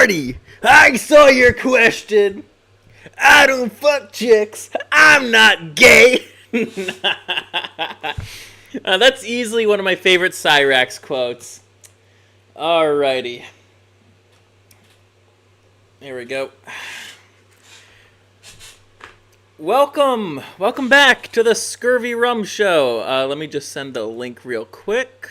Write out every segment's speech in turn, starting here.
Alrighty, I saw your question. I don't fuck chicks. I'm not gay. That's easily one of my favorite Cyrax quotes. Alrighty. There we go. Welcome back to the ScurvyRum show. Let me just send the link real quick.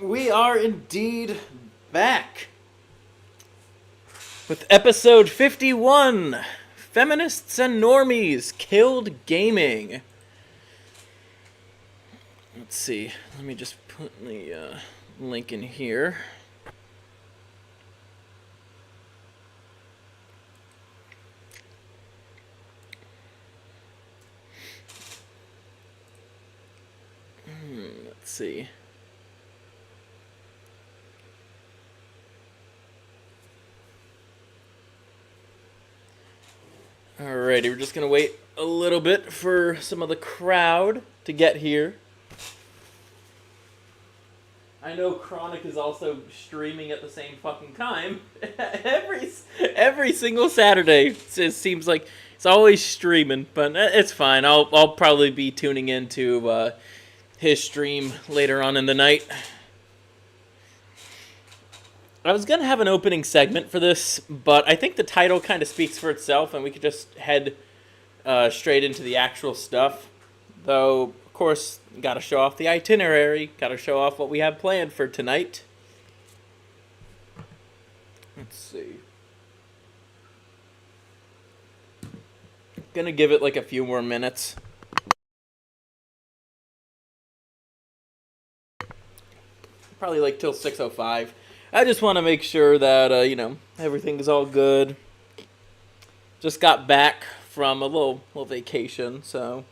We are indeed back with episode 51, Feminists and Normies Killed Gaming. Let's see, let me just put the link in here. Let's see. Alrighty, we're just gonna wait a little bit for some of the crowd to get here. I know Chronic is also streaming at the same fucking time. every single Saturday. It seems like it's always streaming, but it's fine. I'll probably be tuning into his stream later on in the night. I was going to have an opening segment for this, but I think the title kind of speaks for itself, and we could just head straight into the actual stuff. Though, of course, got to show off the itinerary, got to show off what we have planned for tonight. Let's see. Gonna give it like a few more minutes. Probably like till 6:05. I just want to make sure that, everything is all good. Just got back from a little vacation, so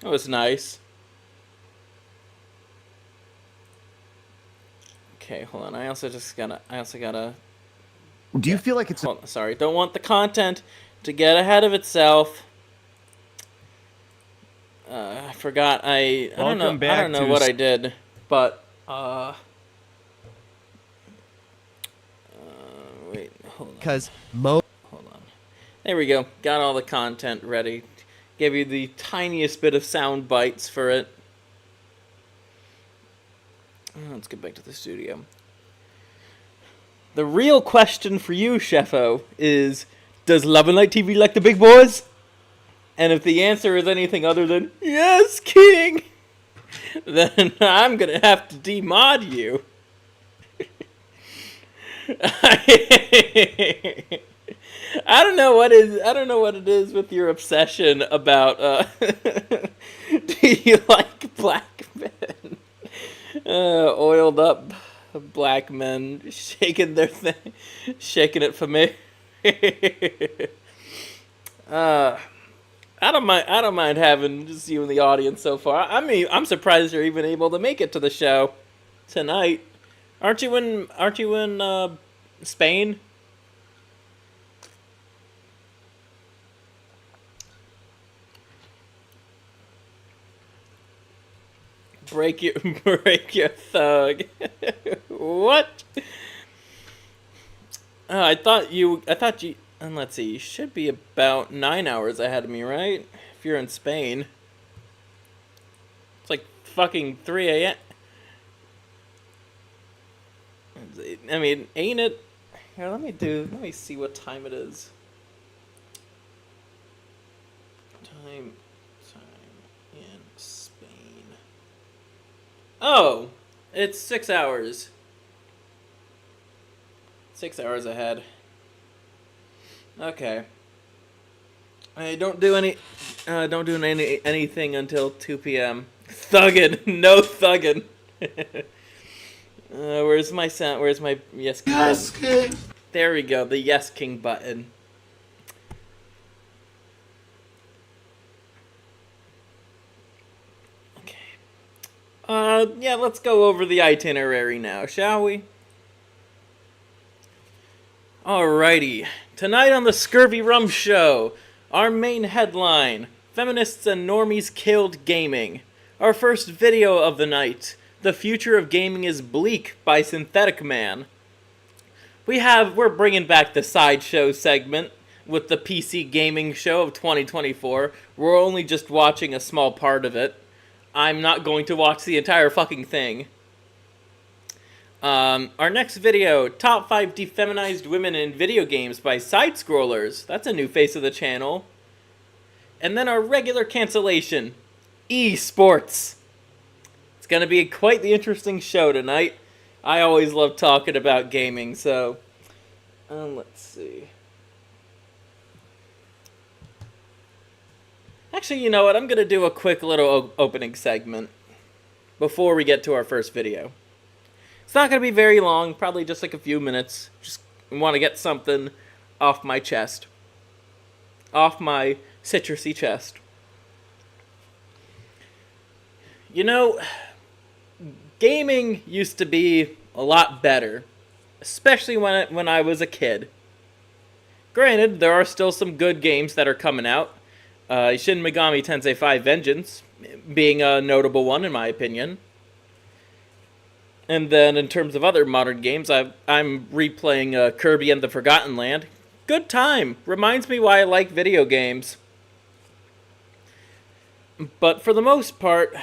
it was nice. Okay, hold on. I also gotta. Do you feel like it's? Sorry, don't want the content to get ahead of itself. I forgot. I don't know what I did, but wait, hold on. Because Hold on. There we go. Got all the content ready. Gave you the tiniest bit of sound bites for it. Let's get back to the studio. The real question for you, Sheffo, is: does Love and Light TV like the big boys? And if the answer is anything other than yes, King, then I'm gonna have to demod you. I don't know what it is with your obsession about do you like black men? Oiled up black men shaking their thing, shaking it for me. I don't mind having just you in the audience so far. I mean, I'm surprised you're even able to make it to the show tonight. Aren't you in Spain? Break your thug. What? I thought you. And let's see. You should be about 9 hours ahead of me, right? If you're in Spain. It's like fucking 3 a.m. I mean, ain't it? Here, let me see what time it is. Time in Spain. Oh, it's 6 hours. 6 hours ahead. Okay. I don't do anything until 2 p.m. Thuggin', no thuggin'. Where's my sound? Where's my yes king? Yes king. There we go. The yes king button. Okay. Yeah. Let's go over the itinerary now, shall we? Alrighty. Tonight on the ScurvyRum show, Our main headline, Feminists and Normies Killed Gaming. Our first video of the night, The Future of Gaming is Bleak by Synthetic Man. We're bringing back the sideshow segment with the PC gaming show of 2024. We're only just watching a small part of it. I'm not going to watch the entire fucking thing. Our next video, Top 5 Defeminized Women in Video Games by Side Scrollers. That's a new face of the channel. And then our regular cancellation, esports. It's going to be quite the interesting show tonight. I always love talking about gaming, so let's see. Actually, you know what? I'm going to do a quick little opening segment before we get to our first video. It's not going to be very long, probably just like a few minutes. Just want to get something off my chest. Off my citrusy chest. You know, gaming used to be a lot better, especially when I was a kid. Granted, there are still some good games that are coming out. Shin Megami Tensei 5 Vengeance being a notable one, in my opinion. And then in terms of other modern games, I'm replaying Kirby and the Forgotten Land. Good time. Reminds me why I like video games. But for the most part,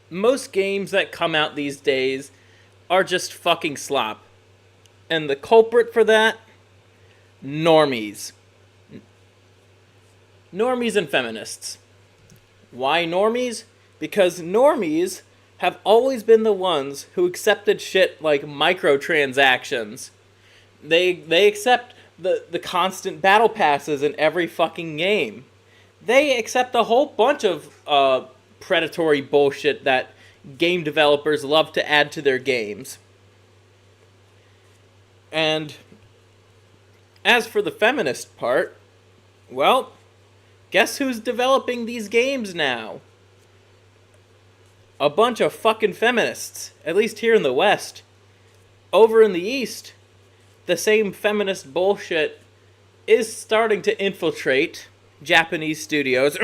most games that come out these days are just fucking slop. And the culprit for that? Normies. Normies and feminists. Why normies? Because normies have always been the ones who accepted shit like microtransactions. They accept the constant battle passes in every fucking game. They accept a whole bunch of predatory bullshit that game developers love to add to their games. And as for the feminist part, well, guess who's developing these games now? A bunch of fucking feminists, at least here in the West. Over in the East, the same feminist bullshit is starting to infiltrate Japanese studios,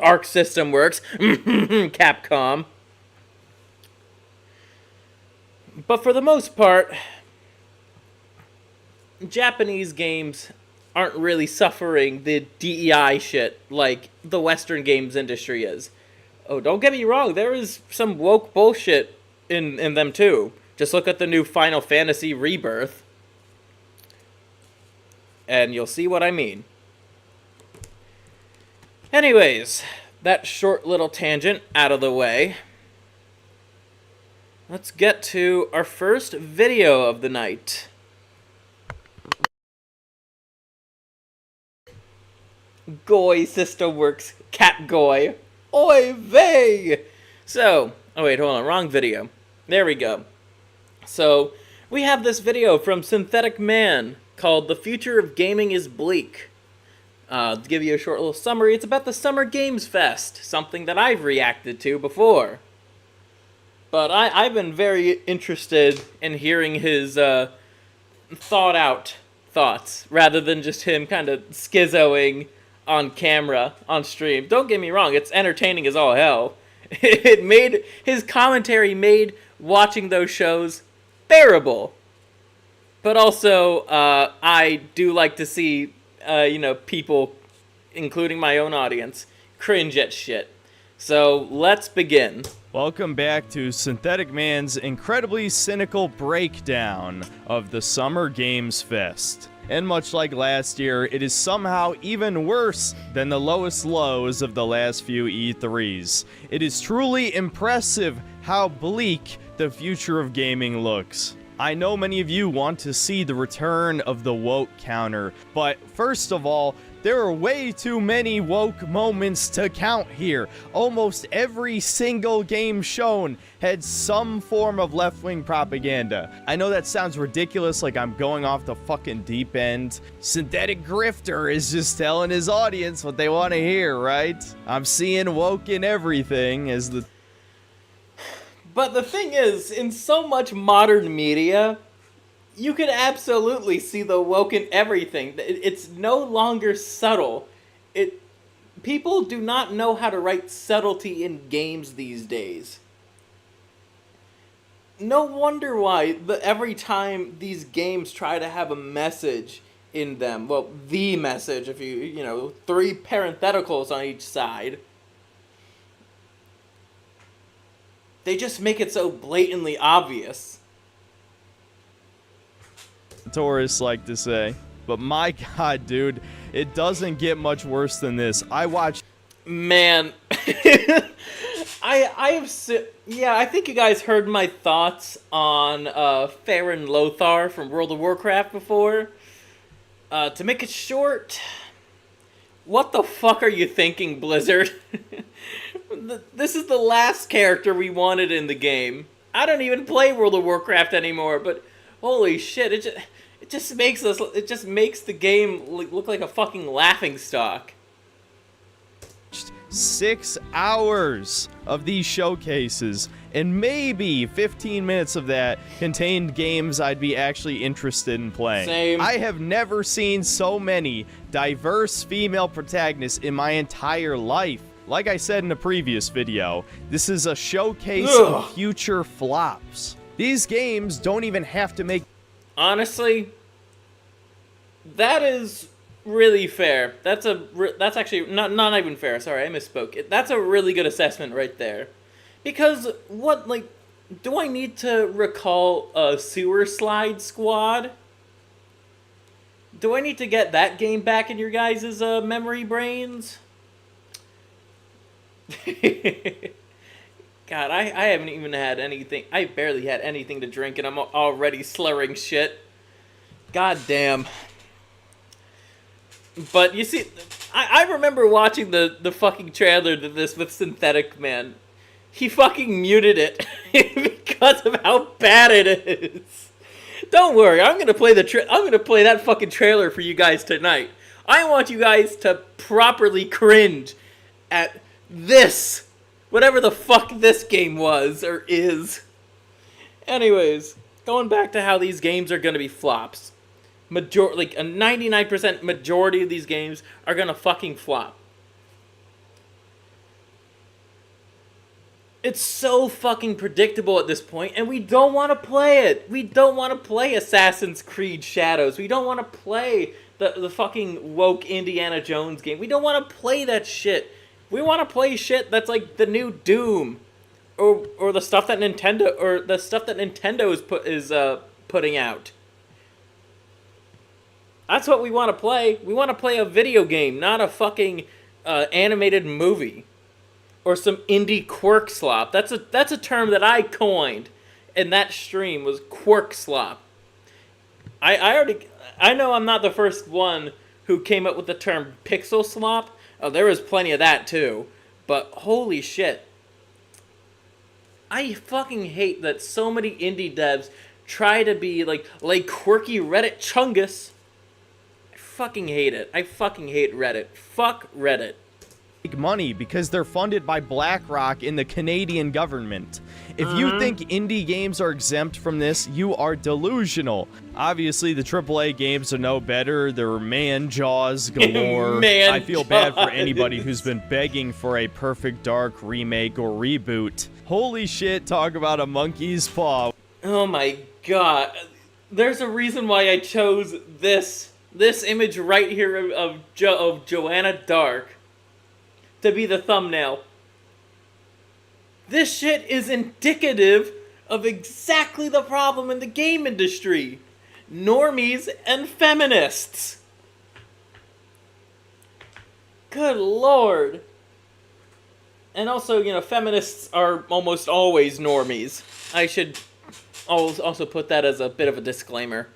Arc System Works, Capcom. But for the most part, Japanese games aren't really suffering the DEI shit like the Western games industry is. Oh, don't get me wrong, there is some woke bullshit in them too. Just look at the new Final Fantasy Rebirth, and you'll see what I mean. Anyways, that short little tangent out of the way, let's get to our first video of the night. Goy System Works Cat Goy. Oy vey! So, oh wait, hold on, wrong video. There we go. So, we have this video from Synthetic Man called The Future of Gaming is Bleak. To give you a short little summary, it's about the Summer Games Fest, something that I've reacted to before. But I've been very interested in hearing his thought-out thoughts, rather than just him kind of schizoing on camera, on stream. Don't get me wrong, it's entertaining as all hell. His commentary made watching those shows bearable. But also, I do like to see, people, including my own audience, cringe at shit. So, let's begin. Welcome back to Synthetic Man's incredibly cynical breakdown of the Summer Games Fest. And much like last year, it is somehow even worse than the lowest lows of the last few E3s. It is truly impressive how bleak the future of gaming looks. I know many of you want to see the return of the woke counter, but first of all, there are way too many woke moments to count here. Almost every single game shown had some form of left-wing propaganda. I know that sounds ridiculous, like I'm going off the fucking deep end. Synthetic Grifter is just telling his audience what they want to hear, right? I'm seeing woke in everything as the... But the thing is, in so much modern media, you can absolutely see the woke in everything. It's no longer subtle. People do not know how to write subtlety in games these days. No wonder why every time these games try to have a message in them, well, the message, if you know, 3 parentheticals on each side, they just make it so blatantly obvious. Tourists like to say. But my god, dude, it doesn't get much worse than this. I watched... Man, I think you guys heard my thoughts on Farron Lothar from World of Warcraft before. To make it short, what the fuck are you thinking, Blizzard? This is the last character we wanted in the game. I don't even play World of Warcraft anymore, but holy shit, it just makes the game look like a fucking laughingstock. 6 hours of these showcases, and maybe 15 minutes of that contained games I'd be actually interested in playing. Same. I have never seen so many diverse female protagonists in my entire life. Like I said in a previous video, this is a showcase of future flops. These games don't even have to make... Honestly, that is really fair. That's actually not even fair. Sorry, I misspoke. That's a really good assessment right there. Because do I need to recall a Sewer Slide Squad? Do I need to get that game back in your guys' memory brains? God, I haven't even had anything. I barely had anything to drink, and I'm already slurring shit. God damn. But you see, I remember watching the fucking trailer to this with Synthetic Man. He fucking muted it because of how bad it is. Don't worry, I'm gonna play that fucking trailer for you guys tonight. I want you guys to properly cringe at this, whatever the fuck this game was or is. Anyways, going back to how these games are gonna be flops. A 99% majority of these games are gonna fucking flop. It's so fucking predictable at this point, and we don't want to play it. We don't want to play Assassin's Creed Shadows. We don't want to play the fucking woke Indiana Jones game. We don't want to play that shit. We want to play shit that's like the new Doom, or the stuff that Nintendo is putting out. That's what we want to play. We want to play a video game, not a fucking animated movie. Or some indie quirk slop. That's a term that I coined in that stream, was quirk slop. I know I'm not the first one who came up with the term pixel slop. Oh, there was plenty of that too. But holy shit. I fucking hate that so many indie devs try to be like quirky Reddit chungus. I fucking hate it. I fucking hate Reddit. Fuck Reddit. Money because they're funded by BlackRock in the Canadian government. If you think indie games are exempt from this, you are delusional. Obviously, the AAA games are no better. They're man jaws galore. I feel bad for anybody who's been begging for a Perfect Dark remake or reboot. Holy shit, talk about a monkey's paw. Oh my god. There's a reason why I chose this image right here of Joanna Dark to be the thumbnail. This shit is indicative of exactly the problem in the game industry. Normies and feminists. Good lord. And also, you know, feminists are almost always normies. I should also put that as a bit of a disclaimer.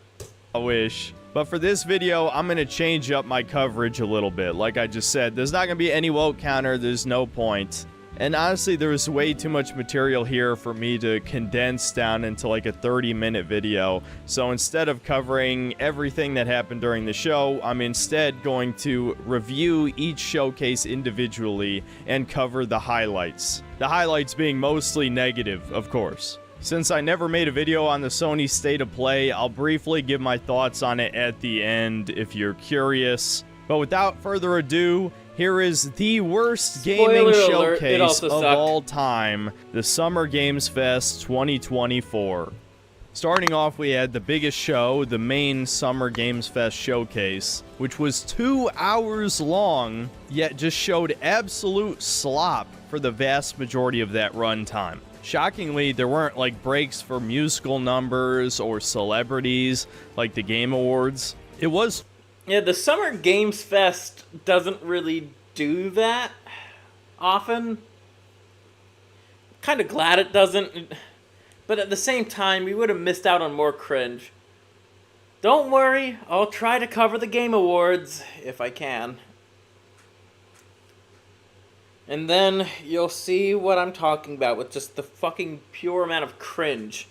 I wish. But for this video, I'm going to change up my coverage a little bit. Like I just said, there's not going to be any woke counter. There's no point. And honestly, there was way too much material here for me to condense down into like a 30-minute video. So instead of covering everything that happened during the show, I'm instead going to review each showcase individually and cover the highlights. The highlights being mostly negative, of course. Since I never made a video on the Sony State of Play, I'll briefly give my thoughts on it at the end if you're curious. But without further ado, here is the worst Spoiler gaming alert, it showcase also of sucked. all time, the Summer Games Fest 2024. Starting off, we had the biggest show, the main Summer Games Fest showcase, which was 2 hours long, yet just showed absolute slop for the vast majority of that runtime. Shockingly, there weren't like breaks for musical numbers or celebrities like the Game Awards. It was... Yeah, the Summer Games Fest doesn't really do that often. Kind of glad it doesn't, but at the same time, we would have missed out on more cringe. Don't worry, I'll try to cover the Game Awards if I can. And then you'll see what I'm talking about with just the fucking pure amount of cringe.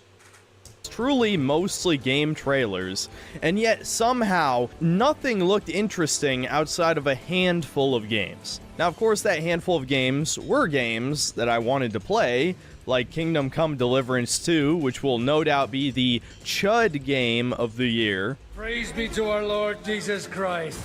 Truly mostly game trailers, and yet somehow nothing looked interesting outside of a handful of games. Now, of course, that handful of games were games that I wanted to play, like Kingdom Come Deliverance 2, which will no doubt be the Chud game of the year. Praise be to our Lord Jesus Christ.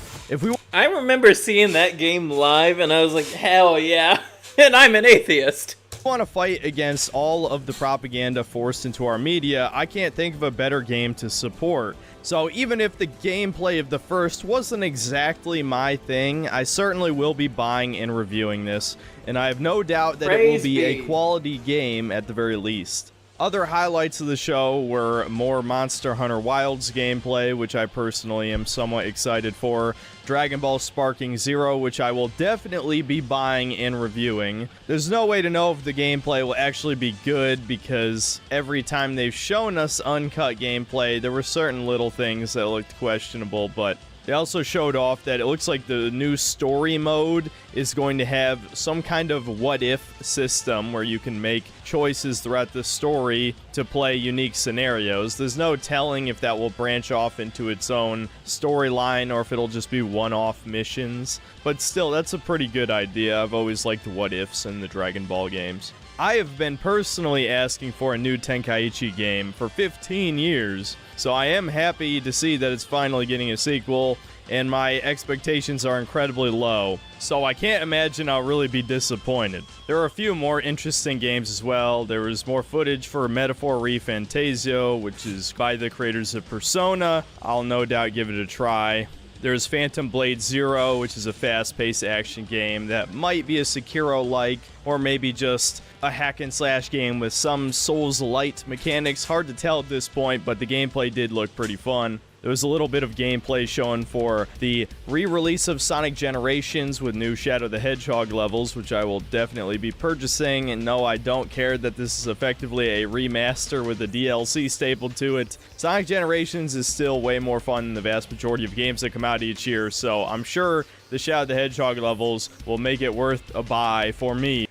I remember seeing that game live, and I was like, hell yeah, and I'm an atheist. Want to fight against all of the propaganda forced into our media, I can't think of a better game to support. So even if the gameplay of the first wasn't exactly my thing, I certainly will be buying and reviewing this, and I have no doubt that it will be a quality game at the very least. Other highlights of the show were more Monster Hunter Wilds gameplay, which I personally am somewhat excited for, Dragon Ball Sparking Zero, which I will definitely be buying and reviewing. There's no way to know if the gameplay will actually be good, because every time they've shown us uncut gameplay, there were certain little things that looked questionable, but they also showed off that it looks like the new story mode is going to have some kind of what-if system where you can make choices throughout the story to play unique scenarios. There's no telling if that will branch off into its own storyline or if it'll just be one-off missions. But still, that's a pretty good idea. I've always liked what-ifs in the Dragon Ball games. I have been personally asking for a new Tenkaichi game for 15 years, so I am happy to see that it's finally getting a sequel, and my expectations are incredibly low, so I can't imagine I'll really be disappointed. There are a few more interesting games as well. There was more footage for Metaphor ReFantasio, which is by the creators of Persona. I'll no doubt give it a try. There's Phantom Blade Zero, which is a fast-paced action game that might be a Sekiro-like, or maybe just a hack-and-slash game with some Souls-light mechanics. Hard to tell at this point, but the gameplay did look pretty fun. There was a little bit of gameplay shown for the re-release of Sonic Generations with new Shadow the Hedgehog levels, which I will definitely be purchasing, and no, I don't care that this is effectively a remaster with a DLC stapled to it. Sonic Generations is still way more fun than the vast majority of games that come out each year, so I'm sure the Shadow the Hedgehog levels will make it worth a buy for me.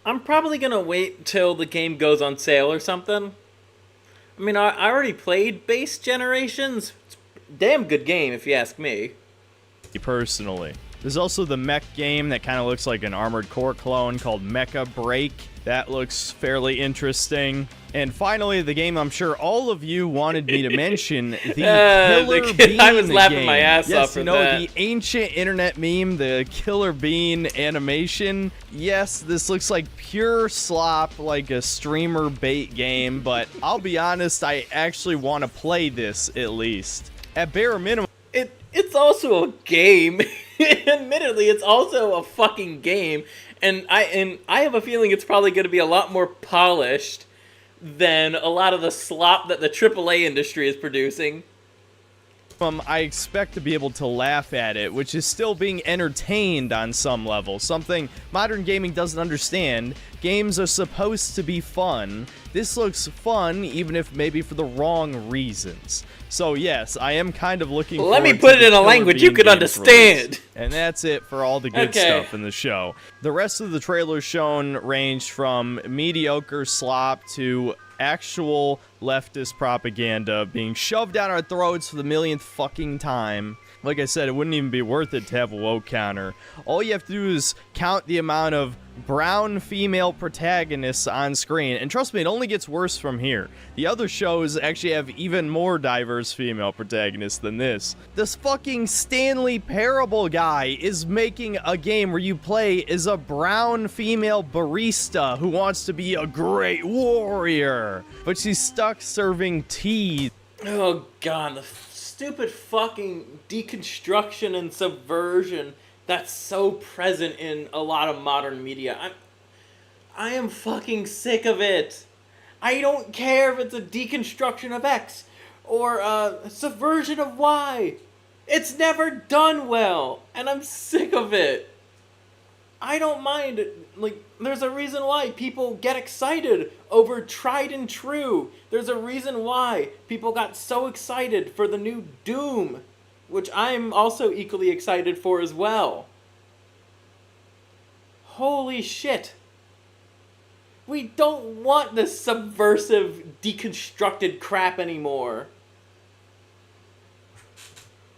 I'm probably gonna wait till the game goes on sale or something. I mean, I already played Base Generations. It's a damn good game, if you ask me. Personally. There's also the mech game that kind of looks like an Armored Core clone called Mecha Break. That looks fairly interesting. And finally, the game I'm sure all of you wanted me to mention, the Killer Bean I was laughing game. my ass off for that. The ancient internet meme, the Killer Bean animation. Yes, this looks like pure slop, like a streamer bait game, but I'll be honest, I actually want to play this at least. At bare minimum, it's also a game. Admittedly, it's also a fucking game, and I have a feeling it's probably going to be a lot more polished than a lot of the slop that the AAA industry is producing. I expect to be able to laugh at it, which is still being entertained on some level, something modern gaming doesn't understand. Games are supposed to be fun. This looks fun, even if maybe for the wrong reasons. So yes, I am kind of looking forward to Let me put it in a Killer language you Bean could game's understand. release. And that's it for all the good stuff in the show. The rest of the trailers shown ranged from mediocre slop to actual leftist propaganda being shoved down our throats for the millionth fucking time. Like I said, it wouldn't even be worth it to have a woke counter. All you have to do is count the amount of brown female protagonists on screen, and trust me, it only gets worse from here. The other shows actually have even more diverse female protagonists than this. This fucking Stanley Parable guy is making a game where you play as a brown female barista who wants to be a great warrior, but she's stuck serving tea. Oh god, the stupid fucking deconstruction and subversion that's so present in a lot of modern media. I am fucking sick of it. I don't care if it's a deconstruction of X or a subversion of Y. It's never done well, and I'm sick of it. I don't mind it. Like, there's a reason why people get excited over Tried and True. There's a reason why people got so excited for the new Doom, which I'm also equally excited for as well. Holy shit. We don't want this subversive, deconstructed crap anymore.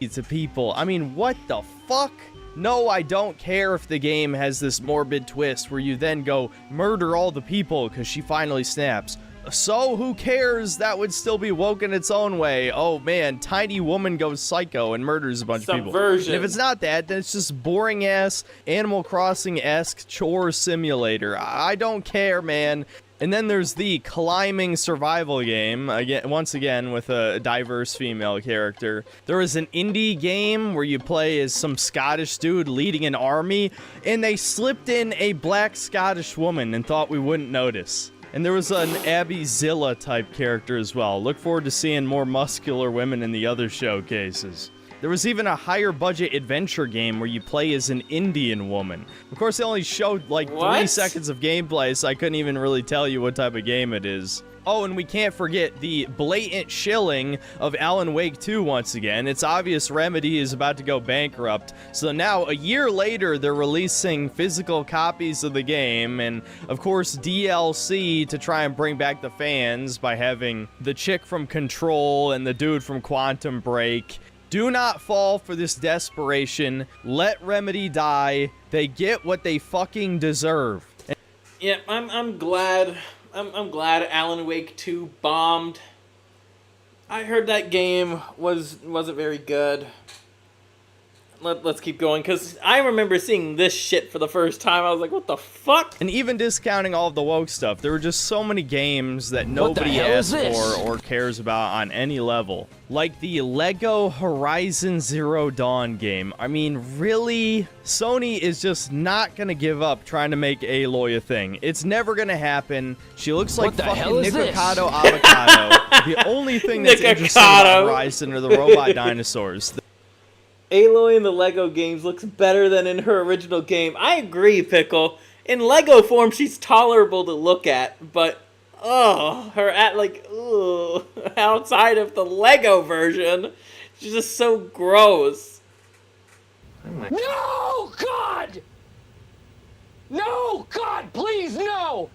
To people, I mean, what the fuck? No, I don't care if the game has this morbid twist where you then go murder all the people because she finally snaps. So who cares? That would still be woke in its own way. Oh man, tiny woman goes psycho and murders a bunch of people. And if it's not that, then it's just boring ass Animal Crossing-esque chore simulator. I don't care, man. And then there's the climbing survival game, once again with a diverse female character. There is an indie game where you play as some Scottish dude leading an army, and they slipped in a black Scottish woman and thought we wouldn't notice. And there was an Abby Zilla type character as well. Look forward to seeing more muscular women in the other showcases. There was even a higher budget adventure game where you play as an Indian woman. Of course, they only showed like 3 seconds of gameplay, so I couldn't even really tell you what type of game it is. Oh, and we can't forget the blatant shilling of Alan Wake 2 once again. It's obvious Remedy is about to go bankrupt. So now, a year later, they're releasing physical copies of the game, and of course DLC to try and bring back the fans by having the chick from Control and the dude from Quantum Break. Do not fall for this desperation. Let Remedy die. They get what they fucking deserve. Yeah, I'm glad. I'm glad Alan Wake 2 bombed. I heard that game wasn't very good. Let's keep going, because I remember seeing this shit for the first time. I was like, what the fuck? And even discounting all of the woke stuff, there were just so many games that nobody asked for or cares about on any level. Like the Lego Horizon Zero Dawn game. I mean, really? Sony is just not gonna give up trying to make Aloy a thing. It's never gonna happen. She looks like fucking Nikocado Avocado. The only thing that's interesting about Horizon are the robot dinosaurs. Aloy in the Lego games looks better than in her original game. I agree, Pickle. In Lego form, she's tolerable to look at, but outside of the Lego version, she's just so gross. No, God! No, God, please, no!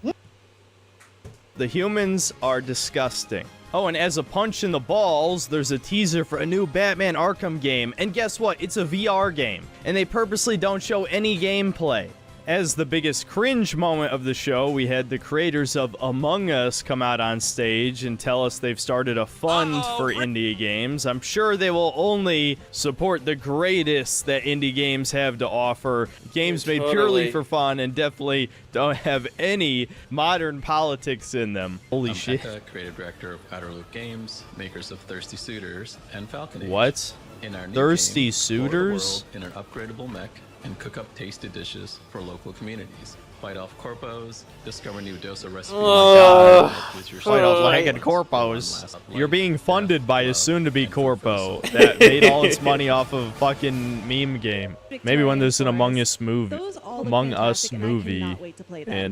The humans are disgusting. Oh, and as a punch in the balls, there's a teaser for a new Batman Arkham game. And guess what? It's a VR game. And they purposely don't show any gameplay. As the biggest cringe moment of the show, we had the creators of Among Us come out on stage and tell us they've started a fund for indie games. I'm sure they will only support the greatest that indie games have to offer. Games made purely for fun and definitely don't have any modern politics in them. Holy shit. Becca, creative director of Outer Loop Games, makers of Thirsty Suitors and Falcon Age. What? In our new Thirsty game, Suitors? In an upgradable mech and cook up tasty dishes for local communities. Fight off corpos, discover new dosa recipes. Fight off lagging corpos. You're being funded by a soon-to-be corpo that made all its money off of a fucking meme game. Maybe when there's an Among Us movie, and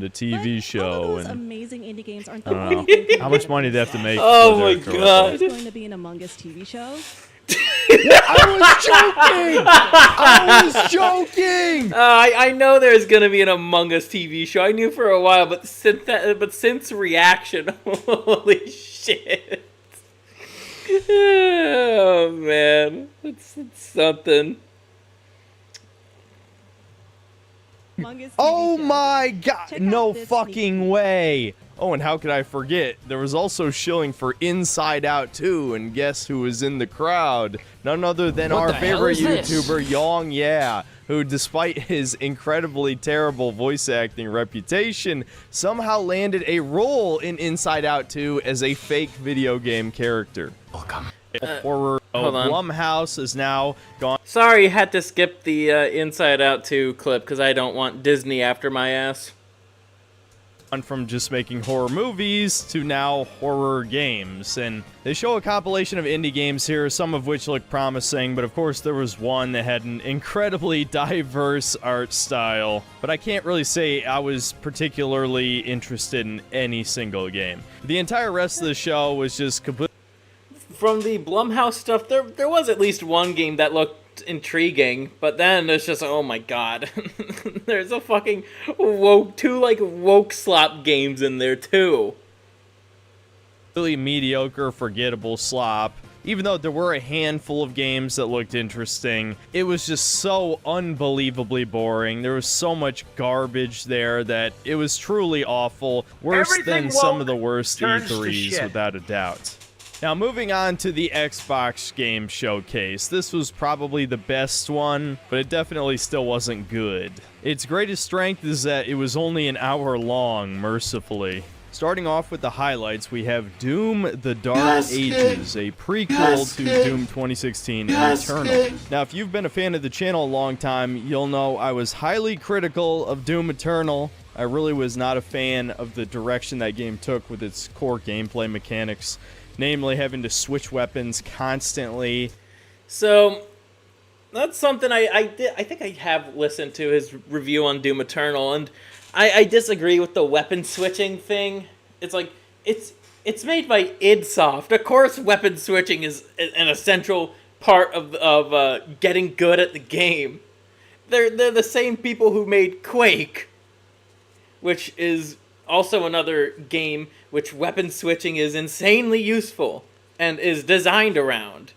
a TV show, and amazing indie games aren't I don't know. How much money do they have to make? Oh my god! There's going to be an Among Us TV show. I was I was joking! I know there's gonna be an Among Us TV show. I knew for a while, but since reaction, holy shit! Oh man, it's something. Oh my god! Check No out this fucking sneak way! Oh, and how could I forget? There was also shilling for Inside Out 2, and guess who was in the crowd? None other than What our the hell favorite is this? YouTuber, Yong Yeah, who, despite his incredibly terrible voice acting reputation, somehow landed a role in Inside Out 2 as a fake video game character. Welcome. Horror hold on. Blumhouse is now gone Sorry, had to skip the Inside Out 2 clip because I don't want Disney after my ass. from just making horror movies to now horror games, and they show a compilation of indie games here, some of which look promising, but of course there was one that had an incredibly diverse art style, but I can't really say I was particularly interested in any single game. The entire rest of the show was just completely From the Blumhouse stuff, there was at least one game that looked intriguing, but then it's just, oh my god. There's a fucking woke slop games in there too. really mediocre, forgettable slop. Even though there were a handful of games that looked interesting, it was just so unbelievably boring. There was so much garbage there that it was truly awful. Worse Everything than some woke of the worst turns to E3s, shit. without a doubt. Now, moving on to the Xbox game showcase. This was probably the best one, but it definitely still wasn't good. Its greatest strength is that it was only an hour long, mercifully. Starting off with the highlights, we have Doom The Dark Ages, a prequel to Doom 2016 and Eternal. Now, if you've been a fan of the channel a long time, you'll know I was highly critical of Doom Eternal. I really was not a fan of the direction that game took with its core gameplay mechanics, namely having to switch weapons constantly. So that's something I think I have listened to his review on Doom Eternal, and I disagree with the weapon switching thing. It's like it's made by id Soft. Of course, weapon switching is an essential part of getting good at the game. They're the same people who made Quake, which is also another game which weapon switching is insanely useful and is designed around.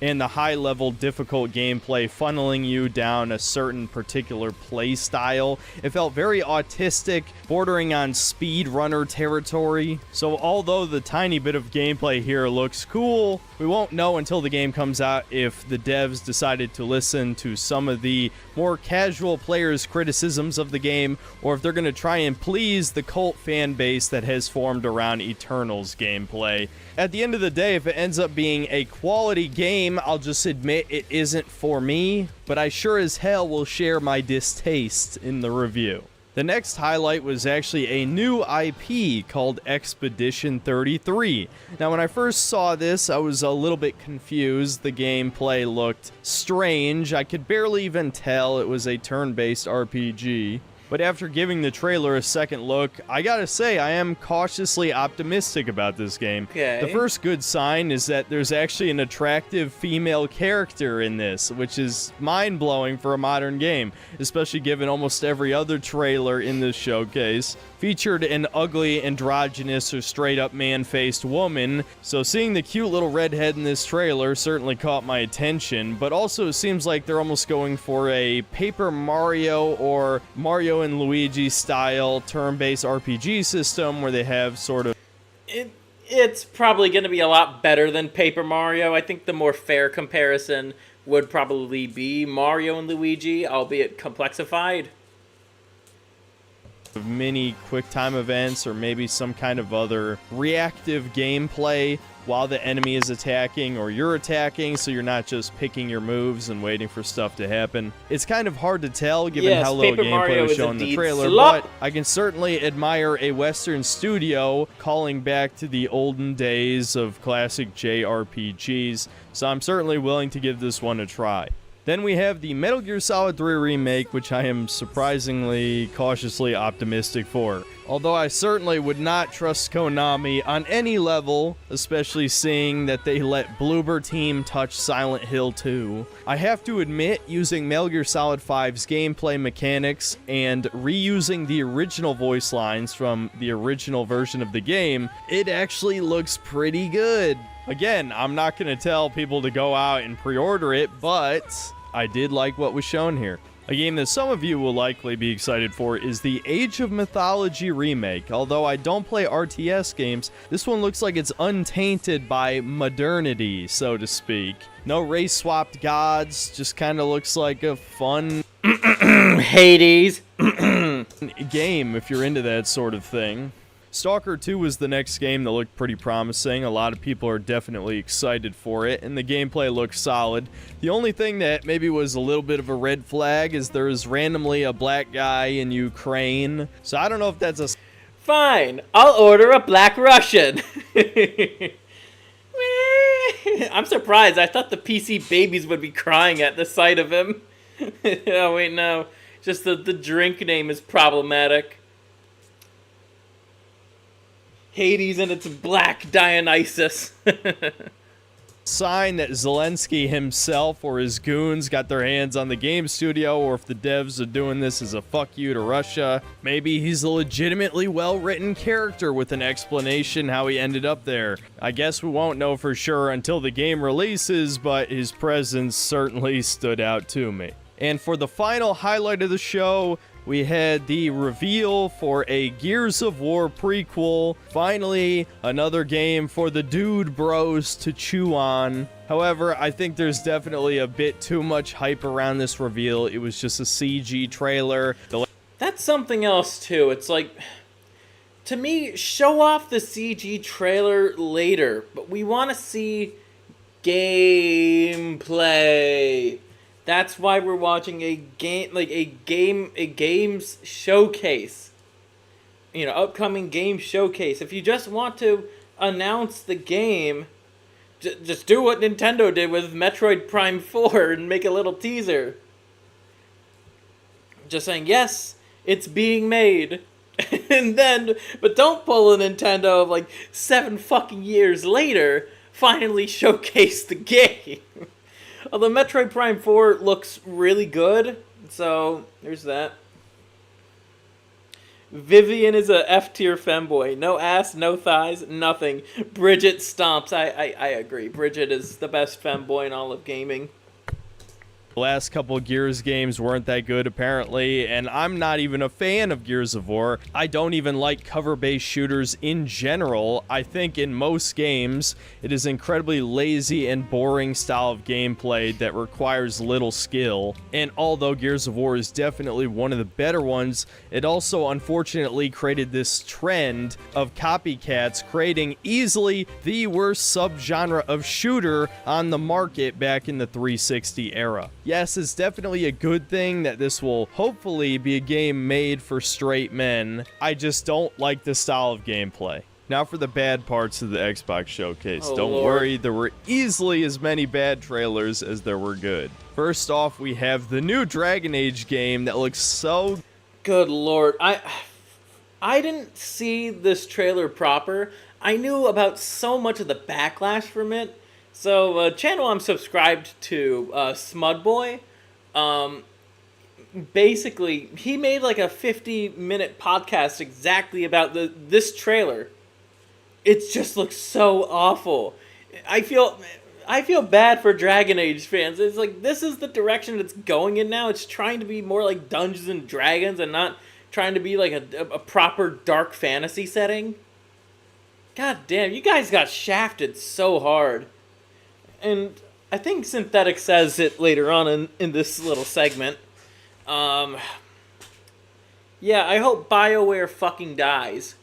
And the high-level, difficult gameplay funneling you down a certain particular play style. It felt very autistic, bordering on speedrunner territory. So although the tiny bit of gameplay here looks cool, we won't know until the game comes out if the devs decided to listen to some of the more casual players' criticisms of the game, or if they're going to try and please the cult fan base that has formed around Eternal's gameplay. At the end of the day, if it ends up being a quality game, I'll just admit it isn't for me, but I sure as hell will share my distaste in the review. The next highlight was actually a new IP called Expedition 33. Now, when I first saw this, I was a little bit confused. The gameplay looked strange. I could barely even tell it was a turn-based RPG. But after giving the trailer a second look, I gotta say, I am cautiously optimistic about this game. Okay. The first good sign is that there's actually an attractive female character in this, which is mind-blowing for a modern game, especially given almost every other trailer in this showcase featured an ugly, androgynous, or straight-up man-faced woman, so seeing the cute little redhead in this trailer certainly caught my attention, but also it seems like they're almost going for a Paper Mario or Mario and Luigi style turn-based RPG system where they have sort of It's probably going to be a lot better than Paper Mario. I think the more fair comparison would probably be Mario and Luigi, albeit complexified. mini quick time events or maybe some kind of other reactive gameplay while the enemy is attacking or you're attacking, so you're not just picking your moves and waiting for stuff to happen. It's kind of hard to tell given Yes, how little Paper gameplay Mario was is shown in the indeed trailer, slop. but I can certainly admire a Western studio calling back to the olden days of classic JRPGs, so I'm certainly willing to give this one a try. Then we have the Metal Gear Solid 3 remake, which I am surprisingly cautiously optimistic for. Although I certainly would not trust Konami on any level, especially seeing that they let Bloober Team touch Silent Hill 2. I have to admit, using Metal Gear Solid 5's gameplay mechanics and reusing the original voice lines from the original version of the game, it actually looks pretty good. Again, I'm not going to tell people to go out and pre-order it, but I did like what was shown here. A game that some of you will likely be excited for is the Age of Mythology remake. Although I don't play RTS games, this one looks like it's untainted by modernity, so to speak. No race-swapped gods, just kind of looks like a fun Hades game if you're into that sort of thing. Stalker 2 was the next game that looked pretty promising. A lot of people are definitely excited for it, and the gameplay looks solid. The only thing that maybe was a little bit of a red flag is there's randomly a black guy in Ukraine. So I don't know if that's a... Fine, I'll order a Black Russian. I'm surprised. I thought the PC babies would be crying at the sight of him. Oh, wait, no. Just the drink name is problematic. Hades and its Black Dionysus. Sign that Zelensky himself or his goons got their hands on the game studio, or if the devs are doing this as a fuck you to Russia. Maybe he's a legitimately well-written character with an explanation how he ended up there. I guess we won't know for sure until the game releases, but his presence certainly stood out to me. And for the final highlight of the show, we had the reveal for a Gears of War prequel. Finally, another game for the dude bros to chew on. However, I think there's definitely a bit too much hype around this reveal. It was just a CG trailer. That's something else, too. It's like, to me, show off the CG trailer later, but we want to see gameplay. That's why we're watching a games showcase. You know, upcoming game showcase. If you just want to announce the game, just do what Nintendo did with Metroid Prime 4 and make a little teaser. Just saying, yes, it's being made. And then, but don't pull a Nintendo of like 7 fucking years later, finally showcase the game. Although Metroid Prime 4 looks really good, so there's that. Vivian is a F-tier femboy. No ass, no thighs, nothing. Bridget stomps. I agree. Bridget is the best femboy in all of gaming. The last couple of Gears games weren't that good, apparently, and I'm not even a fan of Gears of War. I don't even like cover-based shooters in general. I think in most games, it is incredibly lazy and boring style of gameplay that requires little skill. And although Gears of War is definitely one of the better ones, it also unfortunately created this trend of copycats creating easily the worst subgenre of shooter on the market back in the 360 era. Yes, it's definitely a good thing that this will hopefully be a game made for straight men. I just don't like the style of gameplay. Now for the bad parts of the Xbox showcase. Oh, don't Lord. worry, there were easily as many bad trailers as there were good. First off, we have the new Dragon Age game that looks so... Good lord. I didn't see this trailer proper. I knew about so much of the backlash from it. So, channel I'm subscribed to, Smudboy, basically, he made like a 50-minute podcast exactly about this trailer. It just looks so awful. I feel bad for Dragon Age fans. It's like, this is the direction it's going in now. It's trying to be more like Dungeons and Dragons and not trying to be like a proper dark fantasy setting. God damn, you guys got shafted so hard. And I think Synthetic says it later on in this little segment. Yeah, I hope BioWare fucking dies.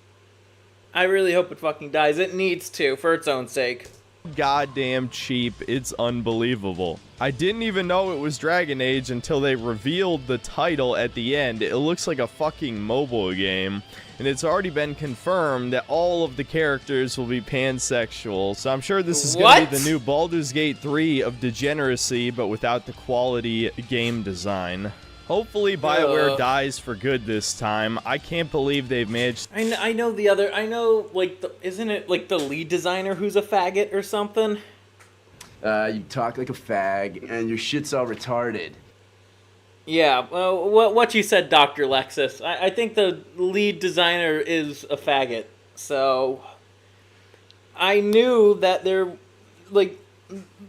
I really hope it fucking dies. It needs to, for its own sake. goddamn cheap. It's unbelievable. I didn't even know it was Dragon Age until they revealed the title at the end. It looks like a fucking mobile game, and it's already been confirmed that all of the characters will be pansexual, so I'm sure this is going to be the new Baldur's Gate 3 of degeneracy, but without the quality game design. Hopefully BioWare dies for good this time. I can't believe they've managed. I know the other. I know, like, isn't it like the lead designer who's a faggot or something? You talk like a fag, and your shit's all retarded. Yeah, well, what you said, Dr. Lexus. I think the lead designer is a faggot. So I knew that there, like,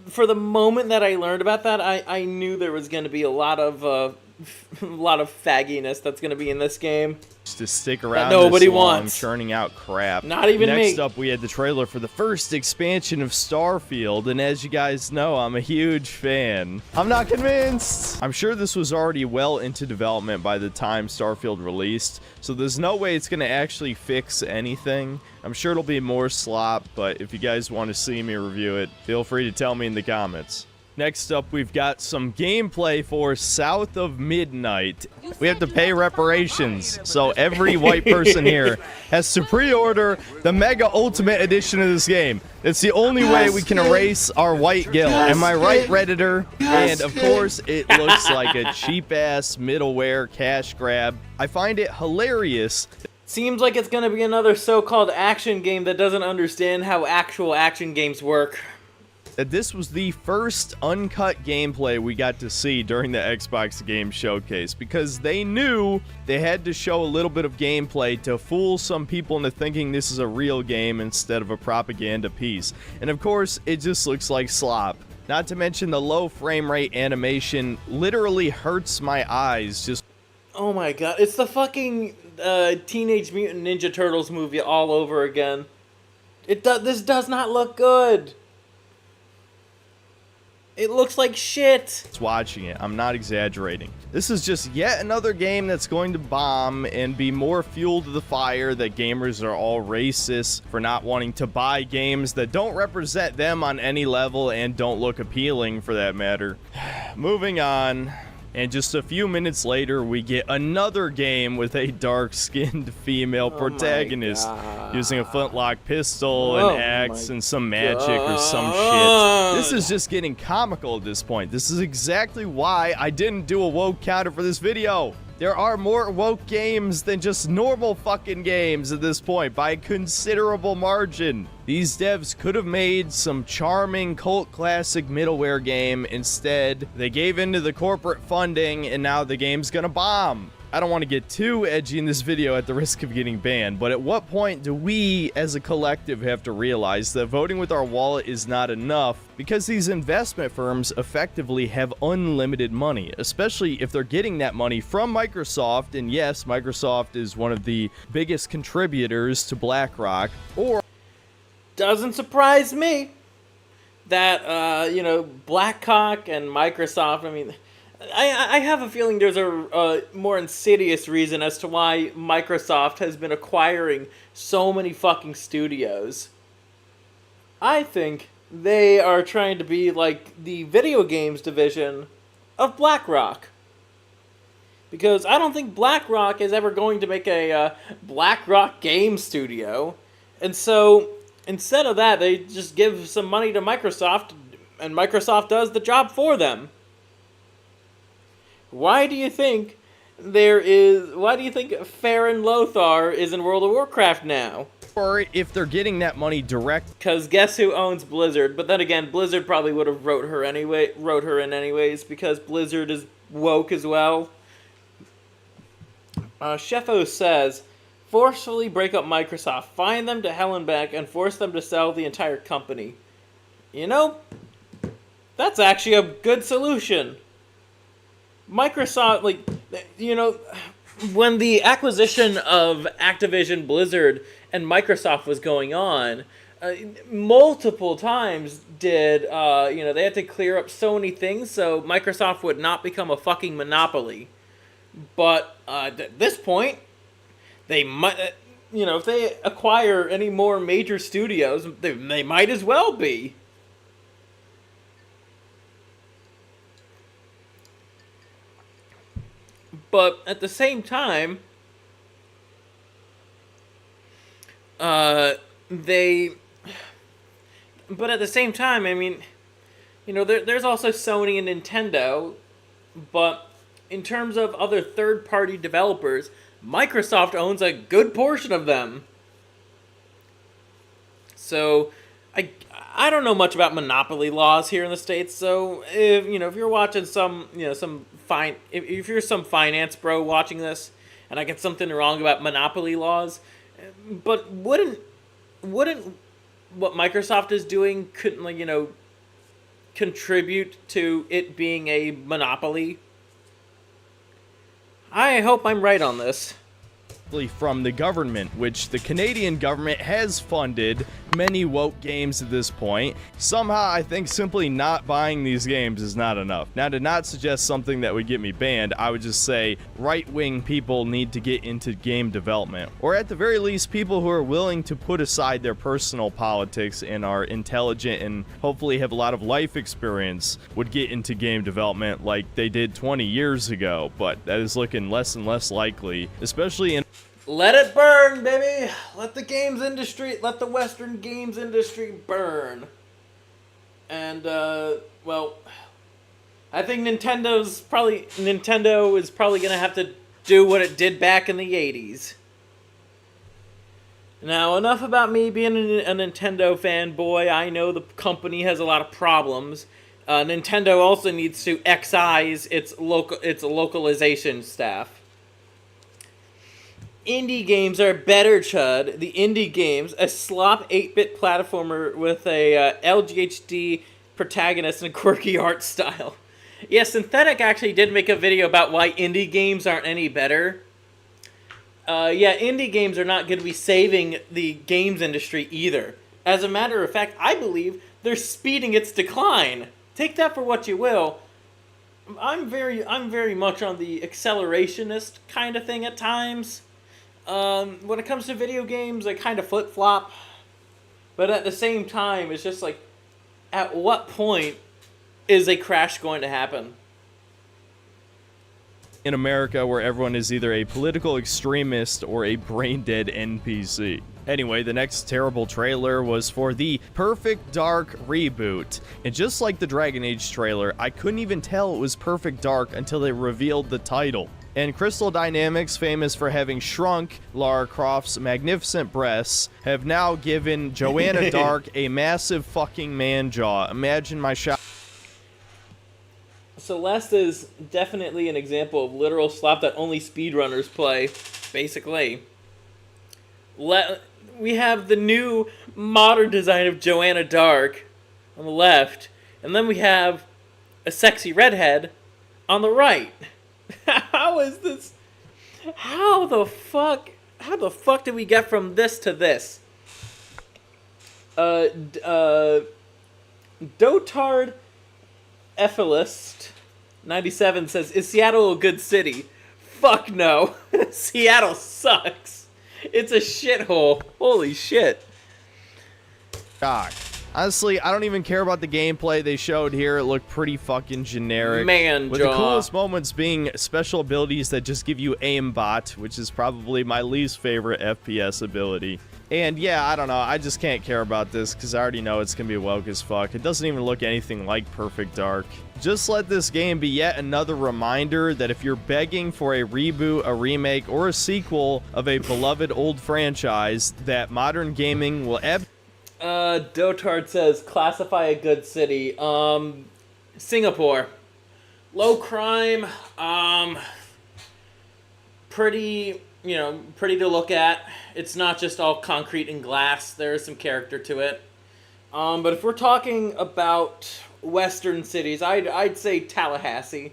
for the moment that I learned about that, I knew there was going to be a lot of fagginess that's going to be in this game. To stick around nobody this long, wants. churning out crap. Not even me. Next up, we had the trailer for the first expansion of Starfield, and as you guys know, I'm a huge fan. I'm not convinced. I'm sure this was already well into development by the time Starfield released, so there's no way it's going to actually fix anything. I'm sure it'll be more slop, but if you guys want to see me review it, feel free to tell me in the comments. Next up, we've got some gameplay for South of Midnight. We have to pay reparations, so every white person here has to pre-order the Mega Ultimate Edition of this game. It's the only way we can erase our white guilt. Am I right, Redditor? And of course, it looks like a cheap-ass middleware cash grab. I find it hilarious. Seems like it's going to be another so-called action game that doesn't understand how actual action games work. That this was the first uncut gameplay we got to see during the Xbox Game Showcase, because they knew they had to show a little bit of gameplay to fool some people into thinking this is a real game instead of a propaganda piece. And of course, it just looks like slop. Not to mention the low frame rate animation literally hurts my eyes. Just oh my god, it's the fucking Teenage Mutant Ninja Turtles movie all over again. This does not look good. It looks like shit. Watching it, I'm not exaggerating. This is just yet another game that's going to bomb and be more fuel to the fire that gamers are all racist for not wanting to buy games that don't represent them on any level and don't look appealing for that matter. Moving on. And just a few minutes later, we get another game with a dark-skinned female protagonist using a flintlock pistol, an axe, and some magic or some shit. This is just getting comical at this point. This is exactly why I didn't do a woke counter for this video. There are more woke games than just normal fucking games at this point by a considerable margin. These devs could have made some charming cult classic middleware game. Instead, they gave into the corporate funding and now the game's gonna bomb. I don't want to get too edgy in this video at the risk of getting banned, but at what point do we as a collective have to realize that voting with our wallet is not enough, because these investment firms effectively have unlimited money, especially if they're getting that money from Microsoft, and yes, Microsoft is one of the biggest contributors to BlackRock, or doesn't surprise me that, you know, Blackhawk and Microsoft, I mean, I have a feeling there's a more insidious reason as to why Microsoft has been acquiring so many fucking studios. I think they are trying to be like the video games division of BlackRock. Because I don't think BlackRock is ever going to make a BlackRock game studio. And so, instead of that, they just give some money to Microsoft, and Microsoft does the job for them. Why do you think Farron Lothar is in World of Warcraft now? or if they're getting that money direct. Because guess who owns Blizzard? But then again, Blizzard probably would have wrote her in anyways, because Blizzard is woke as well. Sheffo says, forcefully break up Microsoft, find them to hell and back, and force them to sell the entire company. You know, that's actually a good solution. Microsoft, like, you know, when the acquisition of Activision Blizzard and Microsoft was going on, multiple times did, you know, they had to clear up so many things so Microsoft would not become a fucking monopoly. But at this point, they might, you know, if they acquire any more major studios, they might as well be. But at the same time, I mean, you know, there's also Sony and Nintendo, but in terms of other third-party developers, Microsoft owns a good portion of them. So, I don't know much about monopoly laws here in the States, so if you're watching if you're some finance bro watching this, and I get something wrong about monopoly laws, but wouldn't what Microsoft is doing contribute to it being a monopoly? I hope I'm right on this. From the government, which the Canadian government has funded many woke games at this point. Somehow, I think simply not buying these games is not enough. Now, to not suggest something that would get me banned, I would just say right-wing people need to get into game development. Or at the very least, people who are willing to put aside their personal politics and are intelligent and hopefully have a lot of life experience would get into game development like they did 20 years ago. But that is looking less and less likely, especially in... Let it burn, baby! Let the Western games industry burn. And, well, I think Nintendo is probably gonna have to do what it did back in the 80s. Now, enough about me being a Nintendo fanboy. I know the company has a lot of problems. Nintendo also needs to excise its localization staff. Indie games are better, Chud. The indie games, a slop 8-bit platformer with a LGHD protagonist and a quirky art style. Yeah, Synthetic actually did make a video about why indie games aren't any better. Yeah, indie games are not going to be saving the games industry either. As a matter of fact, I believe they're speeding its decline. Take that for what you will. I'm very much on the accelerationist kind of thing at times. When it comes to video games, I kind of flip-flop. But at the same time, it's just like, at what point is a crash going to happen? In America, where everyone is either a political extremist or a brain-dead NPC. Anyway, the next terrible trailer was for the Perfect Dark reboot. And just like the Dragon Age trailer, I couldn't even tell it was Perfect Dark until they revealed the title. And Crystal Dynamics, famous for having shrunk Lara Croft's magnificent breasts, have now given Joanna Dark a massive fucking man jaw. Imagine my shot. Celeste is definitely an example of literal slop that only speedrunners play, basically. We have the new modern design of Joanna Dark on the left, and then we have a sexy redhead on the right. How is this? How the fuck did we get from this to this? Dotard Ephelist 97 says, "Is Seattle a good city?" Fuck no. Seattle sucks. It's a shithole. Holy shit. God. Honestly, I don't even care about the gameplay they showed here. It looked pretty fucking generic. Man, with the coolest moments being special abilities that just give you aimbot, which is probably my least favorite FPS ability. And yeah, I don't know. I just can't care about this because I already know it's going to be woke as fuck. It doesn't even look anything like Perfect Dark. Just let this game be yet another reminder that if you're begging for a reboot, a remake, or a sequel of a beloved old franchise, that modern gaming will Dotard says, classify a good city. Singapore. Low crime, pretty to look at. It's not just all concrete and glass. There is some character to it. But if we're talking about Western cities, I'd say Tallahassee.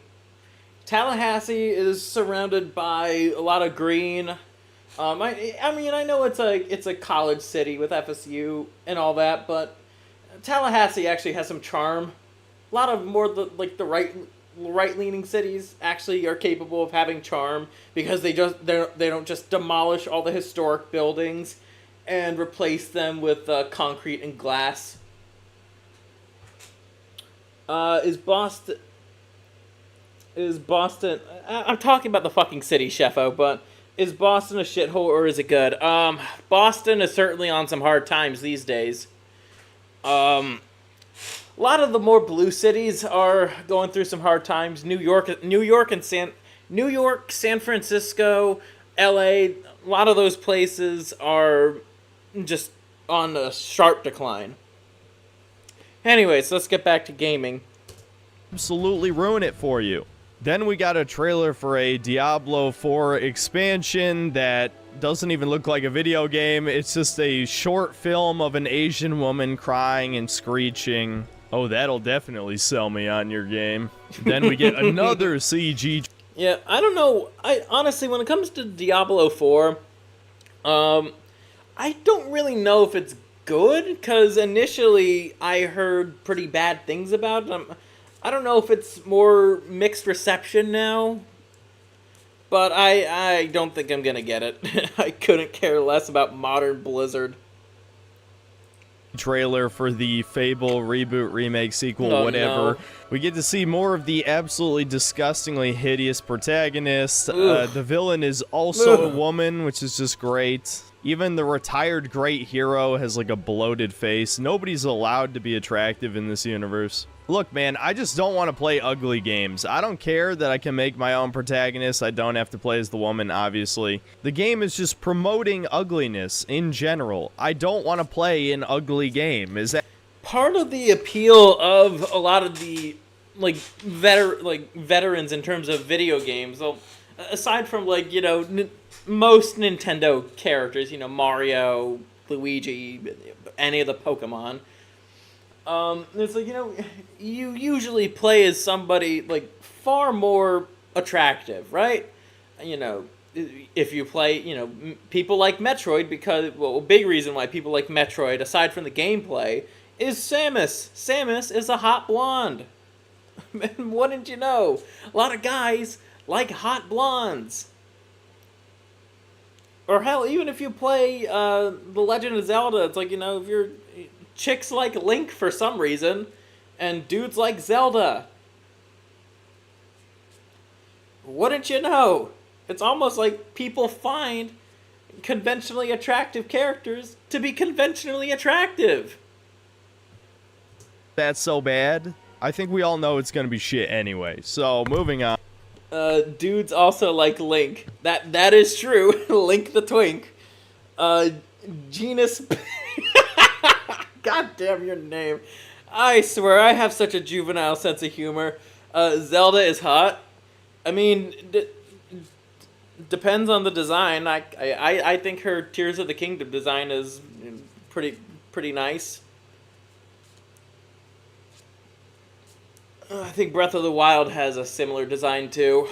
Tallahassee is surrounded by a lot of green. I know it's a college city with FSU and all that, but Tallahassee actually has some charm. A lot of the right-leaning cities actually are capable of having charm because they don't just demolish all the historic buildings and replace them with concrete and glass. Is Boston... I'm talking about the fucking city, Sheffo, but is Boston a shithole or is it good? Boston is certainly on some hard times these days. A lot of the more blue cities are going through some hard times. New York, San Francisco, LA, a lot of those places are just on a sharp decline. Anyways, let's get back to gaming. Absolutely ruin it for you. Then we got a trailer for a Diablo 4 expansion that doesn't even look like a video game. It's just a short film of an Asian woman crying and screeching. Oh, that'll definitely sell me on your game. Then we get another CG. Yeah, I don't know. I honestly, when it comes to Diablo 4, I don't really know if it's good, because initially I heard pretty bad things about it. I don't know if it's more mixed reception now, but I don't think I'm going to get it. I couldn't care less about modern Blizzard. Trailer for the Fable reboot, remake, sequel, whatever. No. We get to see more of the absolutely disgustingly hideous protagonist. The villain is also a woman, which is just great. Even the retired great hero has like a bloated face. Nobody's allowed to be attractive in this universe. Look, man, I just don't want to play ugly games. I don't care that I can make my own protagonist. I don't have to play as the woman, obviously. The game is just promoting ugliness in general. I don't want to play an ugly game. Is that part of the appeal of a lot of the veterans in terms of video games? Well, aside from most Nintendo characters, Mario, Luigi, any of the Pokemon. It's like, you usually play as somebody, far more attractive, right? If you play, people like Metroid, because, a big reason why people like Metroid, aside from the gameplay, is Samus. Samus is a hot blonde. Wouldn't you know? A lot of guys like hot blondes. Or hell, even if you play The Legend of Zelda, it's like, if you're... Chicks like Link for some reason, and dudes like Zelda. Wouldn't you know? It's almost like people find conventionally attractive characters to be conventionally attractive. that's so bad? I think we all know it's gonna be shit anyway. So, moving on. Dudes also like Link. That is true. Link the Twink. Genus... God damn your name. I swear, I have such a juvenile sense of humor. Zelda is hot. I mean, depends on the design. I think her Tears of the Kingdom design is pretty nice. I think Breath of the Wild has a similar design too.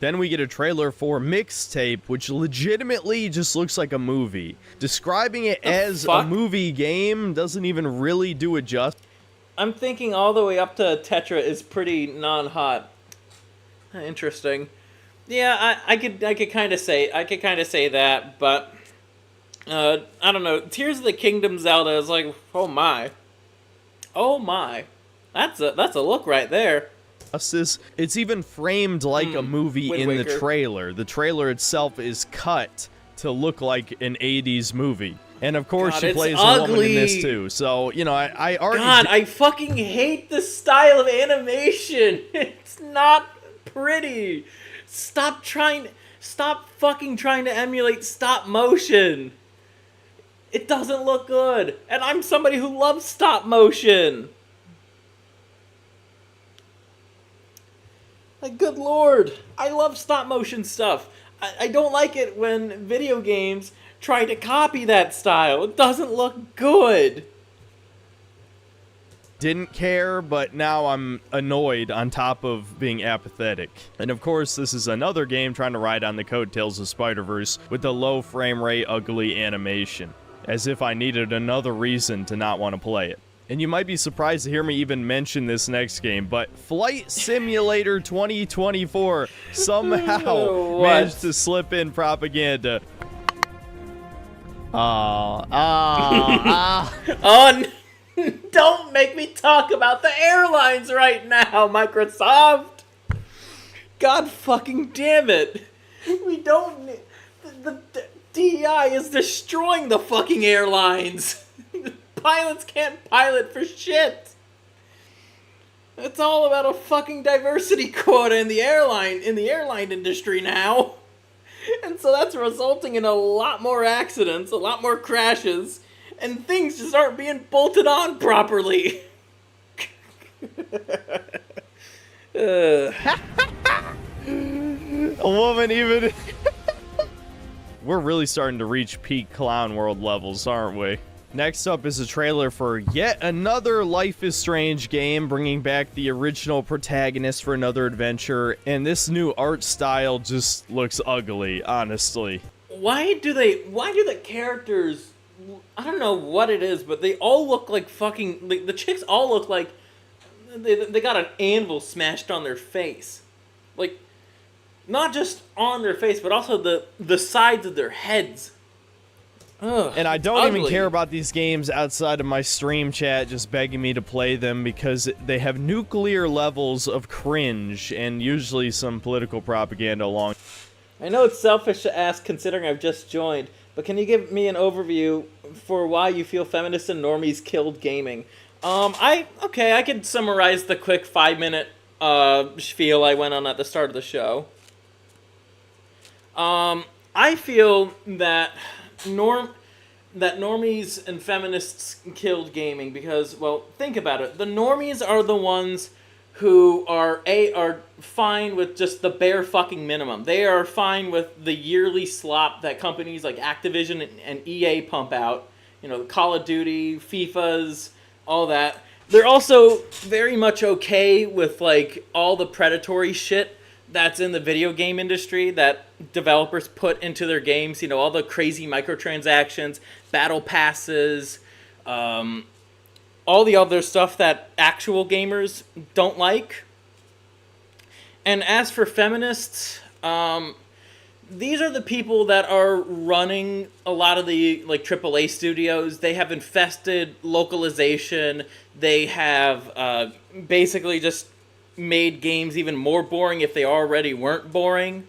Then we get a trailer for Mixtape, which legitimately just looks like a movie. Describing it as a movie game doesn't even really do it justice. I'm thinking all the way up to Tetra is pretty non-hot. Interesting. Yeah, I could kind of say that, but I don't know. Tears of the Kingdom Zelda is like, oh my, that's a look right there. It's even framed like a movie in the trailer. The trailer itself is cut to look like an 80s movie. And of course, she plays a woman in this too. So, I already... God, I fucking hate the style of animation. It's not pretty. Stop fucking trying to emulate stop motion. It doesn't look good. And I'm somebody who loves stop motion. Good lord, I love stop motion stuff. I don't like it when video games try to copy that style. It doesn't look good. Didn't care, but now I'm annoyed on top of being apathetic. And of course, this is another game trying to ride on the coattails of Spider-Verse with the low frame rate, ugly animation. As if I needed another reason to not want to play it. And you might be surprised to hear me even mention this next game, but Flight Simulator 2024 somehow managed to slip in propaganda. Oh, Don't make me talk about the airlines right now, Microsoft! God fucking damn it! We don't... The DEI is destroying the fucking airlines! Pilots can't pilot for shit! It's all about a fucking diversity quota in the airline industry now. And so that's resulting in a lot more accidents, a lot more crashes, and things just aren't being bolted on properly. A woman even... We're really starting to reach peak clown world levels, aren't we? Next up is a trailer for yet another Life is Strange game, bringing back the original protagonist for another adventure, and this new art style just looks ugly, honestly. Why do the characters, I don't know what it is, but they all look like fucking, the chicks all look like they got an anvil smashed on their face. Like, not just on their face, but also the sides of their heads. Ugh, and I don't even care about these games outside of my stream chat just begging me to play them because they have nuclear levels of cringe and usually some political propaganda along. I know it's selfish to ask considering I've just joined, but can you give me an overview for why you feel feminists and normies killed gaming? I could summarize the quick 5-minute spiel I went on at the start of the show. I feel that normies and feminists killed gaming because, well, think about it. The normies are the ones who are fine with just the bare fucking minimum. They are fine with the yearly slop that companies like Activision and EA pump out. You know, Call of Duty, FIFAs, all that. They're also very much okay with, like, all the predatory shit that's in the video game industry that developers put into their games. You know, all the crazy microtransactions, battle passes, all the other stuff that actual gamers don't like. And as for feminists, these are the people that are running a lot of the, like, AAA studios. They have infested localization. They have basically just made games even more boring if they already weren't boring.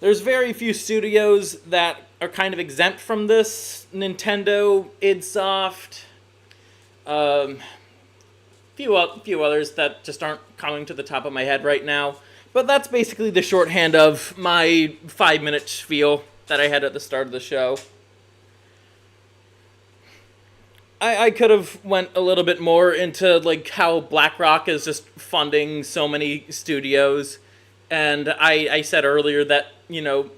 There's very few studios that are kind of exempt from this. Nintendo, idsoft, few others that just aren't coming to the top of my head right now. But that's basically the shorthand of my 5-minute spiel that I had at the start of the show. I could have went a little bit more into, like, how BlackRock is just funding so many studios. And I said earlier that, you know,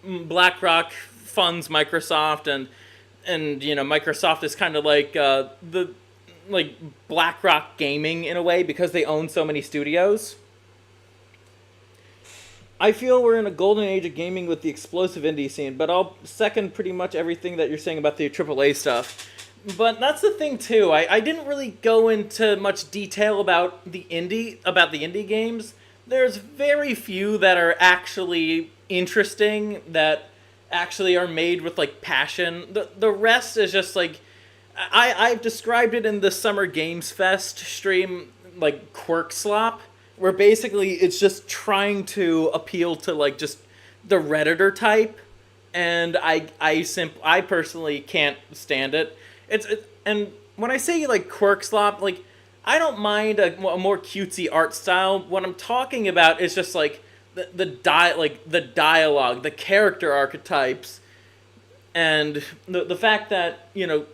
BlackRock funds Microsoft and you know, Microsoft is kind of like like BlackRock Gaming in a way because they own so many studios. I feel we're in a golden age of gaming with the explosive indie scene, but I'll second pretty much everything that you're saying about the AAA stuff. But that's the thing too. I didn't really go into much detail about the indie games. There's very few that are actually interesting, that actually are made with, like, passion. The rest is just like, I've described it in the Summer Games Fest stream, like, quirk slop, where basically it's just trying to appeal to, like, just the Redditor type, and I personally can't stand it. And when I say, like, quirk slop, like, I don't mind a more cutesy art style. What I'm talking about is just, like, the dialogue, the character archetypes, and the fact that, you know,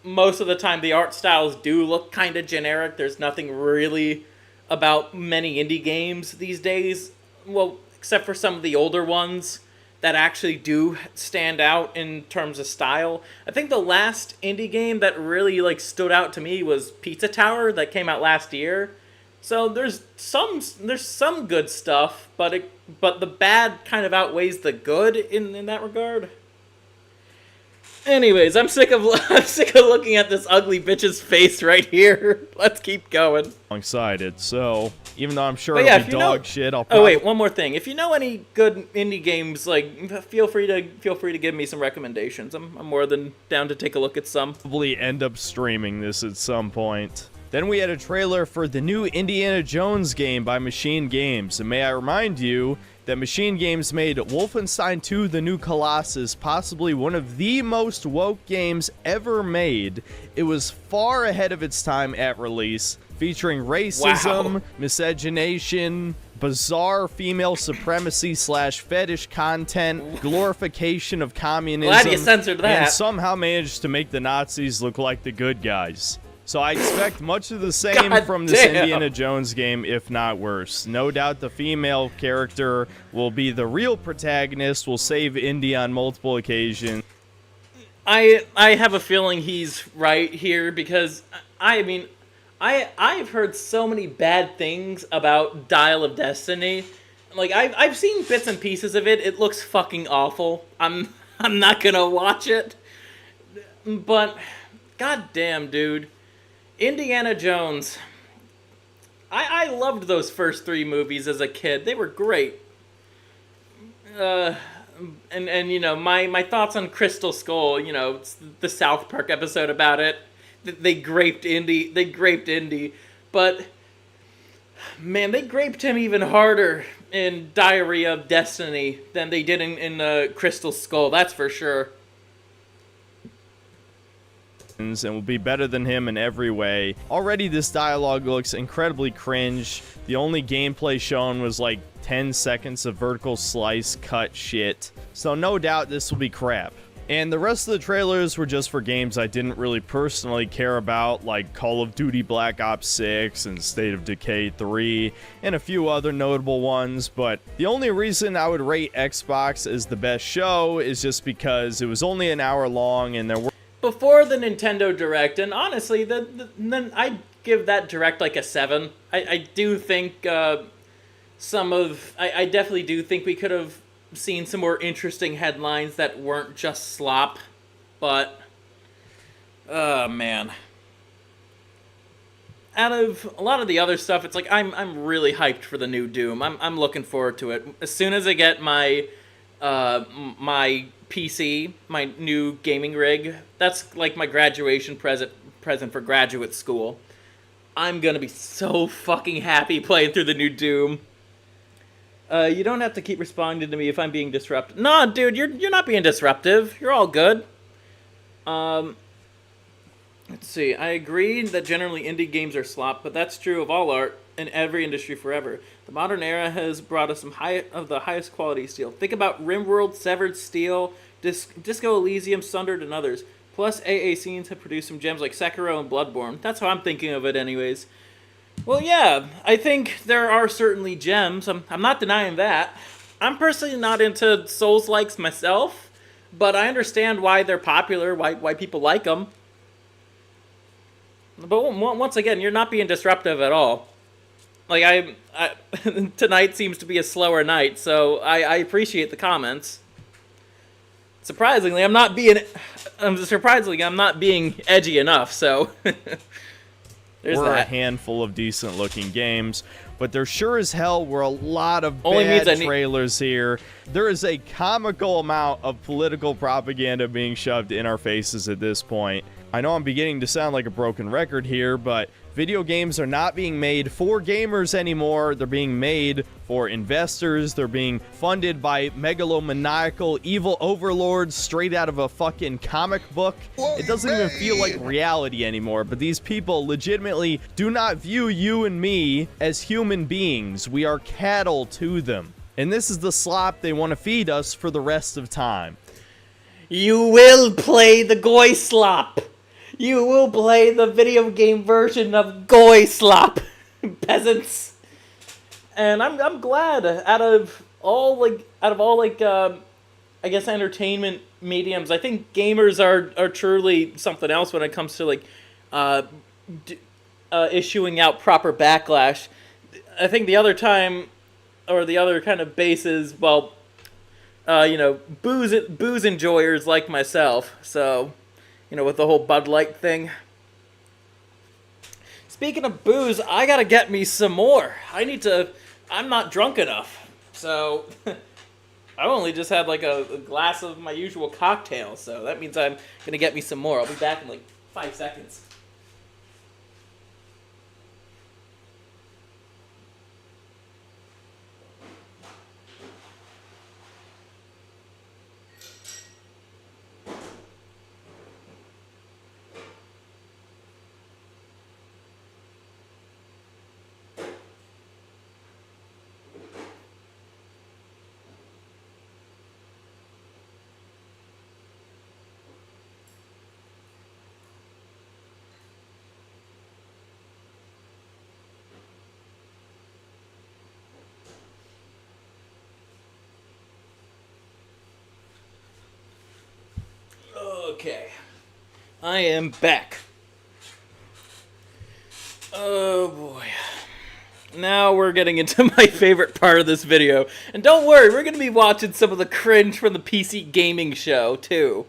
most of the time the art styles do look kind of generic. There's nothing really about many indie games these days, well, except for some of the older ones that actually do stand out in terms of style. I think the last indie game that really, like, stood out to me was Pizza Tower that came out last year. So there's some good stuff, but the bad kind of outweighs the good in that regard. Anyways, I'm sick of looking at this ugly bitch's face right here. Let's keep going. Alongside it, so Even though I'm sure But it'll yeah, be if you know- dog shit, I'll Oh probably... wait, one more thing. If you know any good indie games, like feel free to give me some recommendations. I'm more than down to take a look at some. probably end up streaming this at some point. Then we had a trailer for the new Indiana Jones game by Machine Games, and may I remind you that Machine Games made Wolfenstein 2: The New Colossus possibly one of the most woke games ever made. It was far ahead of its time at release, featuring racism, Wow. miscegenation, bizarre female supremacy / fetish content, glorification of communism, Glad you censored that. and somehow managed to make the Nazis look like the good guys. So I expect much of the same God from this damn. Indiana Jones game, if not worse. No doubt the female character will be the real protagonist, will save Indy on multiple occasions. I have a feeling he's right here because I've heard so many bad things about Dial of Destiny. Like I've seen bits and pieces of it. It looks fucking awful. I'm not gonna watch it. But goddamn, dude, Indiana Jones. I loved those first 3 movies as a kid. They were great. And you know, my thoughts on Crystal Skull, you know, it's the South Park episode about it. They graped Indy, but man, they graped him even harder in Diary of Destiny than they did in Crystal Skull, that's for sure. And will be better than him in every way. Already this dialogue looks incredibly cringe. The only gameplay shown was like 10 seconds of vertical slice cut shit. So no doubt this will be crap. And the rest of the trailers were just for games I didn't really personally care about, like Call of Duty Black Ops 6 and State of Decay 3, and a few other notable ones, but the only reason I would rate Xbox as the best show is just because it was only an hour long and there were Before the Nintendo Direct, and honestly, then I'd give that Direct like a 7. I do think I definitely do think we could have seen some more interesting headlines that weren't just slop, but man, out of a lot of the other stuff, it's like I'm really hyped for the new Doom. I'm looking forward to it. As soon as I get my my PC, my new gaming rig, that's like my graduation present for graduate school. I'm gonna be so fucking happy playing through the new Doom. You don't have to keep responding to me if I'm being disruptive. Nah, dude, you're not being disruptive. You're all good. Let's see. I agree that generally indie games are slop, but that's true of all art in every industry forever. The modern era has brought us some of the highest quality steel. Think about RimWorld, Severed Steel, Disco Elysium, Sundered, and others. Plus, AA scenes have produced some gems like Sekiro and Bloodborne. That's how I'm thinking of it anyways. Well, yeah, I think there are certainly gems. I'm not denying that. I'm personally not into Souls-likes myself, but I understand why they're popular, why people like them. But once again, you're not being disruptive at all. Like, I tonight seems to be a slower night, so I appreciate the comments. Surprisingly, I'm not being edgy enough, so... There's were that. a handful of decent-looking games, but there sure as hell were a lot of Only means bad I need- trailers here. There is a comical amount of political propaganda being shoved in our faces at this point. I know I'm beginning to sound like a broken record here, but video games are not being made for gamers anymore. They're being made for investors. They're being funded by megalomaniacal evil overlords straight out of a fucking comic book. It doesn't even feel like reality anymore, but these people legitimately do not view you and me as human beings. We are cattle to them. And this is the slop they want to feed us for the rest of time. You will play the Goy Slop. You will play the video game version of Goy Slop, peasants. And I'm glad out of all I guess entertainment mediums, I think gamers are truly something else when it comes to like issuing out proper backlash. I think the other time, or the other kind of bases, well, booze enjoyers like myself. So, with the whole Bud Light thing. Speaking of booze, I gotta get me some more. I'm not drunk enough. So, I only just had like a glass of my usual cocktail, so that means I'm gonna get me some more. I'll be back in like 5 seconds. Okay, I am back. Oh boy. Now we're getting into my favorite part of this video. And don't worry, we're going to be watching some of the cringe from the PC gaming show, too.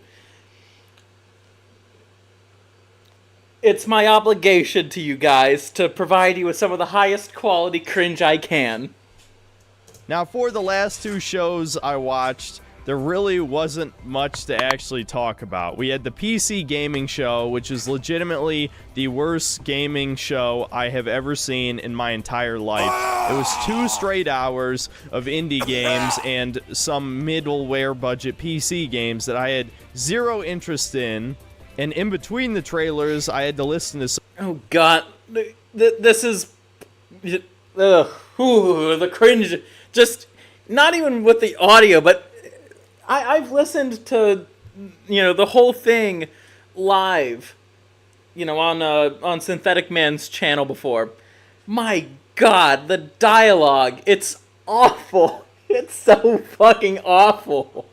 It's my obligation to you guys to provide you with some of the highest quality cringe I can. Now, for the last 2 shows I watched, there really wasn't much to actually talk about. We had the PC gaming show, which is legitimately the worst gaming show I have ever seen in my entire life. It was 2 straight hours of indie games and some middleware budget PC games that I had zero interest in. And in between the trailers, I had to listen to some... Oh god, this is... the cringe. Just, not even with the audio, but... I've listened to, the whole thing live, on Synthetic Man's channel before. My god, the dialogue, it's awful. It's so fucking awful.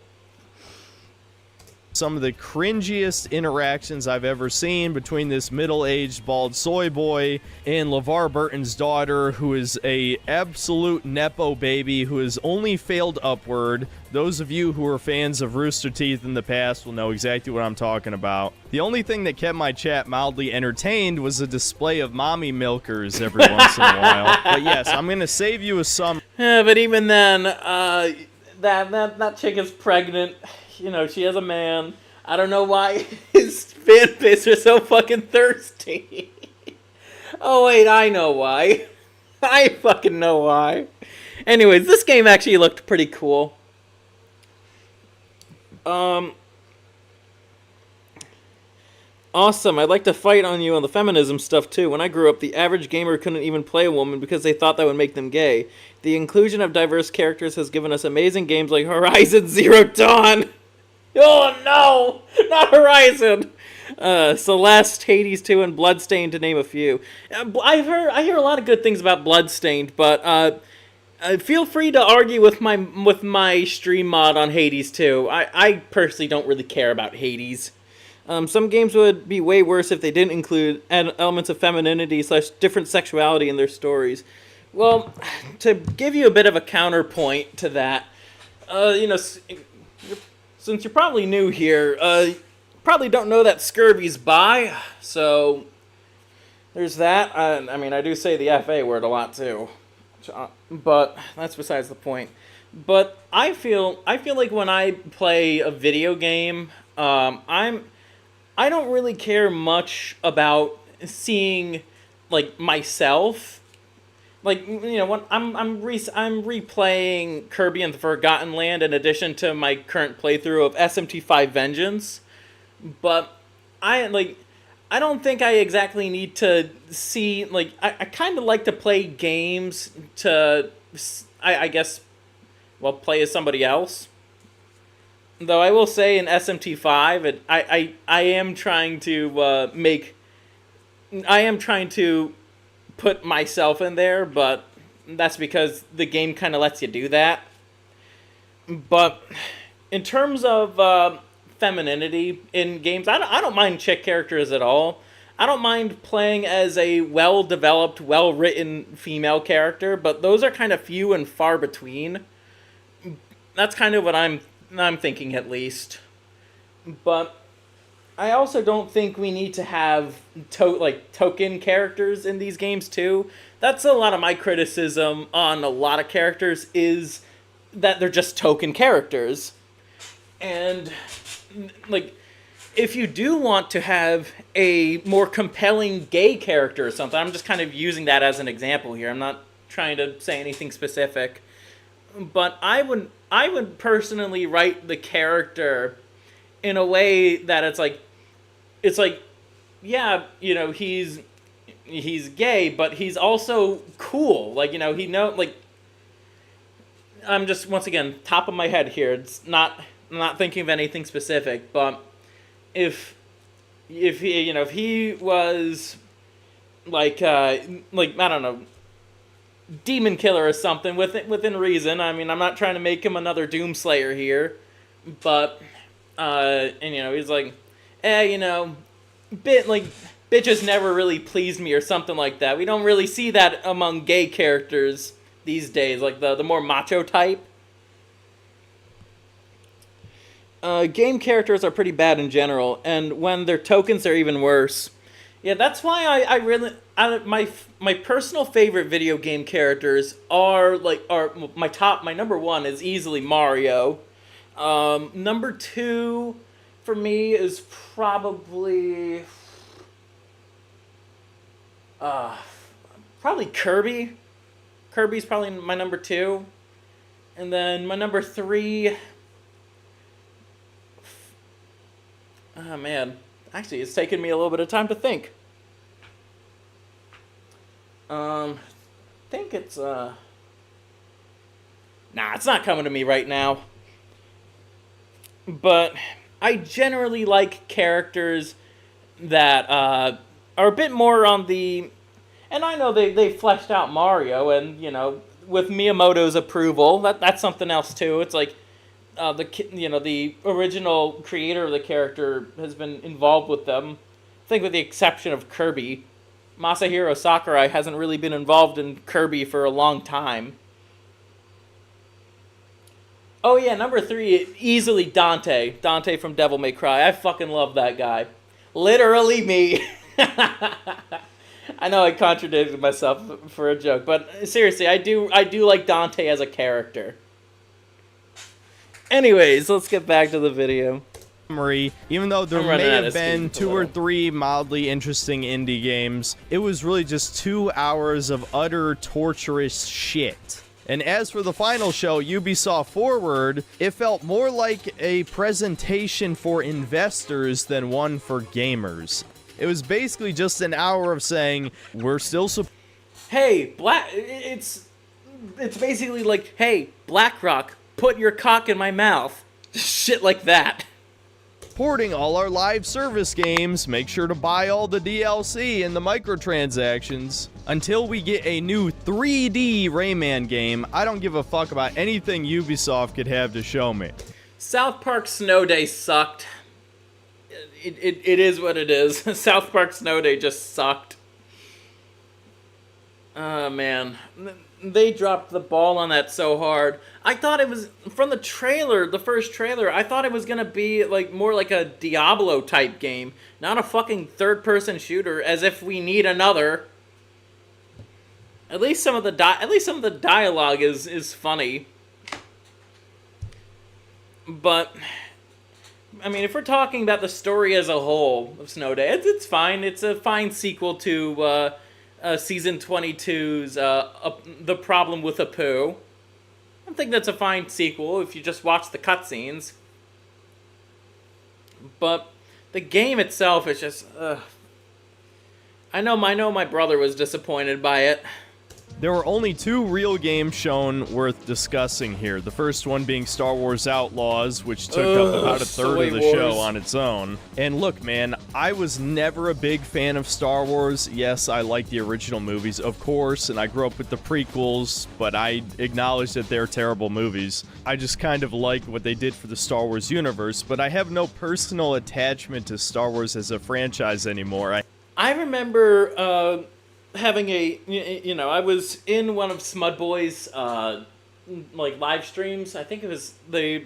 Some of the cringiest interactions I've ever seen between this middle-aged bald soy boy and LeVar Burton's daughter, who is a absolute nepo baby who has only failed upward. Those of you who were fans of Rooster Teeth in the past will know exactly what I'm talking about. The only thing that kept my chat mildly entertained was a display of mommy milkers every once in a while. But yes, I'm gonna save you a sum. Yeah, but even then, that chick is pregnant. She has a man. I don't know why his fan base are so fucking thirsty. Oh wait, I know why. I fucking know why. Anyways, this game actually looked pretty cool. Awesome, I'd like to fight on you on the feminism stuff too. When I grew up, the average gamer couldn't even play a woman because they thought that would make them gay. The inclusion of diverse characters has given us amazing games like Horizon Zero Dawn. Oh no! Not Horizon! Celeste, Hades 2, and Bloodstained, to name a few. I hear a lot of good things about Bloodstained, but feel free to argue with my stream mod on Hades 2. I personally don't really care about Hades. Some games would be way worse if they didn't include elements of femininity / different sexuality in their stories. Well, to give you a bit of a counterpoint to that, since you're probably new here, probably don't know that Scurvy's bi, so there's that. I do say the FA word a lot too, but that's besides the point. But I feel like when I play a video game, I don't really care much about seeing like myself. Like, when I'm replaying Kirby and the Forgotten Land in addition to my current playthrough of SMT5 Vengeance, but I don't think I exactly need to see, I kind of like to play games to, I guess, play as somebody else. Though I will say in SMT5, I am trying to put myself in there, but that's because the game kind of lets you do that. But in terms of femininity in games, I don't mind chick characters at all. I don't mind playing as a well-developed, well-written female character, but those are kind of few and far between. That's kind of what I'm thinking, at least. But I also don't think we need to have token characters in these games too. That's a lot of my criticism on a lot of characters, is that they're just token characters. And like, if you do want to have a more compelling gay character or something, I'm just kind of using that as an example here. I'm not trying to say anything specific, but I would personally write the character in a way that it's like, yeah, you know, he's gay, but he's also cool. Like, you know, I'm just, once again, top of my head here. I'm not thinking of anything specific, but if he was like I don't know, demon killer or something within reason. I mean, I'm not trying to make him another Doomslayer here, but and you know, he's like, you know, bitches never really pleased me or something like that. We don't really see that among gay characters these days, like the more macho type. Game characters are pretty bad in general, and when they're tokens, they're even worse. Yeah, that's why my personal favorite video game characters are my number one is easily Mario. Number two for me is probably Kirby. Kirby's probably my number two, and then my number three. Oh man, actually, it's taken me a little bit of time to think. I think it's nah, it's not coming to me right now. But I generally like characters that are a bit more on the, and I know they fleshed out Mario, and you know, with Miyamoto's approval, that's something else too. It's like the original creator of the character has been involved with them. I think with the exception of Kirby, Masahiro Sakurai hasn't really been involved in Kirby for a long time. Oh yeah, number three, easily Dante. Dante from Devil May Cry. I fucking love that guy. Literally me. I know I contradicted myself for a joke, but seriously, I do like Dante as a character. Anyways, let's get back to the video. Even though there may have been 2 or 3 mildly interesting indie games, it was really just 2 hours of utter torturous shit. And as for the final show, Ubisoft Forward, it felt more like a presentation for investors than one for gamers. It was basically just an hour of saying, we're still hey, it's basically like, hey, BlackRock, put your cock in my mouth. Shit like that. Porting all our live service games, make sure to buy all the DLC and the microtransactions. Until we get a new 3D Rayman game, I don't give a fuck about anything Ubisoft could have to show me. South Park Snow Day sucked. It is what it is. South Park Snow Day just sucked. Oh man, they dropped the ball on that so hard. I thought it was, from the trailer, the first trailer, I thought it was gonna be like more like a Diablo type game, not a fucking third-person shooter. As if we need another. At least some of the dialogue is funny. But I mean, if we're talking about the story as a whole of Snow Day, it's fine. It's a fine sequel to Season 22's The Problem with Apu. I think that's a fine sequel if you just watch the cutscenes. But the game itself is just... I know my brother was disappointed by it. There were only 2 real games shown worth discussing here. The first one being Star Wars Outlaws, which took up about a third of the show on its own. And look, man, I was never a big fan of Star Wars. Yes, I like the original movies, of course, and I grew up with the prequels, but I acknowledge that they're terrible movies. I just kind of like what they did for the Star Wars universe, but I have no personal attachment to Star Wars as a franchise anymore. I remember... having I was in one of Smudboy's live streams. I think it was the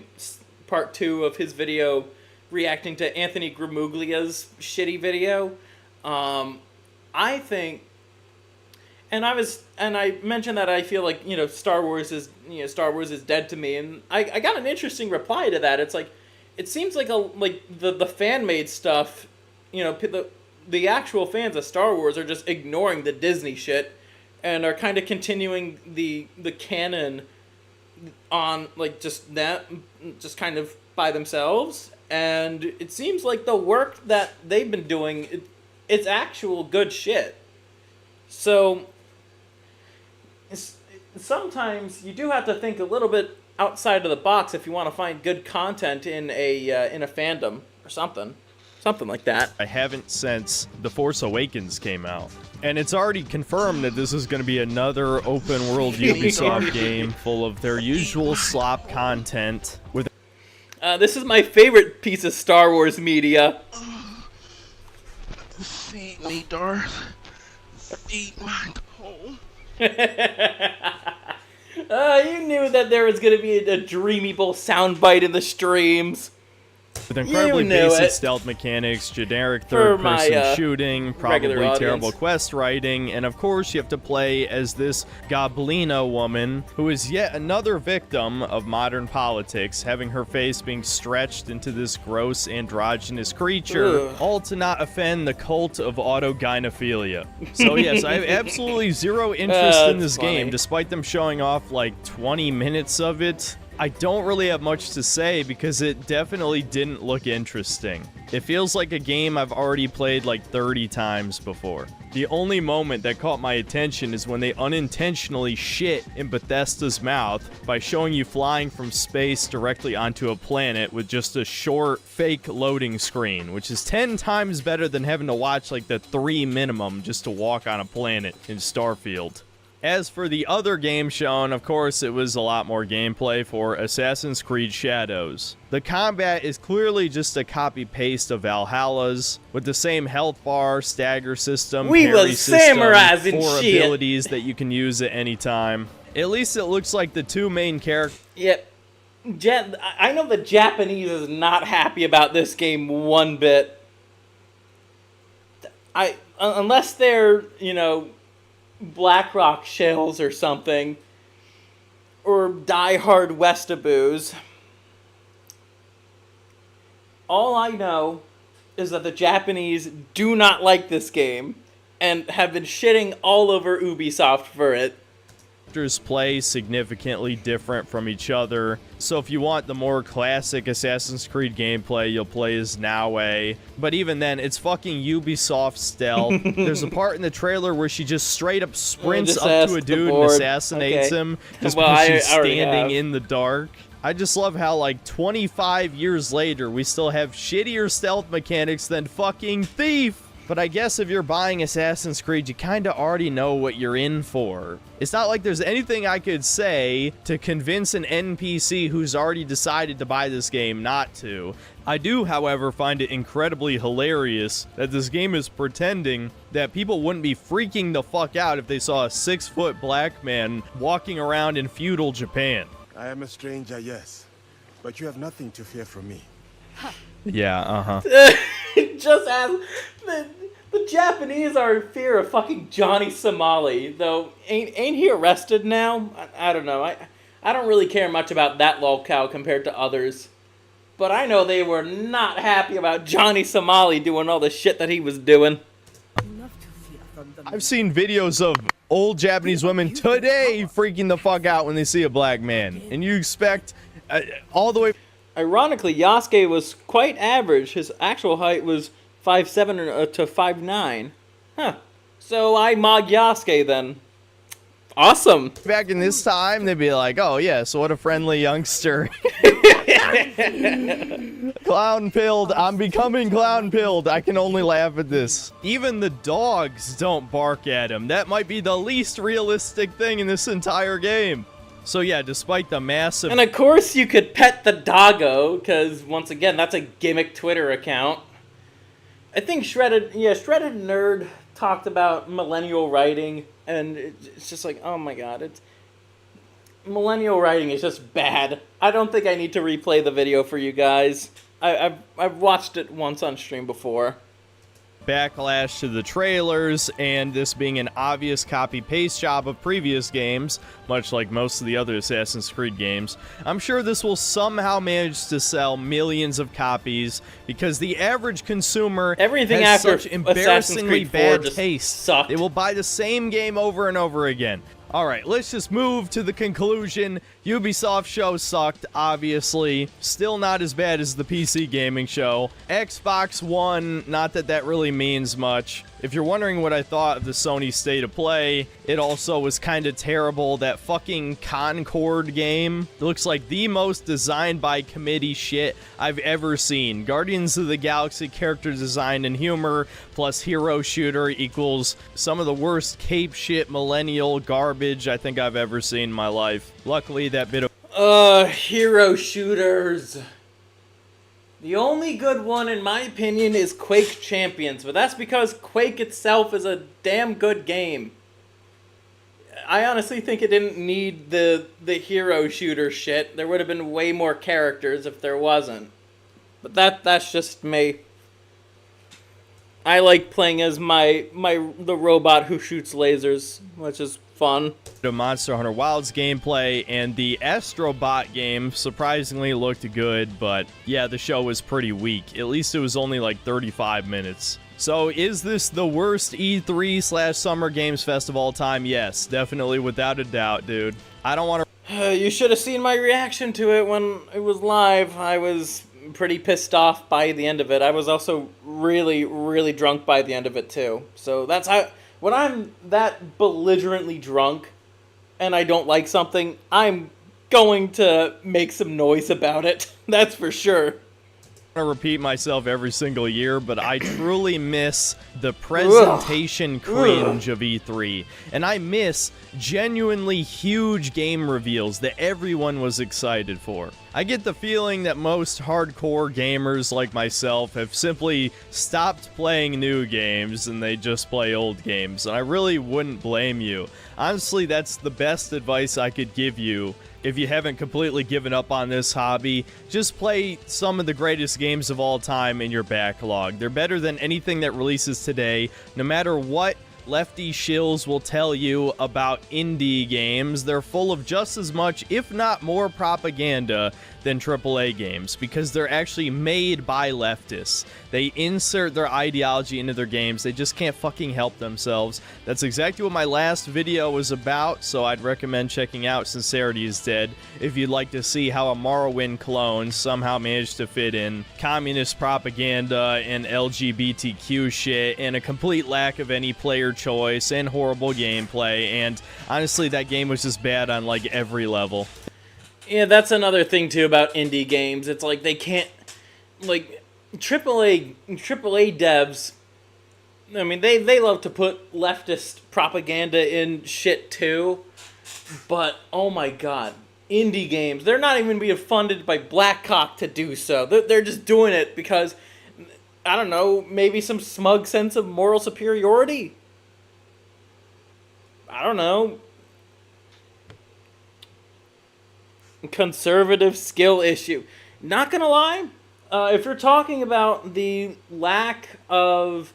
part 2 of his video reacting to Anthony Gramuglia's shitty video. I think, and I mentioned that I feel like, Star Wars is dead to me, and I got an interesting reply to that. It's like, it seems like the fan made stuff, the actual fans of Star Wars are just ignoring the Disney shit and are kind of continuing the canon on just kind of by themselves. And it seems like the work that they've been doing, it's actual good shit. So sometimes you do have to think a little bit outside of the box if you want to find good content in a fandom or something like that. I haven't since The Force Awakens came out. And it's already confirmed that this is going to be another open world Ubisoft game full of their usual slop content. This is my favorite piece of Star Wars media. Feed me, Darth. Feed my hole. You knew that there was going to be a Dreamable soundbite in the streams. With incredibly You knew basic it. stealth mechanics, generic For my, third-person shooting, probably regular terrible audience. quest writing, and of course you have to play as this Goblina woman, who is yet another victim of modern politics, having her face being stretched into this gross androgynous creature, Ugh. all to not offend the cult of autogynephilia. So yes, I have absolutely zero interest in That's this game, funny. despite them showing off like 20 minutes of it. I don't really have much to say because it definitely didn't look interesting. It feels like a game I've already played like 30 times before. The only moment that caught my attention is when they unintentionally shit in Bethesda's mouth by showing you flying from space directly onto a planet with just a short fake loading screen, which is 10 times better than having to watch like the 3 minimum just to walk on a planet in Starfield. As for the other game shown, of course, it was a lot more gameplay for Assassin's Creed Shadows. The combat is clearly just a copy-paste of Valhalla's, with the same health bar, stagger system, We parry was system, samurais and 4 shit. abilities that you can use at any time. At least it looks like the 2 main characters Yep. I know the Japanese is not happy about this game one bit. Unless they're, BlackRock shells or something, or die-hard Westaboos. All I know is that the Japanese do not like this game and have been shitting all over Ubisoft for it. play significantly different from each other. So if you want the more classic Assassin's Creed gameplay, you'll play as Naue. But even then, it's fucking Ubisoft stealth. There's a part in the trailer where she just straight up sprints Just up ask to a the dude and board. assassinates Okay. him just Well, because I she's already standing have. in the dark. I just love how, like, 25 years later, we still have shittier stealth mechanics than fucking Thief. But I guess if you're buying Assassin's Creed, you kind of already know what you're in for. It's not like there's anything I could say to convince an NPC who's already decided to buy this game not to. I do, however, find it incredibly hilarious that this game is pretending that people wouldn't be freaking the fuck out if they saw a 6-foot black man walking around in feudal Japan. I am a stranger, yes, but you have nothing to fear from me. Yeah, uh-huh. Just as the Japanese are in fear of fucking Johnny Somali, though ain't he arrested now? I don't know. I don't really care much about that lolcow compared to others. But I know they were not happy about Johnny Somali doing all the shit that he was doing. I've seen videos of old Japanese women today freaking the fuck out when they see a black man. And you expect all the way... Ironically, Yasuke was quite average. His actual height was 5'7" to 5'9". Huh. So I mod Yasuke then. Awesome. Back in this time, they'd be like, oh, yeah, so what a friendly youngster. Clown-pilled. I'm becoming clown-pilled. I can only laugh at this. Even the dogs don't bark at him. That might be the least realistic thing in this entire game. So yeah, despite the massive... And of course you could pet the doggo, because once again, that's a gimmick Twitter account. I think Shredded Nerd talked about millennial writing, and it's just like, oh my god, millennial writing is just bad. I don't think I need to replay the video for you guys. I've watched it once on stream before. Backlash to the trailers, and this being an obvious copy-paste job of previous games, much like most of the other Assassin's Creed games, I'm sure this will somehow manage to sell millions of copies, because the average consumer Everything has after such Assassin's embarrassingly Creed 4 bad just taste. sucked. They will buy the same game over and over again. Alright, let's just move to the conclusion. Ubisoft show sucked, obviously. Still not as bad as the PC gaming show. Xbox One, not that that really means much. If you're wondering what I thought of the Sony State of Play, it also was kind of terrible. That fucking Concord game looks like the most designed by committee shit I've ever seen. Guardians of the Galaxy character design and humor plus hero shooter equals some of the worst cape shit millennial garbage I think I've ever seen in my life. Luckily, that bit of Hero shooters. The only good one, in my opinion, is Quake Champions, but that's because Quake itself is a damn good game. I honestly think it didn't need the hero shooter shit. There would have been way more characters if there wasn't. But that's just me. I like playing as the robot who shoots lasers, which is fun. Monster Hunter Wilds gameplay, and the Astrobot game surprisingly looked good, but yeah, the show was pretty weak. At least it was only like 35 minutes. So is this the worst E3/Summer Games Fest of all time? Yes, definitely, without a doubt, dude. I don't want to... You should have seen my reaction to it when it was live. I was pretty pissed off by the end of it. I was also really, really drunk by the end of it too. So that's how... When I'm that belligerently drunk and I don't like something, I'm going to make some noise about it. That's for sure. I repeat myself every single year, but I truly miss the presentation cringe of E3, and I miss genuinely huge game reveals that everyone was excited for. I get the feeling that most hardcore gamers like myself have simply stopped playing new games and they just play old games, and I really wouldn't blame you. Honestly, that's the best advice I could give you. If you haven't completely given up on this hobby, just play some of the greatest games of all time in your backlog. They're better than anything that releases today, no matter what lefty shills will tell you about indie games. They're full of just as much, if not more, propaganda than AAA games, because they're actually made by leftists. They insert their ideology into their games. They just can't fucking help themselves. That's exactly what my last video was about, so I'd recommend checking out Sincerity is Dead if you'd like to see how a Morrowind clone somehow managed to fit in communist propaganda and LGBTQ shit and a complete lack of any player choice and horrible gameplay, and honestly that game was just bad on like every level. Yeah, that's another thing too about indie games. It's like they can't, like, AAA devs, I mean, they love to put leftist propaganda in shit too, but oh my god, indie games, they're not even being funded by Blackcock to do so. They're just doing it because, I don't know, maybe some smug sense of moral superiority? I don't know. Conservative skill issue. Not gonna lie, if you're talking about the lack of,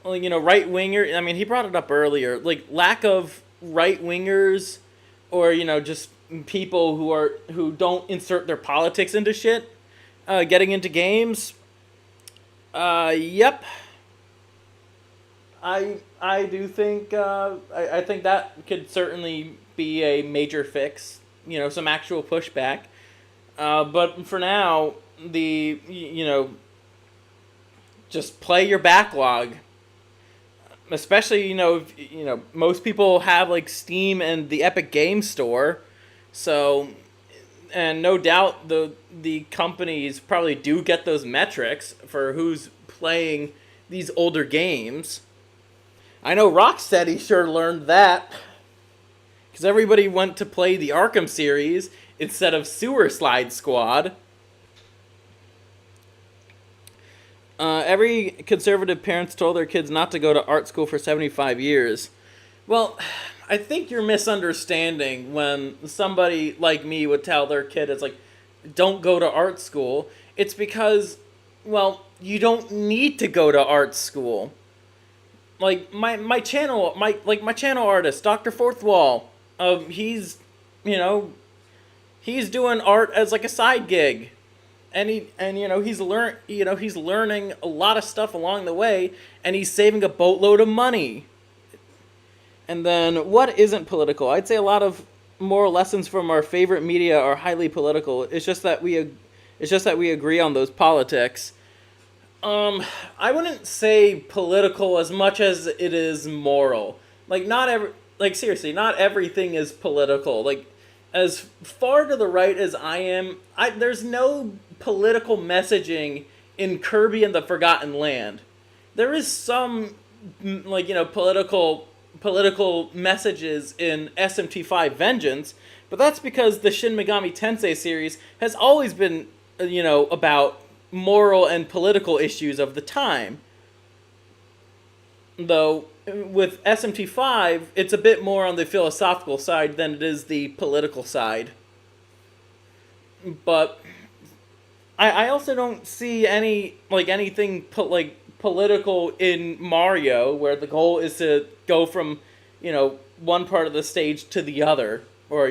right-winger, I mean, he brought it up earlier, like, lack of right-wingers, or, just people who don't insert their politics into shit, getting into games, yep. I do think, I think that could certainly be a major fix. Some actual pushback. But for now, just play your backlog. Especially, if, most people have, like, Steam and the Epic Games Store. So, and no doubt the companies probably do get those metrics for who's playing these older games. I know Rocksteady sure learned that. Because everybody went to play the Arkham series instead of Sewer Slide Squad. Every conservative parents told their kids not to go to art school for 75 years. Well, I think you're misunderstanding when somebody like me would tell their kid, it's like, don't go to art school. It's because, well, you don't need to go to art school. Like my channel artist, Dr. Fourth Wall, he's, you know, he's doing art as like a side gig. And he's learning a lot of stuff along the way, and he's saving a boatload of money. And then what isn't political? I'd say a lot of moral lessons from our favorite media are highly political. It's just that we agree on those politics. I wouldn't say political as much as it is moral. Seriously, not everything is political. Like, as far to the right as I am, there's no political messaging in Kirby and the Forgotten Land. There is some, political messages in SMT5 Vengeance, but that's because the Shin Megami Tensei series has always been, about moral and political issues of the time. Though, with SMT5, it's a bit more on the philosophical side than it is the political side. But I also don't see anything political in Mario, where the goal is to go from, one part of the stage to the other, or,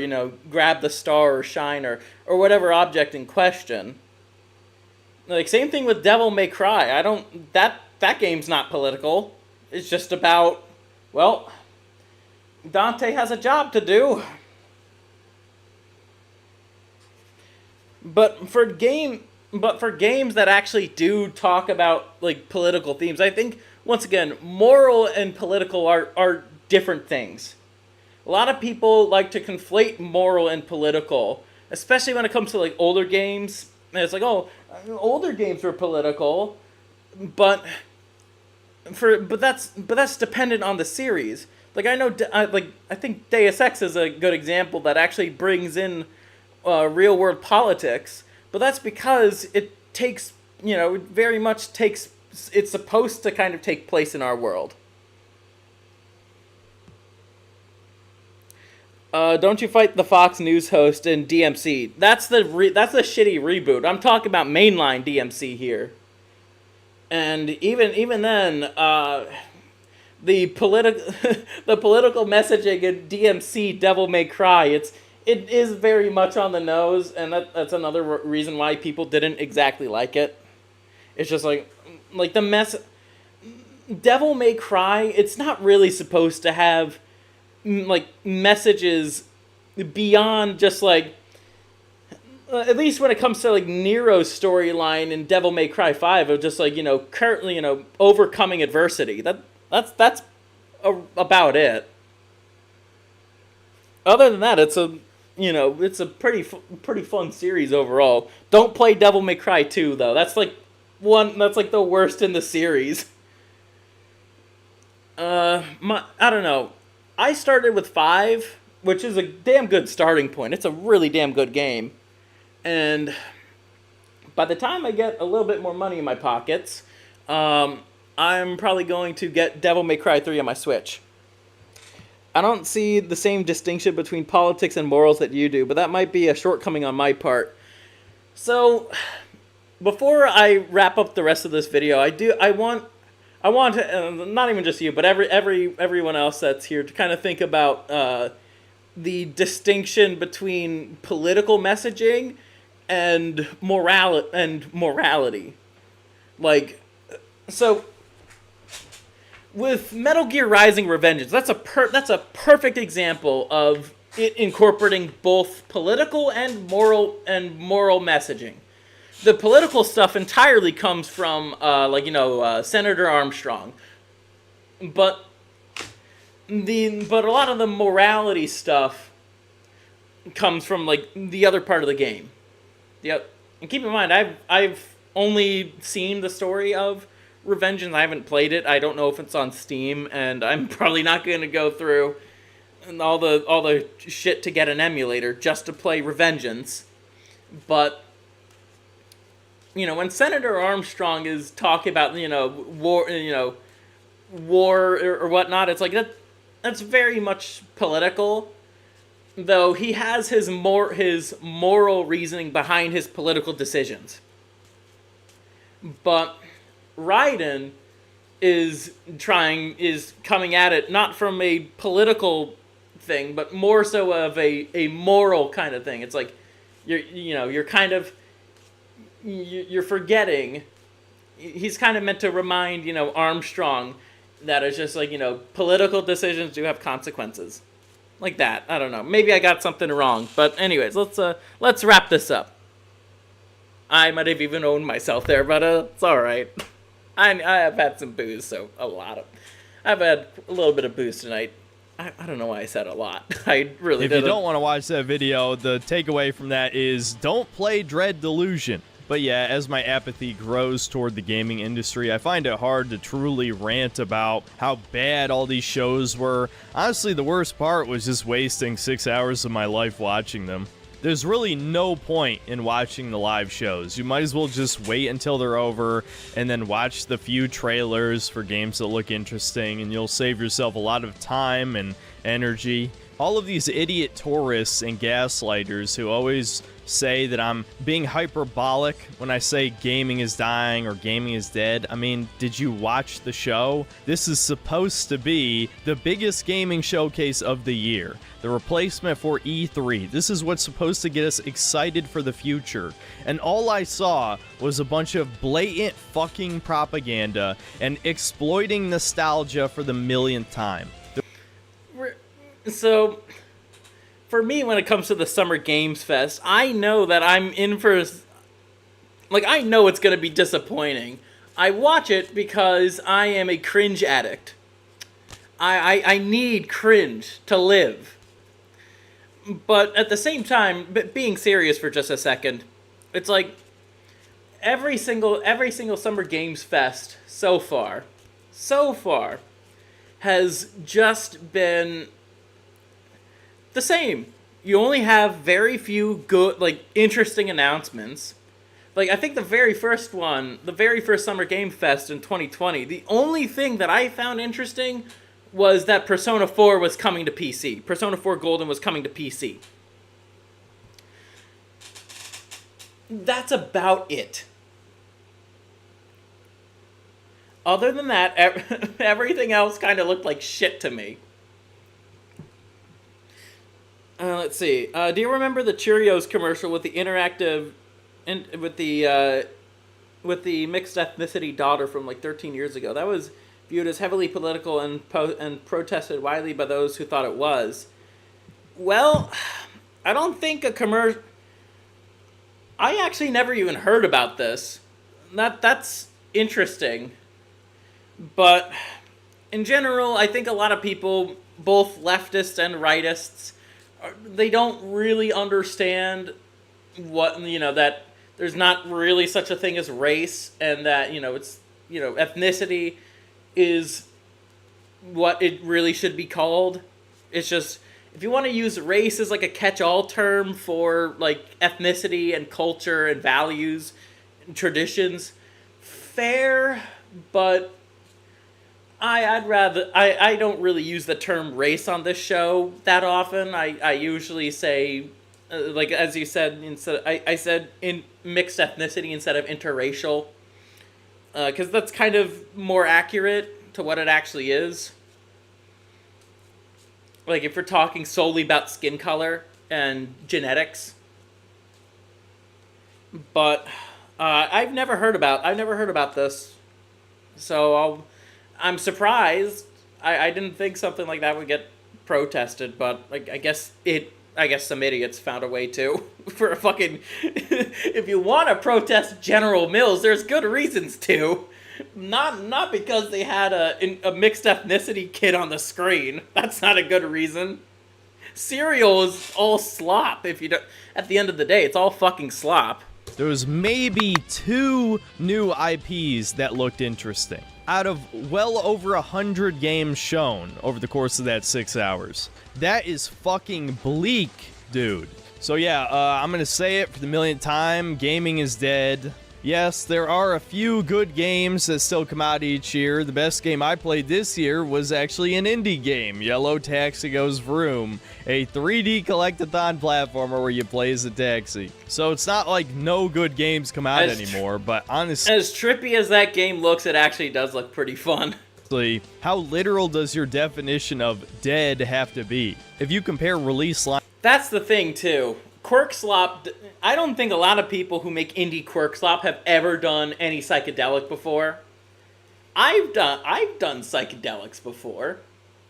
grab the star or shine or whatever object in question. Like, same thing with Devil May Cry. That game's not political. It's just about, well, Dante has a job to do. But for games that actually do talk about, like, political themes, I think, once again, moral and political are different things. A lot of people like to conflate moral and political, especially when it comes to, like, older games. And it's like, oh, older games were political, but that's dependent on the series. Like, I think Deus Ex is a good example that actually brings in real world politics, but that's because it takes, it very much takes, it's supposed to kind of take place in our world. Don't you fight the Fox News host in DMC? That's the shitty reboot. I'm talking about mainline DMC here. And even then, the political messaging in DMC Devil May Cry, it is very much on the nose, and that's another reason why people didn't exactly like it. It's just like the Devil May Cry, it's not really supposed to have messages beyond just at least when it comes to Nero's storyline in Devil May Cry 5 of just currently overcoming adversity. That's about it. Other than that, it's a pretty fun series overall. Don't play Devil May Cry 2 though. That's the worst in the series. I don't know. I started with 5, which is a damn good starting point. It's a really damn good game. And by the time I get a little bit more money in my pockets, I'm probably going to get Devil May Cry 3 on my Switch. I don't see the same distinction between politics and morals that you do, but that might be a shortcoming on my part. So, before I wrap up the rest of this video, I want to, not even just you, but everyone else that's here to kind of think about the distinction between political messaging and morality. So with Metal Gear Rising: Revengeance, that's a perfect example of it incorporating both political and moral messaging. The political stuff entirely comes from, Senator Armstrong. But a lot of the morality stuff comes from, the other part of the game. Yep. And keep in mind, I've only seen the story of Revengeance. I haven't played it. I don't know if it's on Steam, and I'm probably not going to go through all the shit to get an emulator just to play Revengeance. But when Senator Armstrong is talking about, war, war or whatnot, it's that's very much political, though he has his moral reasoning behind his political decisions. But Raiden is coming at it not from a political thing, but more so of a moral kind of thing. It's like you're forgetting. He's kind of meant to remind Armstrong that it's just like political decisions do have consequences, like that. I don't know. Maybe I got something wrong, but anyways, let's wrap this up. I might have even owned myself there, but it's all right. I have had some booze, so I've had a little bit of booze tonight. I don't know why I said a lot. I really didn't. If you don't want to watch that video, the takeaway from that is don't play Dread Delusion. But yeah, as my apathy grows toward the gaming industry, I find it hard to truly rant about how bad all these shows were. Honestly, the worst part was just wasting 6 hours of my life watching them. There's really no point in watching the live shows. You might as well just wait until they're over and then watch the few trailers for games that look interesting, and you'll save yourself a lot of time and energy. All of these idiot tourists and gaslighters who always say that I'm being hyperbolic when I say gaming is dying or gaming is dead. I mean, did you watch the show? This is supposed to be the biggest gaming showcase of the year. The replacement for E3. This is what's supposed to get us excited for the future. And all I saw was a bunch of blatant fucking propaganda and exploiting nostalgia for the millionth time. So, for me, when it comes to the Summer Games Fest, I know that I'm in for... I know it's going to be disappointing. I watch it because I am a cringe addict. I need cringe to live. But at the same time, being serious for just a second, it's like every single Summer Games Fest so far has just been the same. You only have very few good, interesting announcements. I think the very first Summer Game Fest in 2020, the only thing that I found interesting was that Persona 4 was coming to PC. Persona 4 Golden was coming to PC. That's about it. Other than that, everything else kind of looked like shit to me. Let's see. Do you remember the Cheerios commercial with the interactive, with the mixed ethnicity daughter from 13 years ago? That was viewed as heavily political and protested widely by those who thought it was. Well, I don't think a commercial... I actually never even heard about this. That's interesting. But in general, I think a lot of people, both leftists and rightists, they don't really understand that there's not really such a thing as race, and that it's ethnicity is what it really should be called. It's just, if you want to use race as a catch-all term for ethnicity and culture and values and traditions, fair, but I don't really use the term race on this show that often. I usually say, as you said, I said in mixed ethnicity instead of interracial, because that's kind of more accurate to what it actually is. If we're talking solely about skin color and genetics. But I've never heard about this, so I'm surprised. I didn't think something like that would get protested, but I guess some idiots found a way to. For a fucking... If you want to protest General Mills, there's good reasons to. Not because they had a mixed ethnicity kid on the screen. That's not a good reason. Cereal is all slop. If you don't... At the end of the day, it's all fucking slop. There was maybe 2 new IPs that looked interesting out of well over 100 games shown over the course of that 6 hours. That is fucking bleak, dude. So yeah, I'm gonna say it for the millionth time. Gaming is dead. Yes, there are a few good games that still come out each year. The best game I played this year was actually an indie game, Yellow Taxi Goes Vroom, a 3D collectathon platformer where you play as a taxi. So it's not like no good games come out anymore, but honestly, As trippy as that game looks, it actually does look pretty fun. how literal does your definition of dead have to be? If you compare release line... That's the thing, too. Quirk Slop, I don't think a lot of people who make indie Quirk Slop have ever done any psychedelic before. I've done psychedelics before.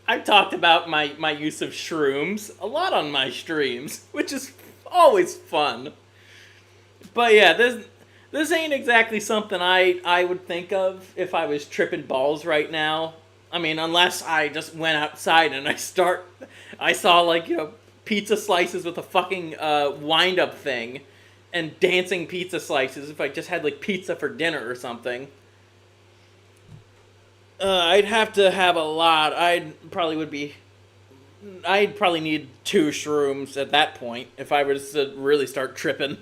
I've talked about my use of shrooms a lot on my streams, which is always fun. But yeah, this ain't exactly something I would think of if I was tripping balls right now. I mean, unless I just went outside and I saw, like, you know, pizza slices with a fucking wind-up thing, and dancing pizza slices if I just had, like, pizza for dinner or something. I'd have to have a lot. I'd probably need 2 shrooms at that point if I were to really start tripping.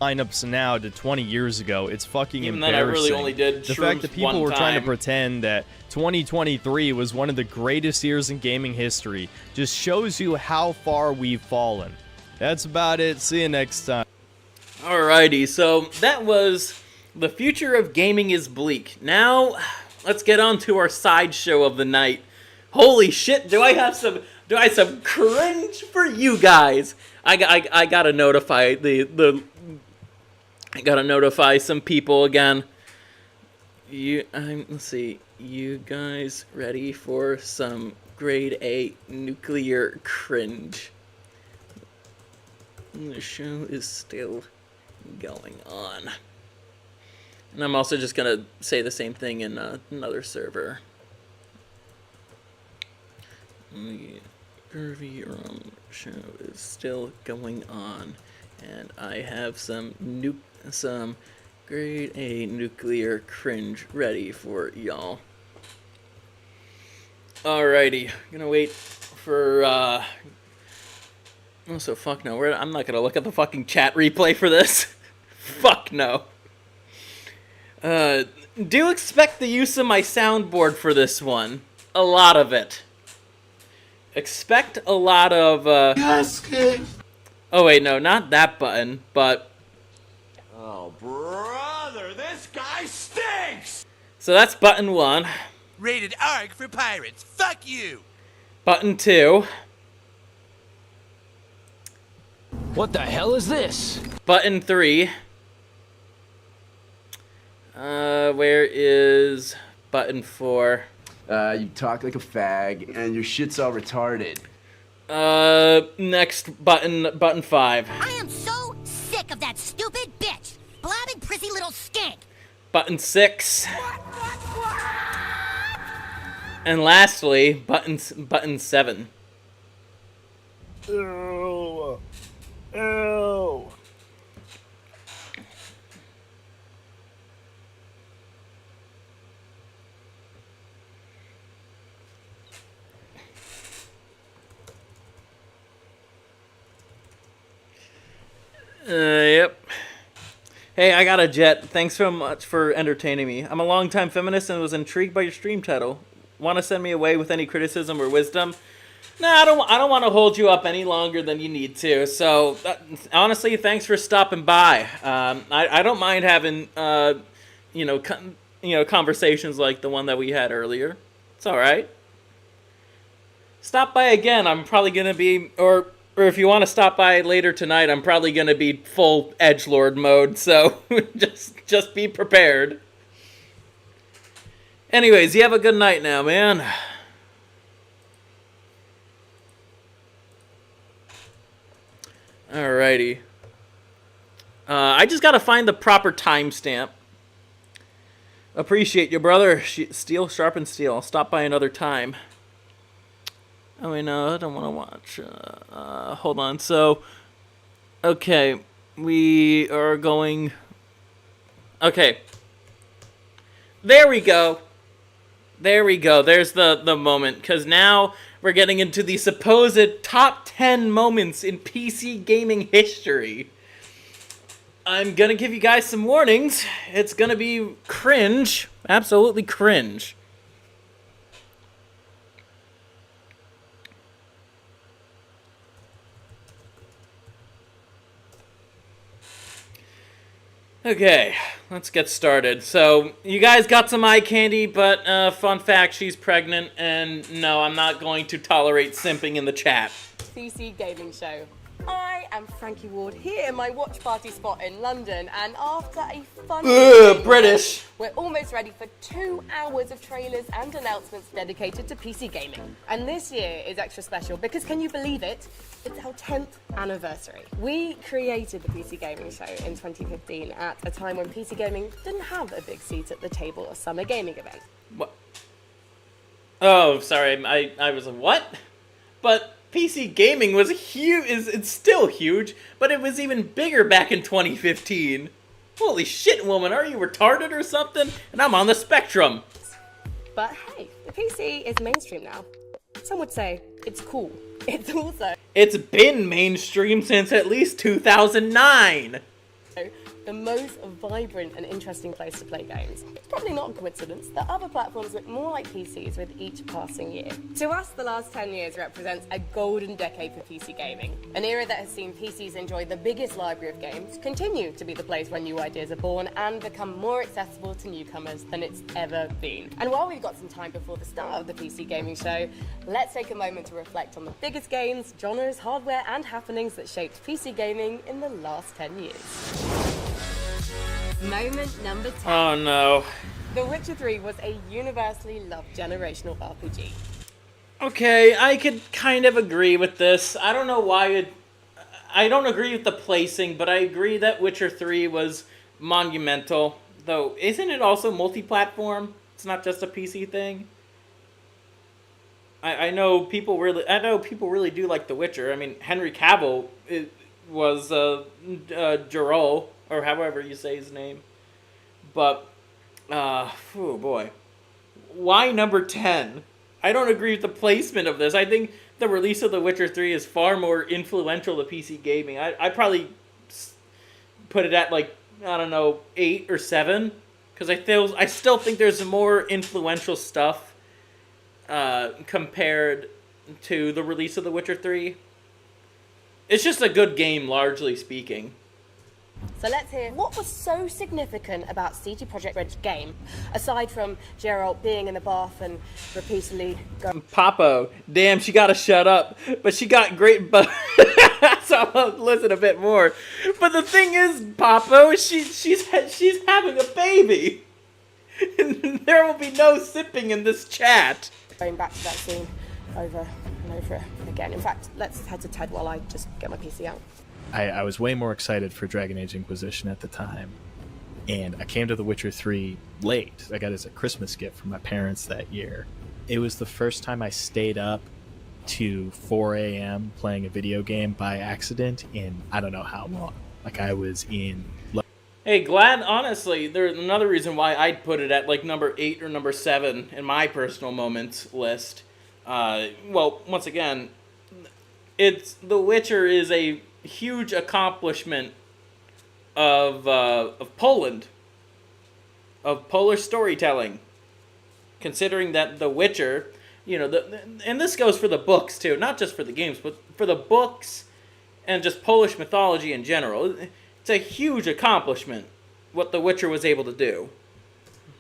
Lineups now to 20 years ago, it's fucking Even embarrassing. then, I really only did the shrooms fact that people one were trying to time. pretend that 2023 was one of the greatest years in gaming history just shows you how far we've fallen. That's about it. See you next time. Alrighty, so that was The Future of Gaming is Bleak. Now, let's get on to our sideshow of the night. Holy shit, do I have some cringe for you guys? I gotta notify I gotta notify some people again. Let's see. You guys ready for some grade A nuclear cringe? The show is still going on. And I'm also just gonna say the same thing in another server. The ScurvyRum show is still going on, and I have some grade A nuclear cringe ready for y'all. Alrighty, gonna wait for oh, so fuck no. I'm not gonna look at the fucking chat replay for this. Fuck no. Do expect the use of my soundboard for this one. A lot of it. Expect a lot of, Oh wait, no, not that button, but... Oh, brother, this guy stinks! So that's button 1. Rated ARG for pirates. Fuck you! Button 2. What the hell is this? Button 3. Where is button 4? You talk like a fag, and your shit's all retarded. Next button 5. I am so sick of that stupid bitch, blabbing prissy little skank. Button 6. And lastly, button 7. Ew. Ew. Yep. Hey, I got a jet. Thanks so much for entertaining me. I'm a longtime feminist and was intrigued by your stream title. Want to send me away with any criticism or wisdom? Nah, I don't want to hold you up any longer than you need to. So, honestly, thanks for stopping by. I don't mind having, conversations like the one that we had earlier. It's all right. Stop by again. I'm probably gonna be, or if you want to stop by later tonight, I'm probably gonna be full edgelord mode. So, just be prepared. Anyways, you have a good night now, man. Alrighty. I just gotta find the proper timestamp. Appreciate you, brother. Steel sharpens steel. I'll stop by another time. Oh, wait, no, I don't want to watch. Hold on. So, okay. We are going... Okay. There we go. There we go. There's the moment. Because now we're getting into the supposed top 10 moments in PC gaming history. I'm gonna give you guys some warnings. It's gonna be cringe. Absolutely cringe. Okay, let's get started. So, you guys got some eye candy, but fun fact, she's pregnant, and no, I'm not going to tolerate simping in the chat. PC gaming show. I am Frankie Ward here in my watch party spot in London, and after a fun British. we're almost ready for 2 hours of trailers and announcements dedicated to PC gaming. And this year is extra special because, can you believe it? It's our 10th anniversary. We created the PC Gaming Show in 2015 at a time when PC gaming didn't have a big seat at the table of summer gaming events. What? Oh, sorry, I was like, what? But PC gaming was huge, it's still huge, but it was even bigger back in 2015. Holy shit, woman, are you retarded or something? And I'm on the spectrum. But hey, the PC is mainstream now. Some would say it's cool. It's also... It's been mainstream since at least 2009. the most vibrant and interesting place to play games. It's probably not a coincidence that other platforms look more like PCs with each passing year. To us, the last 10 years represents a golden decade for PC gaming, an era that has seen PCs enjoy the biggest library of games, continue to be the place where new ideas are born, and become more accessible to newcomers than it's ever been. And while we've got some time before the start of the PC Gaming Show, let's take a moment to reflect on the biggest games, genres, hardware, and happenings that shaped PC gaming in the last 10 years. Moment number 10. Oh no. The Witcher 3 was a universally loved generational RPG. Okay, I could kind of agree with this. I don't know why I don't agree with the placing, but I agree that Witcher 3 was monumental. Though, isn't it also multi-platform? It's not just a PC thing. I know people really do like The Witcher. I mean, Henry Cavill was Geralt, or however you say his name. But, oh boy. Why number 10? I don't agree with the placement of this. I think the release of The Witcher 3 is far more influential to PC gaming. I'd probably put it at, like, I don't know, 8 or 7. Because I still think there's more influential stuff compared to the release of The Witcher 3. It's just a good game, largely speaking. So let's hear what was so significant about CD Projekt Red's game, aside from Geralt being in the bath and repeatedly going... Papo, damn, she gotta shut up. But she got great so I'll listen a bit more. But the thing is, Papo, she's having a baby. And there will be no sipping in this chat. Going back to that scene over and over again. In fact, let's head to Ted while I just get my PC out. I was way more excited for Dragon Age Inquisition at the time, and I came to The Witcher 3 late. I got it as a Christmas gift from my parents that year. It was the first time I stayed up to 4 a.m. playing a video game by accident in I don't know how long. Like, I was in... Hey, glad, honestly, there's another reason why I'd put it at, like, number 8 or number 7 in my personal moments list. Well, once again, The Witcher is a huge accomplishment of Poland, of Polish storytelling, considering that The Witcher, you know, and this goes for the books too, not just for the games, but for the books and just Polish mythology in general. It's a huge accomplishment what The Witcher was able to do.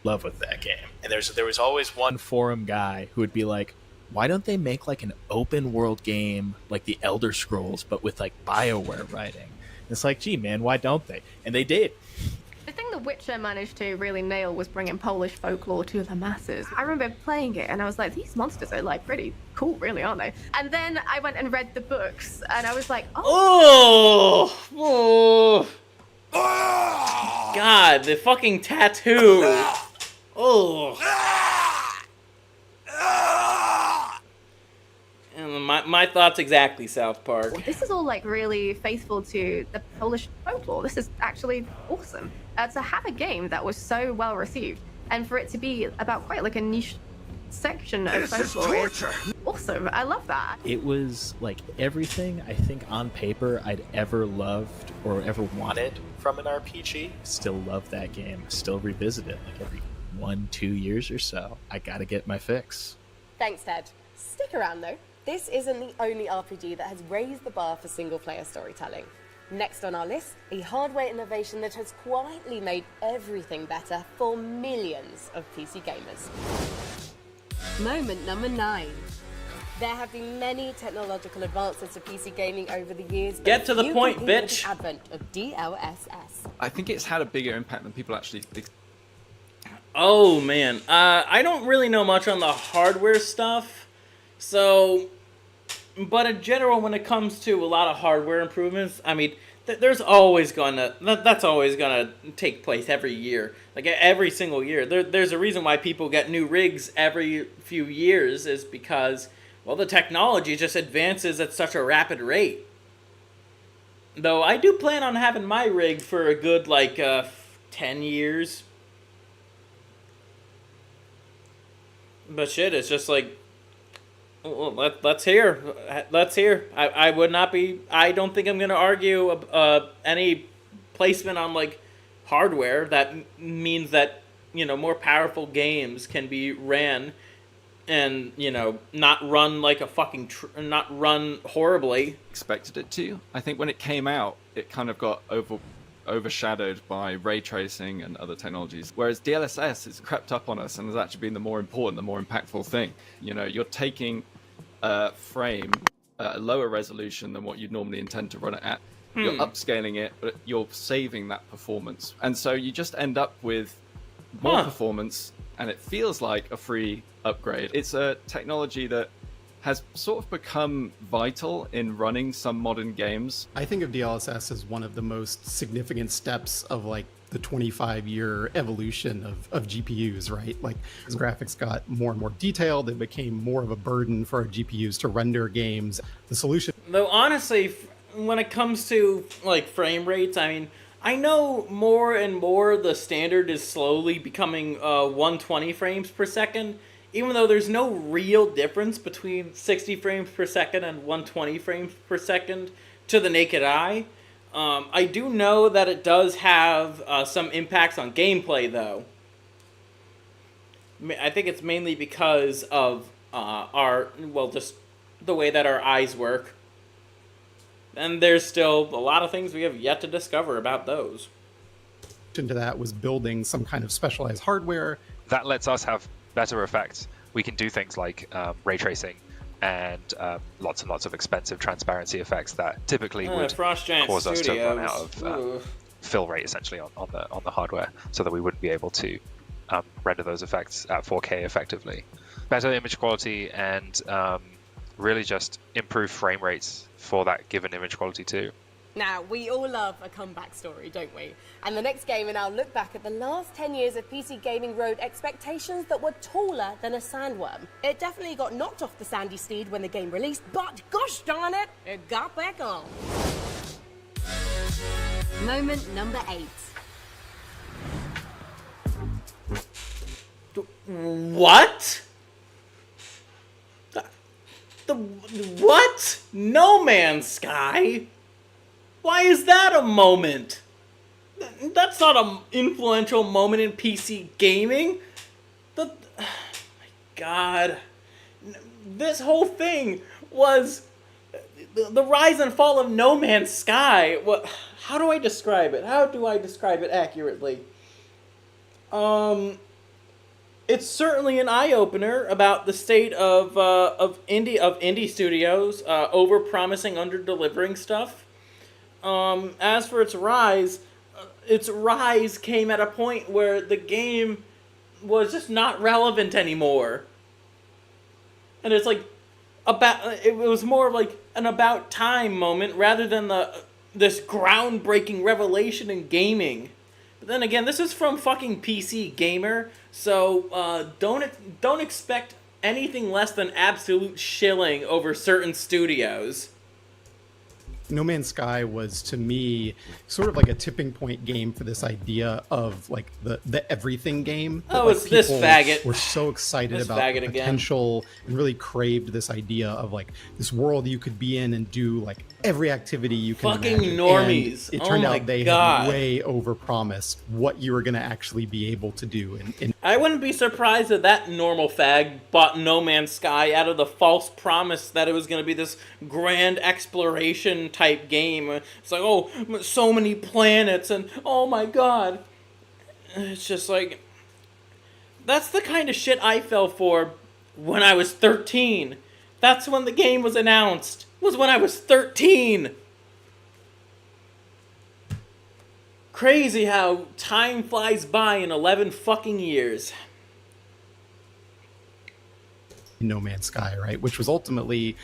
Love with that game. And there was always one forum guy who would be like, why don't they make like an open world game like the Elder Scrolls, but with like BioWare writing? And it's like, gee, man, why don't they? And they did. The thing The Witcher managed to really nail was bringing Polish folklore to the masses. I remember playing it and I was like, these monsters are like pretty cool, really, aren't they? And then I went and read the books and I was like, oh. God, the fucking tattoo. Oh. And my thoughts exactly, South Park. This is all like really faithful to the Polish folklore. This is actually awesome. To have a game that was so well received and for it to be about quite like a niche section of folklore is awesome. I love that. It was like everything I think on paper I'd ever loved or ever wanted from an RPG. Still love that game. Still revisit it like every 1-2 years or so. I gotta get my fix. Thanks, Ted. Stick around, though. This isn't the only RPG that has raised the bar for single-player storytelling. Next on our list, a hardware innovation that has quietly made everything better for millions of PC gamers. Moment number 9. There have been many technological advances to PC gaming over the years. Get to the point, bitch. With the advent of DLSS. I think it's had a bigger impact than people actually think. Oh, man. I don't really know much on the hardware stuff. So, but in general, when it comes to a lot of hardware improvements, I mean, that's always gonna take place every year. Like, every single year. There's a reason why people get new rigs every few years, is because, well, the technology just advances at such a rapid rate. Though I do plan on having my rig for a good, 10 years. But shit, it's just like, well, let's hear. I would not be, I don't think I'm going to argue any placement on, hardware that means that, more powerful games can be ran and, not run like a fucking, not run horribly. Expected it to. I think when it came out, it kind of got overshadowed by ray tracing and other technologies. Whereas DLSS has crept up on us and has actually been the more important, the more impactful thing. You're taking a frame at a lower resolution than what you'd normally intend to run it at. You're upscaling it, but you're saving that performance. And so you just end up with more performance, and it feels like a free upgrade. It's a technology that has sort of become vital in running some modern games. I think of DLSS as one of the most significant steps of the 25-year evolution of GPUs, right? As graphics got more and more detailed, it became more of a burden for our GPUs to render games. The solution... Though honestly, when it comes to frame rates, I mean, I know more and more the standard is slowly becoming 120 frames per second, even though there's no real difference between 60 frames per second and 120 frames per second to the naked eye. I do know that it does have some impacts on gameplay, though. I think it's mainly because of just the way that our eyes work. And there's still a lot of things we have yet to discover about those. Into that was building some kind of specialized hardware. That lets us have better effects. We can do things like ray tracing and lots and lots of expensive transparency effects that typically would cause us to run out of fill rate, essentially, on the hardware, so that we wouldn't be able to render those effects at 4K effectively. Better image quality and really just improve frame rates for that given image quality too. Now, we all love a comeback story, don't we? And the next game in our look back at the last 10 years of PC gaming rode expectations that were taller than a sandworm. It definitely got knocked off the sandy steed when the game released, but gosh darn it, it got back on. Moment number 8. What? The what? No Man's Sky? Why is that a moment? That's not an influential moment in PC gaming. Oh my God. This whole thing was the rise and fall of No Man's Sky. How do I describe it? How do I describe it accurately? It's certainly an eye-opener about the state of indie studios, over-promising, under-delivering stuff. As for its rise came at a point where the game was just not relevant anymore. And it's it was more of an about time moment rather than this groundbreaking revelation in gaming. But then again, this is from fucking PC Gamer, so don't expect anything less than absolute shilling over certain studios. No Man's Sky was, to me, sort of like a tipping point game for this idea of like the everything game. Oh, it's this faggot. We're so excited This about faggot the again. potential and really craved this idea of like this world you could be in and do like every activity you can Fucking imagine. normies. And it Oh turned my out they God. had way overpromised what you were going to actually be able to do. And I wouldn't be surprised if that normal fag bought No Man's Sky out of the false promise that it was going to be this grand exploration type game. It's like, oh, so many planets and oh my god. It's just like, that's the kind of shit I fell for when I was 13. That's when the game was announced. Was when I was 13. Crazy how time flies by in 11 fucking years. No Man's Sky, right? Which was ultimately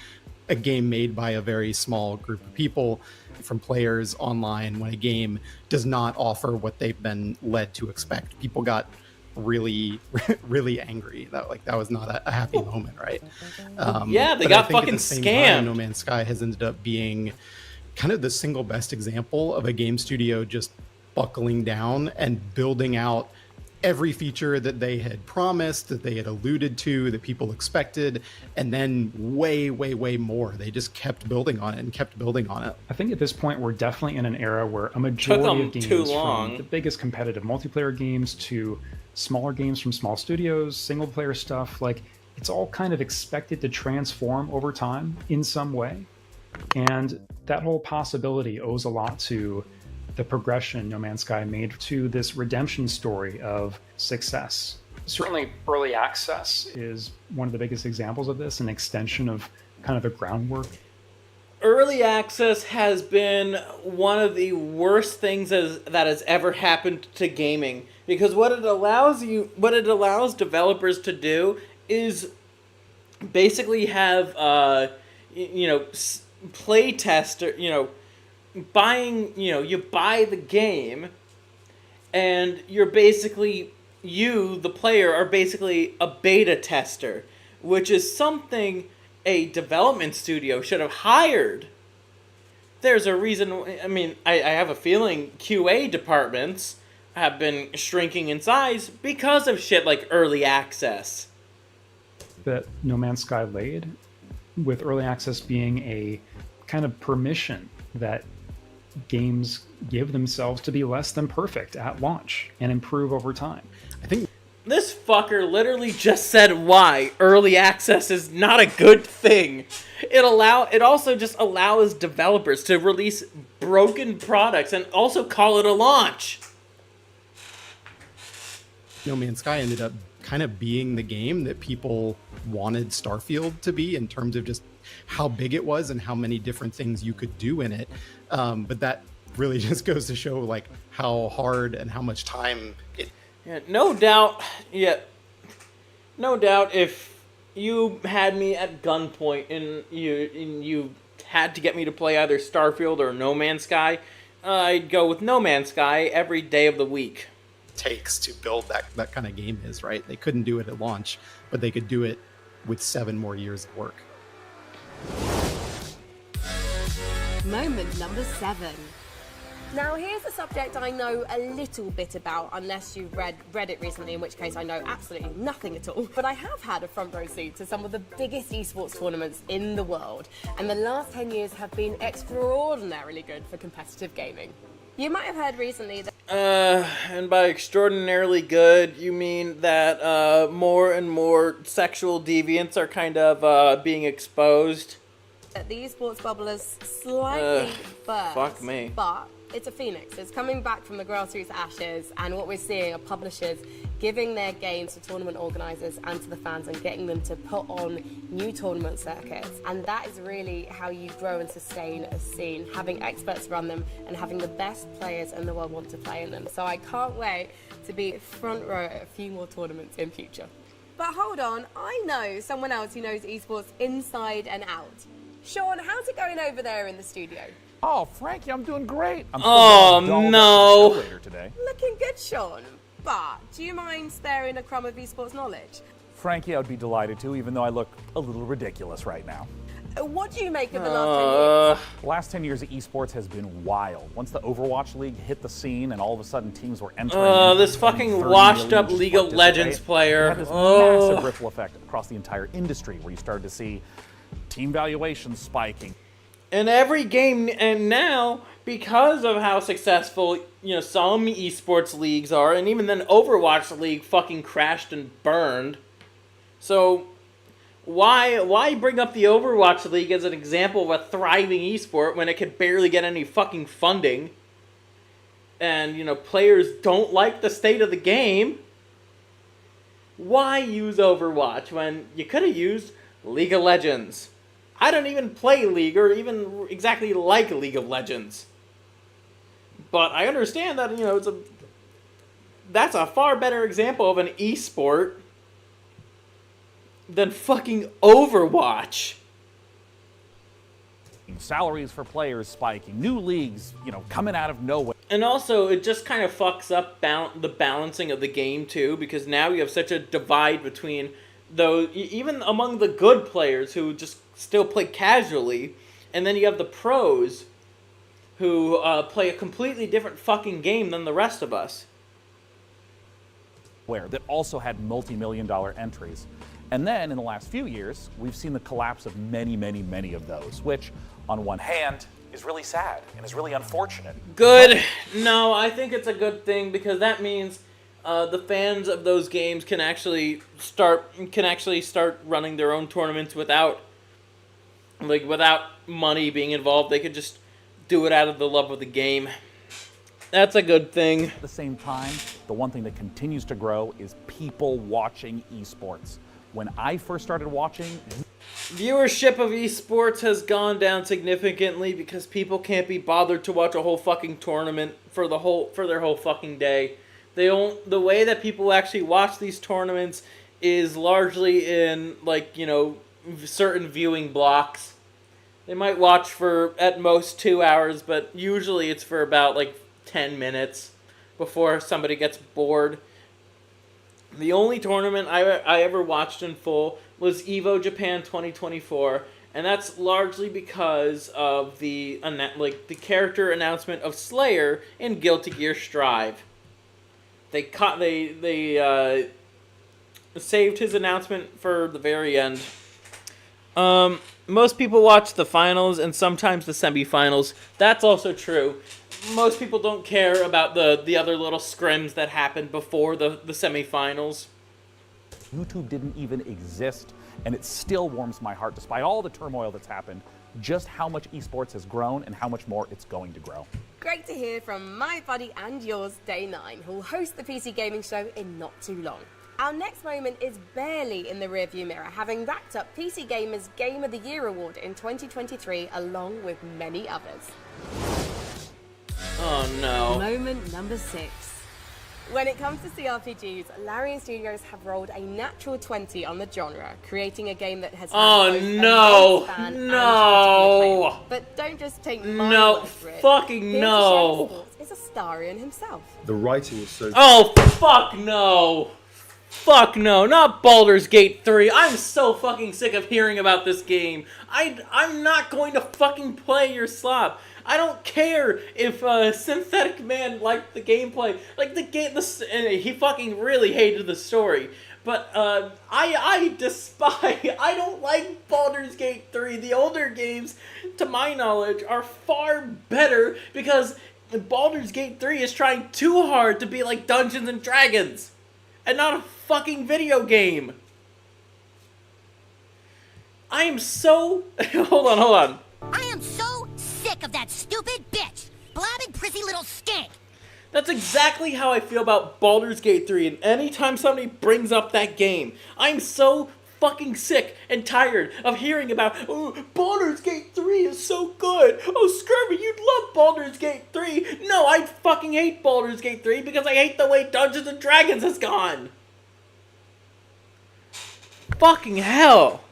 a game made by a very small group of people, from players online, when a game does not offer what they've been led to expect. People got really, really angry. That was not a happy moment, right? Yeah, they but got I think fucking at the same scammed. time, No Man's Sky has ended up being kind of the single best example of a game studio just buckling down and building out every feature that they had promised, that they had alluded to, that people expected, and then way, way, way more. They just kept building on it and kept building on it. I think at this point we're definitely in an era where a majority of games, too long. from the biggest competitive multiplayer games to smaller games from small studios, single player stuff, like it's all kind of expected to transform over time in some way. And that whole possibility owes a lot to the progression No Man's Sky made to this redemption story of success. Certainly early access is one of the biggest examples of this, an extension of kind of the groundwork. Early access has been one of the worst things that has ever happened to gaming, because what it allows developers to do is basically have play tester, buying, you buy the game and you're basically, the player, are basically a beta tester, which is something a development studio should have hired. There's a reason, I have a feeling QA departments have been shrinking in size because of shit like early access. That No Man's Sky laid, with early access being a kind of permission that games give themselves to be less than perfect at launch and improve over time. I think this fucker literally just said why early access is not a good thing. It also just allows developers to release broken products and also call it a launch. No Man's Sky ended up kind of being the game that people wanted Starfield to be, in terms of just how big it was and how many different things you could do in it. But that really just goes to show like how hard and how much time it... No doubt if you had me at gunpoint and you had to get me to play either Starfield or No Man's Sky, I'd go with No Man's Sky every day of the week. Takes to build that kind of game is, right? They couldn't do it at launch, but they could do it with 7 more years of work. Moment number 7. Now, here's a subject I know a little bit about, unless you've read it recently, in which case I know absolutely nothing at all. But I have had a front row seat to some of the biggest esports tournaments in the world, and the last 10 years have been extraordinarily good for competitive gaming. You might have heard recently that... And by extraordinarily good, you mean that more and more sexual deviants are kind of being exposed? The esports bubble has slightly burst. Fuck me. But it's a phoenix. It's coming back from the grassroots ashes, and what we're seeing are publishers giving their games to tournament organisers and to the fans and getting them to put on new tournament circuits. And that is really how you grow and sustain a scene, having experts run them and having the best players in the world want to play in them. So I can't wait to be front row at a few more tournaments in future. But hold on, I know someone else who knows esports inside and out. Sean, how's it going over there in the studio? Oh, Frankie, I'm doing great. I'm no. Later today. Looking good, Sean. But do you mind sparing a crumb of esports knowledge? Frankie, I would be delighted to, even though I look a little ridiculous right now. What do you make of the last 10 years? The last 10 years of esports has been wild. Once the Overwatch League hit the scene and all of a sudden teams were entering... this fucking washed-up League of Legends player. You had this massive ripple effect across the entire industry where you started to see team valuations spiking. In every game, and now, because of how successful, some esports leagues are, and even then Overwatch League fucking crashed and burned. So... Why bring up the Overwatch League as an example of a thriving esport when it could barely get any fucking funding? And, players don't like the state of the game. Why use Overwatch when you could have used League of Legends? I don't even play League or even exactly like League of Legends. But I understand that, that's a far better example of an esport than fucking Overwatch. Salaries for players spiking, new leagues, coming out of nowhere. And also, it just kind of fucks up the balancing of the game, too, because now you have such a divide between those, even among the good players who just still play casually, and then you have the pros who play a completely different fucking game than the rest of us. That also had multi-million-dollar entries. And then, in the last few years, we've seen the collapse of many, many, many of those, which, on one hand, is really sad and is really unfortunate. Good. No, I think it's a good thing because that means the fans of those games can actually start running their own tournaments without money being involved. They could just do it out of the love of the game. That's a good thing. At the same time, the one thing that continues to grow is people watching esports. When I first started watching, viewership of esports has gone down significantly because people can't be bothered to watch a whole fucking tournament for their whole fucking day. The way that people actually watch these tournaments is largely in certain viewing blocks. They might watch for at most 2 hours, but usually it's for about 10 minutes before somebody gets bored. The only tournament I ever watched in full was EVO Japan 2024, and that's largely because of the character announcement of Slayer in Guilty Gear Strive. They saved his announcement for the very end. Most people watch the finals and sometimes the semifinals. That's also true. Most people don't care about the other little scrims that happened before the semifinals. YouTube didn't even exist, and it still warms my heart, despite all the turmoil that's happened, just how much esports has grown and how much more it's going to grow. Great to hear from my buddy and yours, Day 9, who'll host the PC Gaming Show in not too long. Our next moment is barely in the rearview mirror, having racked up PC Gamer's Game of the Year award in 2023, along with many others. Oh no. Moment number 6. When it comes to CRPGs, Larian Studios have rolled a natural 20 on the genre, creating a game that has no. But don't just take my word for it. Fucking no. Is a Starian himself. The writing is so... Oh, fuck no. Fuck no, not Baldur's Gate 3. I'm so fucking sick of hearing about this game. I'm not going to fucking play your slop. I don't care if Synthetic Man liked the gameplay. He fucking really hated the story. But I despise... I don't like Baldur's Gate 3. The older games, to my knowledge, are far better because Baldur's Gate 3 is trying too hard to be like Dungeons and Dragons. And not a fucking video game. I am so... Hold on. I am so sick of that stupid bitch. Blabbing prissy little stink. That's exactly how I feel about Baldur's Gate 3, and anytime somebody brings up that game, I'm so fucking sick and tired of hearing about, oh, Baldur's Gate 3 is so good. Oh, Scurvy, you'd love Baldur's Gate 3. No, I fucking hate Baldur's Gate 3 because I hate the way Dungeons and Dragons has gone. Fucking hell.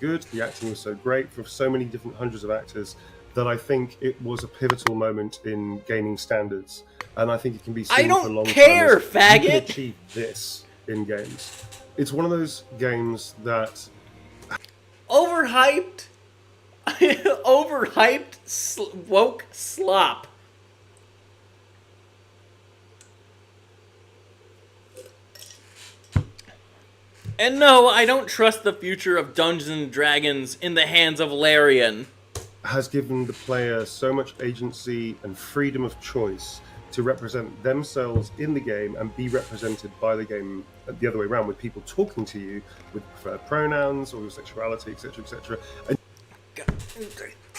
Good, the acting was so great for so many different hundreds of actors that I think it was a pivotal moment in gaming standards. and I think it can be I seen don't for a long care, time. You faggot! can achieve this in games. It's one of those games that overhyped, woke slop. And no, I don't trust the future of Dungeons and Dragons in the hands of Larian. has given the player so much agency and freedom of choice to represent themselves in the game and be represented by the game the other way around, with people talking to you with preferred pronouns or your sexuality, etc., etc.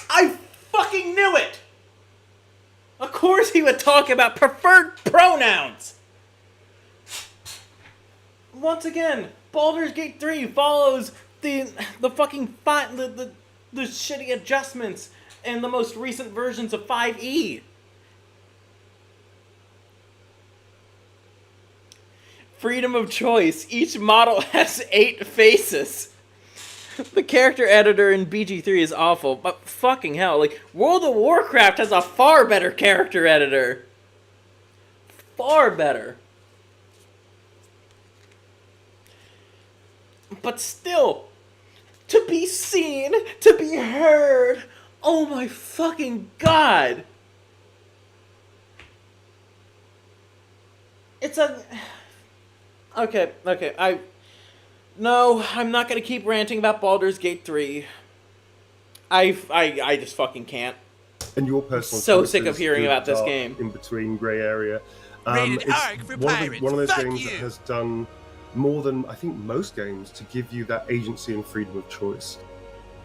I fucking knew it! Of course he would talk about preferred pronouns! Once again, Baldur's Gate 3 follows the fucking the shitty adjustments in the most recent versions of 5e. Freedom of choice. Each model has 8 faces. The character editor in BG3 is awful, but fucking hell, like, World of Warcraft has a far better character editor. Far better. But still, to be seen, to be heard, oh my fucking god. It's a... Okay, No, I'm not gonna keep ranting about Baldur's Gate 3. I just fucking can't. And your personal so sick of hearing about this dark, game. In between grey area. Rated It's R for pirates. one of those Fuck games you. that has done more than I think most games to give you that agency and freedom of choice.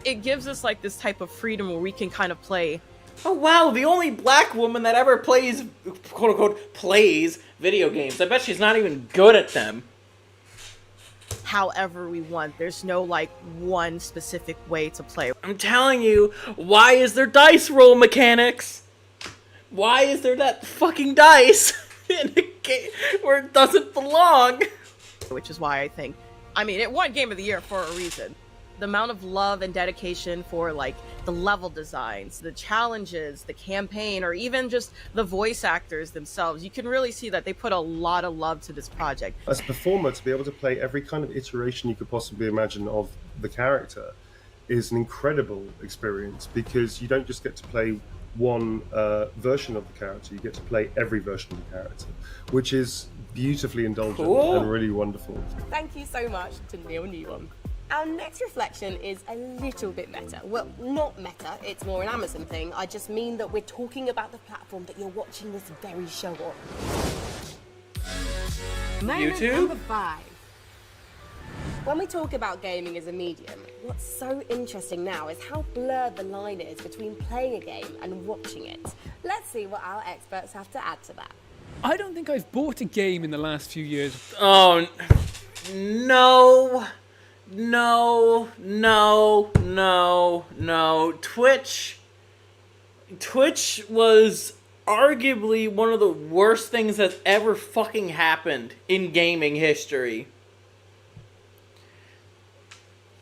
It gives us like this type of freedom where we can kind of play. Oh wow, the only black woman that ever plays, quote unquote, plays video games. I bet she's not even good at them. However we want. There's no like one specific way to play. I'm telling you, why is there dice roll mechanics? Why is there that fucking dice in a game where it doesn't belong? Which is why I think, I mean, it won Game of the Year for a reason. The amount of love and dedication for like the level designs, the challenges, the campaign, or even just the voice actors themselves, you can really see that they put a lot of love to this project. As a performer, to be able to play every kind of iteration you could possibly imagine of the character is an incredible experience, because you don't just get to play one version of the character, you get to play every version of the character, which is beautifully indulgent and really wonderful. Thank you so much to Neil Newham. Our next reflection is a little bit meta. Well, not meta, it's more an Amazon thing. I just mean that we're talking about the platform that you're watching this very show on. Moment YouTube? number 5. When we talk about gaming as a medium, what's so interesting now is how blurred the line is between playing a game and watching it. Let's see what our experts have to add to that. I don't think I've bought a game in the last few years. Oh, no. No. Twitch was arguably one of the worst things that's ever fucking happened in gaming history.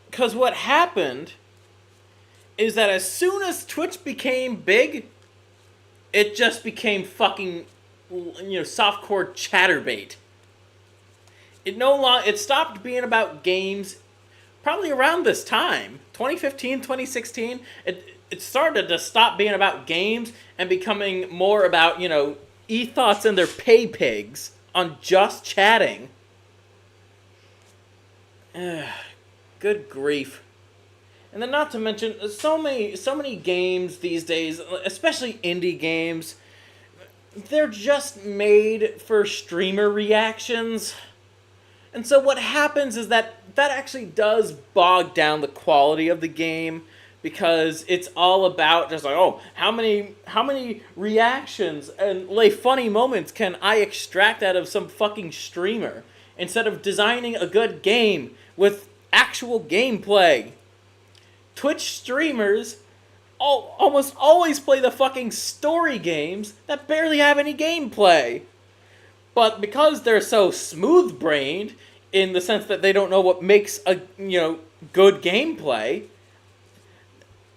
Because what happened is that as soon as Twitch became big, it just became fucking, softcore chatterbait. It stopped being about games probably around this time, 2015, 2016. It started to stop being about games and becoming more about, e-thoughts and their pay pigs on just chatting. Good grief. And then not to mention, so many games these days, especially indie games, they're just made for streamer reactions. And so what happens is that actually does bog down the quality of the game, because it's all about just like, oh, how many reactions and funny moments can I extract out of some fucking streamer, instead of designing a good game with actual gameplay. Twitch streamers almost always play the fucking story games that barely have any gameplay. But because they're so smooth-brained, in the sense that they don't know what makes a, good gameplay,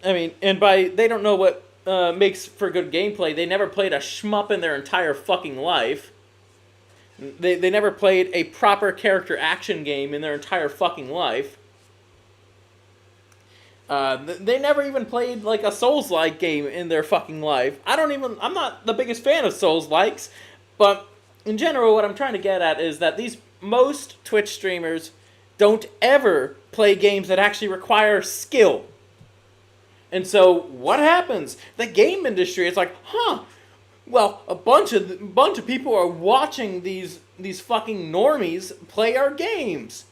I mean, and by they don't know what makes for good gameplay. They never played a shmup in their entire fucking life. They never played a proper character action game in their entire fucking life. They never even played like a Souls-like game in their fucking life. I'm not the biggest fan of Souls-likes, but in general what I'm trying to get at is that most Twitch streamers don't ever play games that actually require skill. And so what happens? The game industry is like, well, a bunch of people are watching these fucking normies play our games.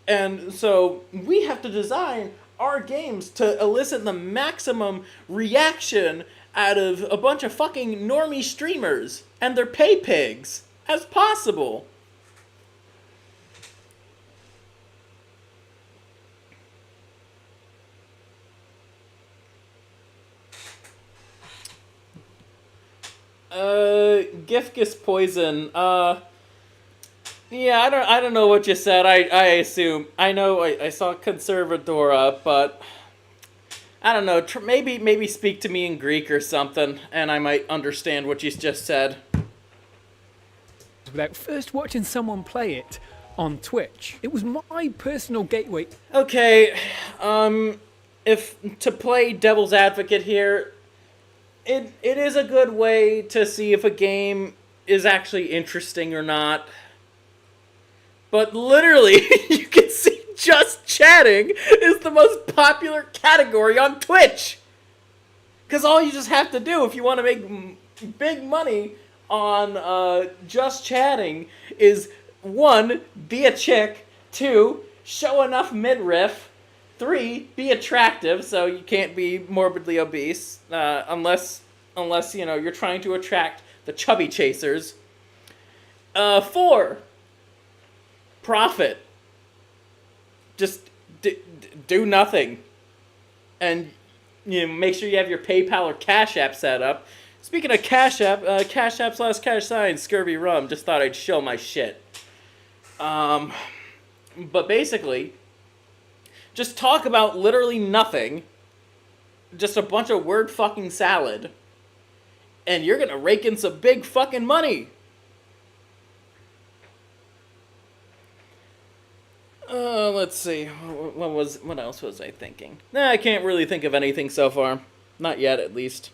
And so we have to design our games to elicit the maximum reaction out of a bunch of fucking normie streamers and their pay pigs as possible. Gifgus Poison. Yeah, I don't know what you said. I assume. I know I saw Conservadora, but I don't know. Maybe speak to me in Greek or something, and I might understand what you just said. Without first watching someone play it on Twitch, it was my personal gateway. Okay, if to play devil's advocate here, it is a good way to see if a game is actually interesting or not. But literally, you can see just chatting is the most popular category on Twitch. Because all you just have to do if you want to make big money on just chatting is 1, be a chick, 2, show enough midriff, 3, be attractive, so you can't be morbidly obese, unless you're trying to attract the chubby chasers. 4, profit. Just do nothing, and make sure you have your PayPal or Cash App set up. Speaking of Cash App, Cash App / ScurvyRum. Just thought I'd show my shit. But basically, just talk about literally nothing. Just a bunch of word fucking salad. And you're gonna rake in some big fucking money. Let's see. What else was I thinking? I can't really think of anything so far. Not yet, at least.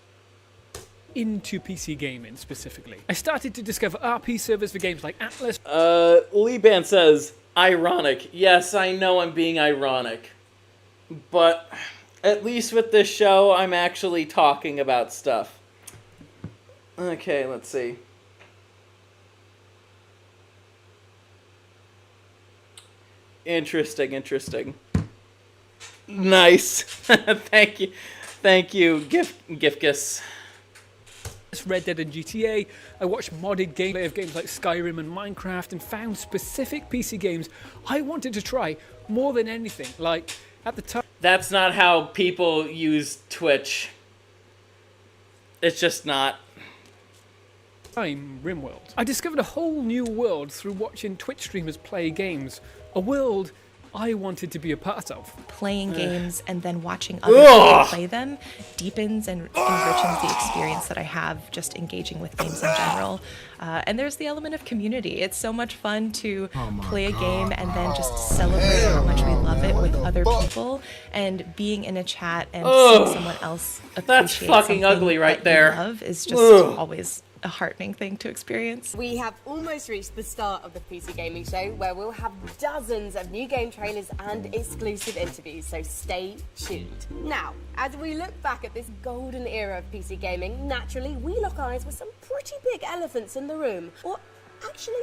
Into PC gaming specifically, I started to discover RP servers for games like Atlas. Liban says, ironic. Yes, I know I'm being ironic. But at least with this show, I'm actually talking about stuff. Okay, let's see. Interesting. Nice. Thank you, Gifkus. Red Dead and GTA. I watched modded gameplay of games like Skyrim and Minecraft and found specific PC games I wanted to try more than anything. Like, at the time... That's not how people use Twitch. It's just not. RimWorld. I discovered a whole new world through watching Twitch streamers play games. A world I wanted to be a part of. Playing games and then watching other people play them deepens and enriches the experience that I have just engaging with games in general. And there's the element of community. It's so much fun to play a game and then just celebrate how much we love it with other people, and being in a chat and seeing someone else appreciate that's fucking ugly right there. Love is just always a heartening thing to experience. We have almost reached the start of the PC Gaming Show, where we'll have dozens of new game trailers and exclusive interviews, so stay tuned. Now, as we look back at this golden era of PC gaming, naturally we lock eyes with some pretty big elephants in the room. Or actually,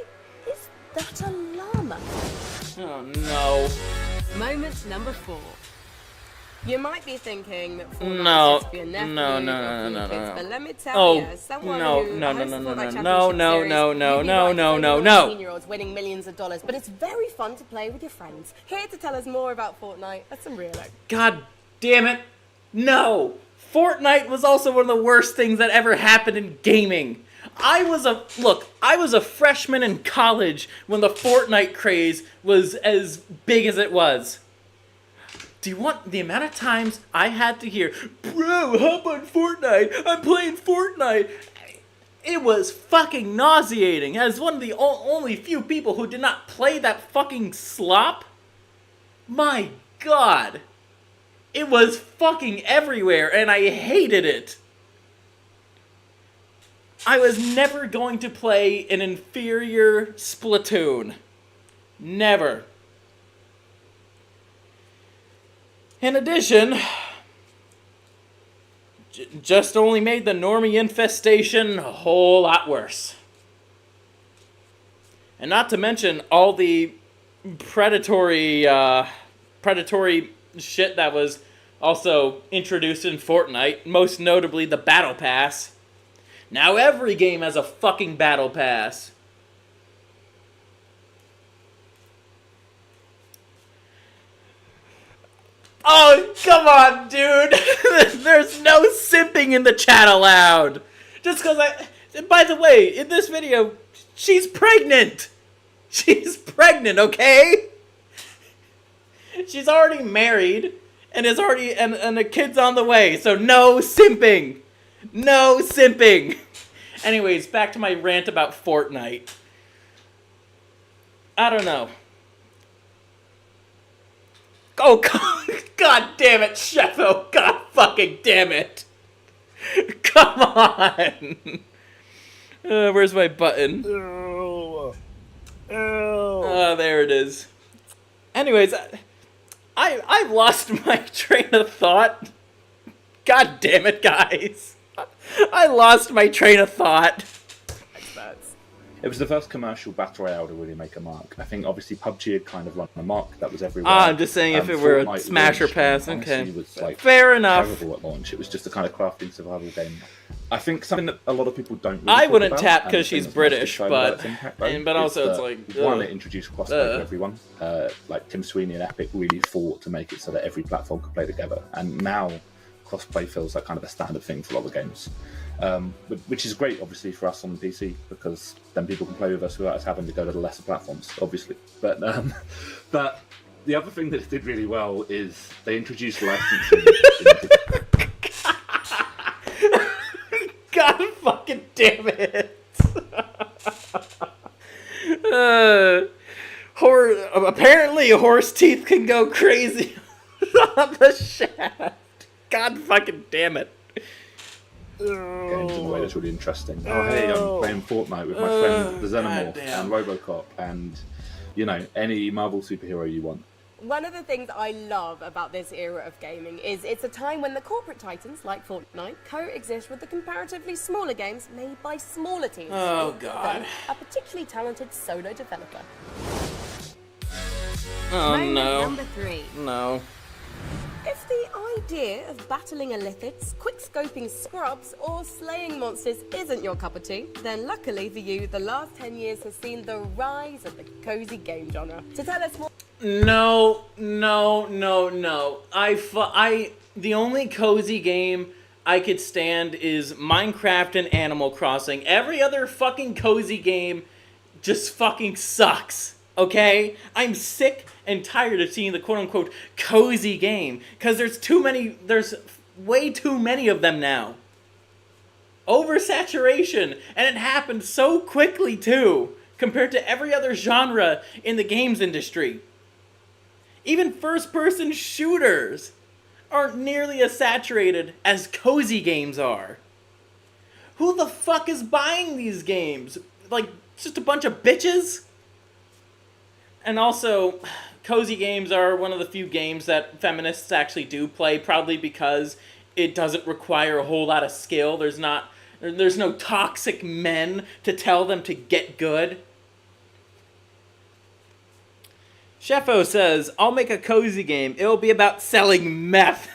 is that a llama? Oh no. Moment number 4. You might be thinking that Fortnite No. is just be a nephew No. or kids, but let me tell you, someone who hosts the Fortnite No. 18-year-olds winning millions of dollars, but it's very fun to play with your friends. Here to tell us more about Fortnite, that's some real God damn it. No. Fortnite was also one of the worst things that ever happened in gaming. I was a freshman in college when the Fortnite craze was as big as it was. Do you want the amount of times I had to hear, bro, hop on Fortnite, I'm playing Fortnite? It was fucking nauseating. As one of the only few people who did not play that fucking slop, my god. It was fucking everywhere, and I hated it. I was never going to play an inferior Splatoon. Never. In addition, just only made the normie infestation a whole lot worse. And not to mention all the predatory shit that was also introduced in Fortnite, most notably the Battle Pass. Now every game has a fucking Battle Pass. Oh, come on, dude. There's no simping in the chat allowed. Just because by the way, in this video, she's pregnant. She's pregnant, okay? She's already married and is already and a kid's on the way. So no simping. No simping. Anyways, back to my rant about Fortnite. I don't know. Oh, god damn it, Sheffo. God fucking damn it. Come on. Where's my button? Oh, there it is. Anyways, I've lost my train of thought. God damn it, guys. I lost my train of thought. It was the first commercial battle royale to really make a mark. I think obviously PUBG had kind of run a mark that was everywhere. I'm just saying if it were a smash or pass, okay. Was, like, fair enough. Terrible at launch. It was just a kind of crafting survival game. I think something that a lot of people don't. Really I talk wouldn't about, tap because she's British, but also it's like one, it introduced crossplay for everyone. Like Tim Sweeney and Epic really fought to make it so that every platform could play together, and now crossplay feels like kind of a standard thing for a lot of games. Which is great, obviously, for us on the PC, because then people can play with us without us having to go to the lesser platforms, obviously. But the other thing that it did really well is they introduced licensing. God fucking damn it! Apparently, horse teeth can go crazy on the shaft. God fucking damn it! Games in a way that's really interesting. Oh, hey, I'm playing Fortnite with my friend the Xenomorph and Robocop and, you know, any Marvel superhero you want. One of the things I love about this era of gaming is it's a time when the corporate titans, like Fortnite, coexist with the comparatively smaller games made by smaller teams. Oh, God. A particularly talented solo developer. Oh, no. Number 3. No. If the idea of battling illithids, quick-scoping scrubs, or slaying monsters isn't your cup of tea, then luckily for you, the last 10 years has seen the rise of the cozy game genre. To tell us more... No. The only cozy game I could stand is Minecraft and Animal Crossing. Every other fucking cozy game just fucking sucks. Okay? I'm sick and tired of seeing the quote-unquote cozy game, because there's way too many of them now. Oversaturation, and it happened so quickly too, compared to every other genre in the games industry. Even first-person shooters aren't nearly as saturated as cozy games are. Who the fuck is buying these games? Like, just a bunch of bitches? And also, cozy games are one of the few games that feminists actually do play, probably because it doesn't require a whole lot of skill. There's no toxic men to tell them to get good. Sheffo says, I'll make a cozy game. It'll be about selling meth.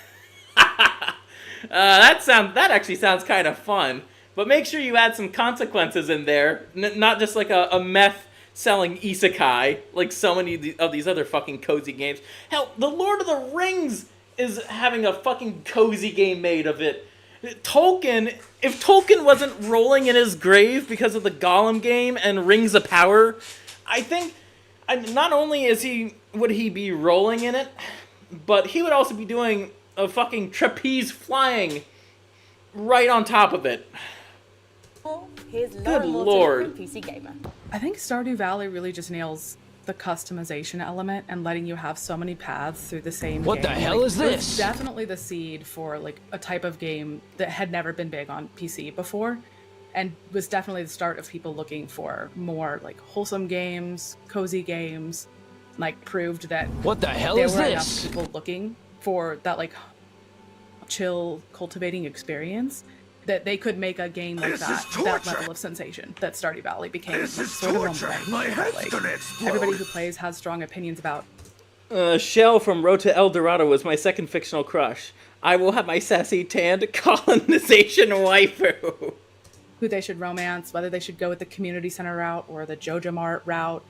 That actually sounds kind of fun. But make sure you add some consequences in there. Not just like a meth selling isekai, like so many of these other fucking cozy games. Hell, the Lord of the Rings is having a fucking cozy game made of it. If Tolkien wasn't rolling in his grave because of the Gollum game and Rings of Power, I think not only would he be rolling in it, but he would also be doing a fucking trapeze flying right on top of it. Here's Good Lauren lord. Morton from PC Gamer. I think Stardew Valley really just nails the customization element and letting you have so many paths through the same What game. the hell is it was this? definitely the seed for like a type of game that had never been big on PC before, and was definitely the start of people looking for more like wholesome games, cozy games. Like proved that What the hell there is were this? enough people looking for that like chill cultivating experience that they could make a game like that level of sensation that Stardew Valley became like, sort of on brand. Like, everybody who plays has strong opinions about. Shell from Road to El Dorado was my second fictional crush. I will have my sassy tanned colonization waifu. Who they should romance, whether they should go with the community center route or the Joja Mart route.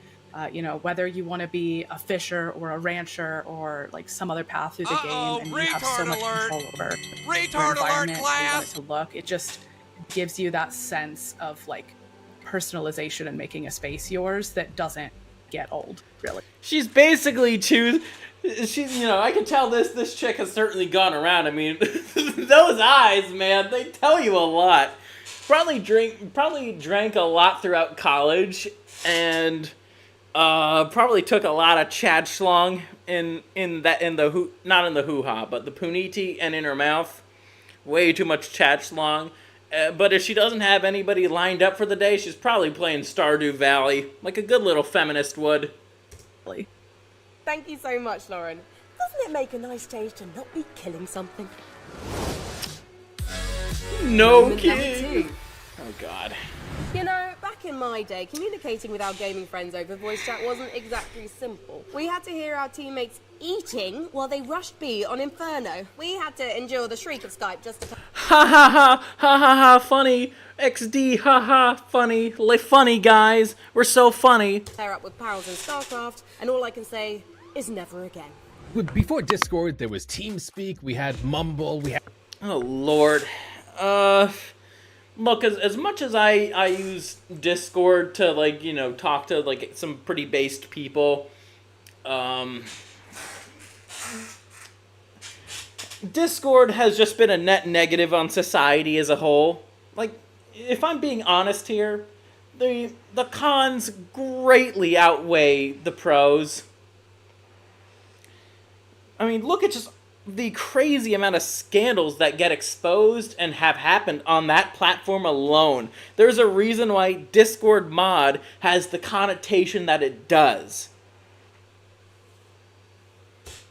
You know, whether you want to be a fisher or a rancher or like some other path through the game, and you have so much control over your environment, you want it to look. It just gives you that sense of like personalization and making a space yours that doesn't get old, really. She's basically she's, you know, I can tell this chick has certainly gone around. I mean, those eyes, man, they tell you a lot. Probably drank a lot throughout college, and probably took a lot of Chad Schlong not in the hoo-ha, but the puniti and in her mouth. Way too much Chad Schlong. But if she doesn't have anybody lined up for the day, she's probably playing Stardew Valley, like a good little feminist would. Thank you so much, Lauren. Doesn't it make a nice change to not be killing something? No Moment number kidding. 2. Oh god. You know, back in my day, communicating with our gaming friends over voice chat wasn't exactly simple. We had to hear our teammates eating while they rushed B on Inferno. We had to endure the shriek of Skype just to... Ha ha ha ha ha ha funny. XD ha ha funny. Funny guys. We're so funny. ...pair up with pals in StarCraft, and all I can say is never again. Before Discord, there was TeamSpeak, we had Mumble, we had... Oh lord. Look, as much as I use Discord to, like, you know, talk to, like, some pretty based people, Discord has just been a net negative on society as a whole. Like, if I'm being honest here, the cons greatly outweigh the pros. I mean, look at just the crazy amount of scandals that get exposed and have happened on that platform alone. There's a reason why Discord mod has the connotation that it does.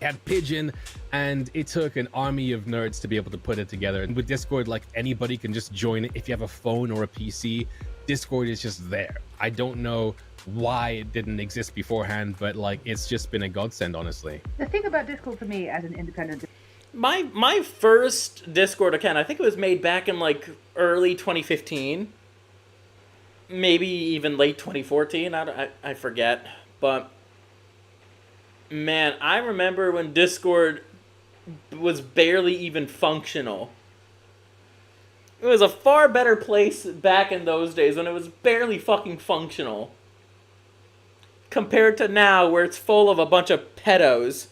had Pigeon, and it took an army of nerds to be able to put it together. And with Discord, like, anybody can just join it. If you have a phone or a PC, Discord is just there. I don't know why it didn't exist beforehand, but like, it's just been a godsend, honestly. The thing about Discord for me as an independent... My first Discord account, I think it was made back in like early 2015. Maybe even late 2014, I forget. But man, I remember when Discord was barely even functional. It was a far better place back in those days when it was barely fucking functional. Compared to now, where it's full of a bunch of pedos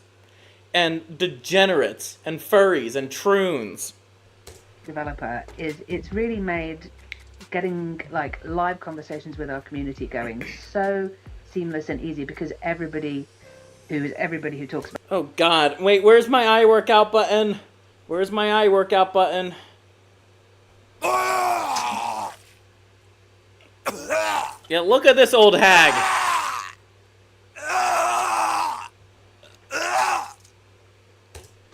and degenerates and furries and troons. Developer is, it's really made getting like live conversations with our community going so seamless and easy, because everybody who talks about... Oh god, wait, where's my eye workout button? Where's my eye workout button? Yeah, look at this old hag.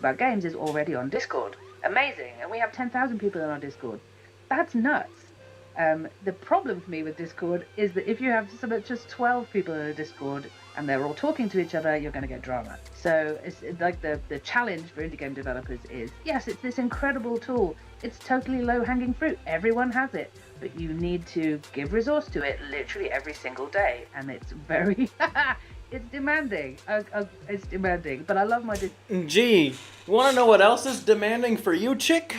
about games is already on Discord. Amazing. And we have 10,000 people on our Discord. That's nuts. The problem for me with Discord is that if you have just 12 people in a Discord and they're all talking to each other, you're going to get drama. So it's like the challenge for indie game developers is, yes, it's this incredible tool. It's totally low-hanging fruit. Everyone has it. But you need to give resource to it literally every single day. And it's very... It's demanding. It's demanding, but I love my... Gee, you want to know what else is demanding for you, chick?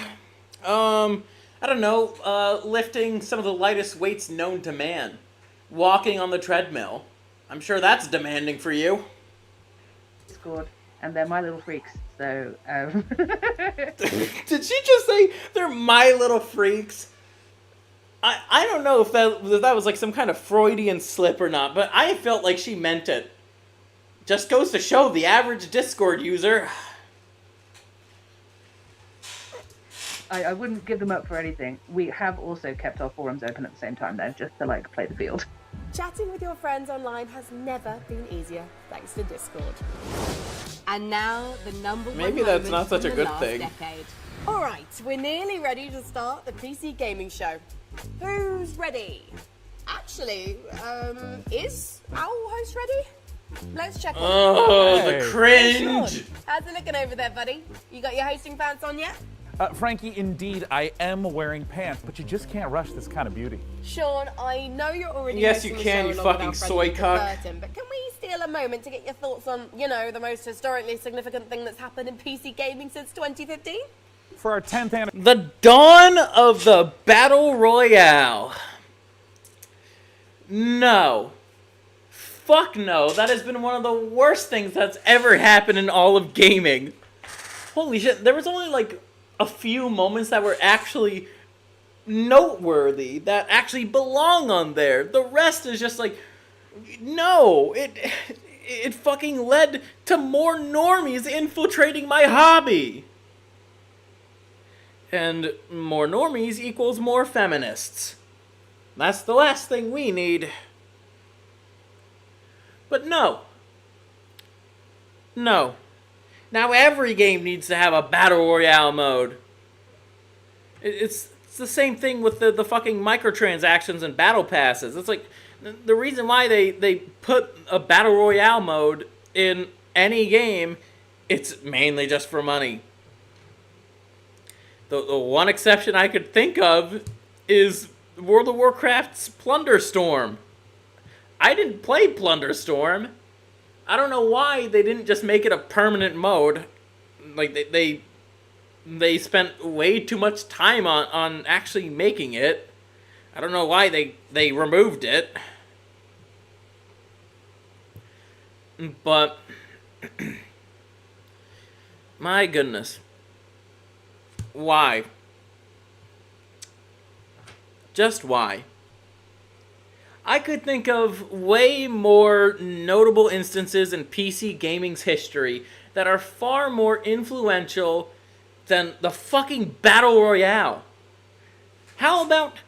I don't know, lifting some of the lightest weights known to man. Walking on the treadmill. I'm sure that's demanding for you. Discord, and they're my little freaks. So, Did she just say they're my little freaks? I don't know if that was like some kind of Freudian slip or not, but I felt like she meant it. Just goes to show the average Discord user. I wouldn't give them up for anything. We have also kept our forums open at the same time, though, just to like play the field. Chatting with your friends online has never been easier, thanks to Discord. And now, the number one Maybe that's not moment such a from the good last thing. decade. All right, we're nearly ready to start the PC gaming show. Who's ready? Actually, is our host ready? Let's check on Oh, the Hey, cringe! Sean, how's it looking over there, buddy? You got your hosting pants on yet? Frankie, indeed, I am wearing pants, but you just can't rush this kind of beauty. Sean, I know you're already Yes, you hosting the can, show you along with fucking our friend soy Luca cuck. Burton, but can we steal a moment to get your thoughts on, you know, the most historically significant thing that's happened in PC gaming since 2015? For our 10th anniversary. The dawn of the Battle Royale. No. Fuck no. That has been one of the worst things that's ever happened in all of gaming. Holy shit. There was only like a few moments that were actually noteworthy, that actually belong on there. The rest is just like, no. It fucking led to more normies infiltrating my hobby. And more normies equals more feminists. That's the last thing we need. But no. No. Now every game needs to have a Battle Royale mode. It's the same thing with the fucking microtransactions and battle passes. It's like, the reason why they put a Battle Royale mode in any game, it's mainly just for money. The one exception I could think of is World of Warcraft's Plunderstorm. I didn't play Plunderstorm. I don't know why they didn't just make it a permanent mode. Like, they spent way too much time on actually making it. I don't know why they removed it. But, my goodness. Why? Just why? I could think of way more notable instances in PC gaming's history that are far more influential than the fucking Battle Royale. How about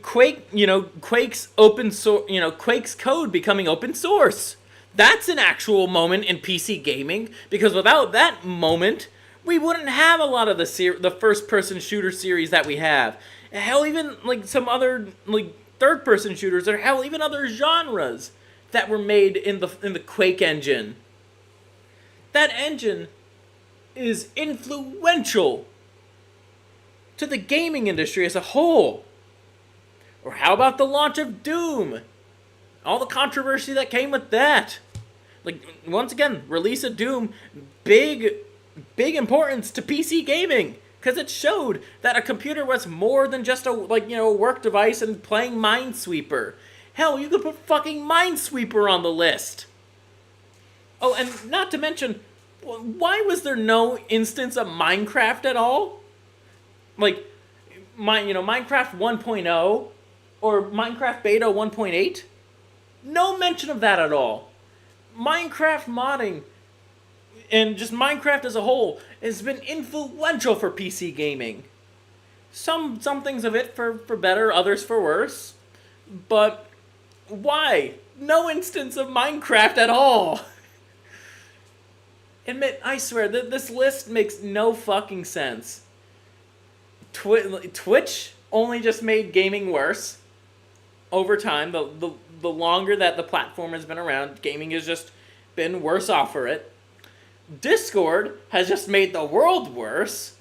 Quake's open source, Quake's code becoming open source? That's an actual moment in PC gaming, because without that moment, we wouldn't have a lot of the first-person shooter series that we have. Hell, even like some other like third-person shooters, or hell, even other genres that were made in the Quake engine. That engine is influential to the gaming industry as a whole. Or how about the launch of Doom? All the controversy that came with that. Like, once again, release of Doom, big importance to PC gaming, because it showed that a computer was more than just a work device and playing Minesweeper. Hell, you could put fucking Minesweeper on the list. Oh, and not to mention, why was there no instance of Minecraft at all? Like, Minecraft 1.0 or Minecraft Beta 1.8? No mention of that at all. Minecraft modding and just Minecraft as a whole has been influential for PC gaming. Some things of it for better, others for worse. But why? No instance of Minecraft at all. Admit, I swear, this list makes no fucking sense. Twitch only just made gaming worse. Over time, the longer that the platform has been around, gaming has just been worse off for it. Discord has just made the world worse.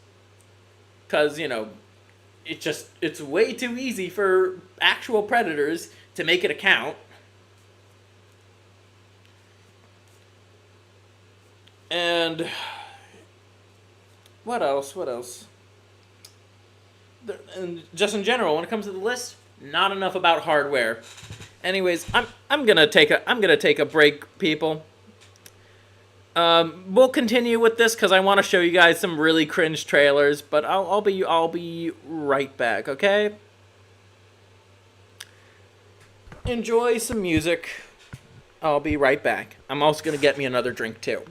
Because, it's way too easy for actual predators to make it a count. And what else? And just in general, when it comes to the list, not enough about hardware. Anyways, I'm gonna take a break, people. We'll continue with this because I want to show you guys some really cringe trailers, but I'll be right back, okay? Enjoy some music. I'll be right back. I'm also gonna get me another drink too.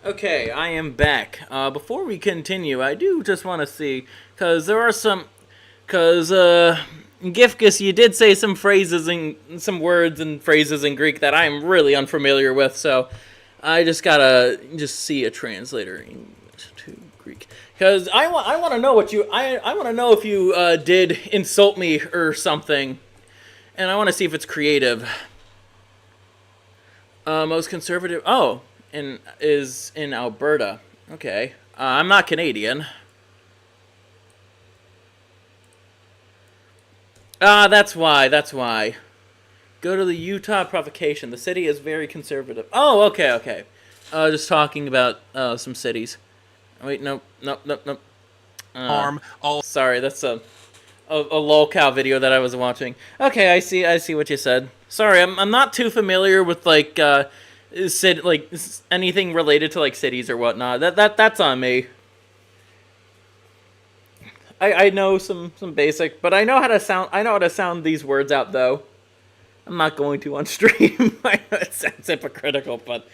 Okay, I am back. Before we continue, I do just want to see, because there are some, Gifkus, you did say some phrases and some words and phrases in Greek that I am really unfamiliar with, so I just gotta see a translator English to Greek, because I want to know what you, I want to know if you did insult me or something, and I want to see if it's creative. Most conservative, is in Alberta. Okay. I'm not Canadian. That's why. Go to the Utah provocation. The city is very conservative. Oh, okay. Just talking about some cities. Wait, nope. Sorry, that's a lolcow video that I was watching. Okay, I see what you said. Sorry, I'm not too familiar with anything related to cities or whatnot. That's on me. I know some basic, but I know how to sound these words out though. I'm not going to on stream. I know it sounds hypocritical, but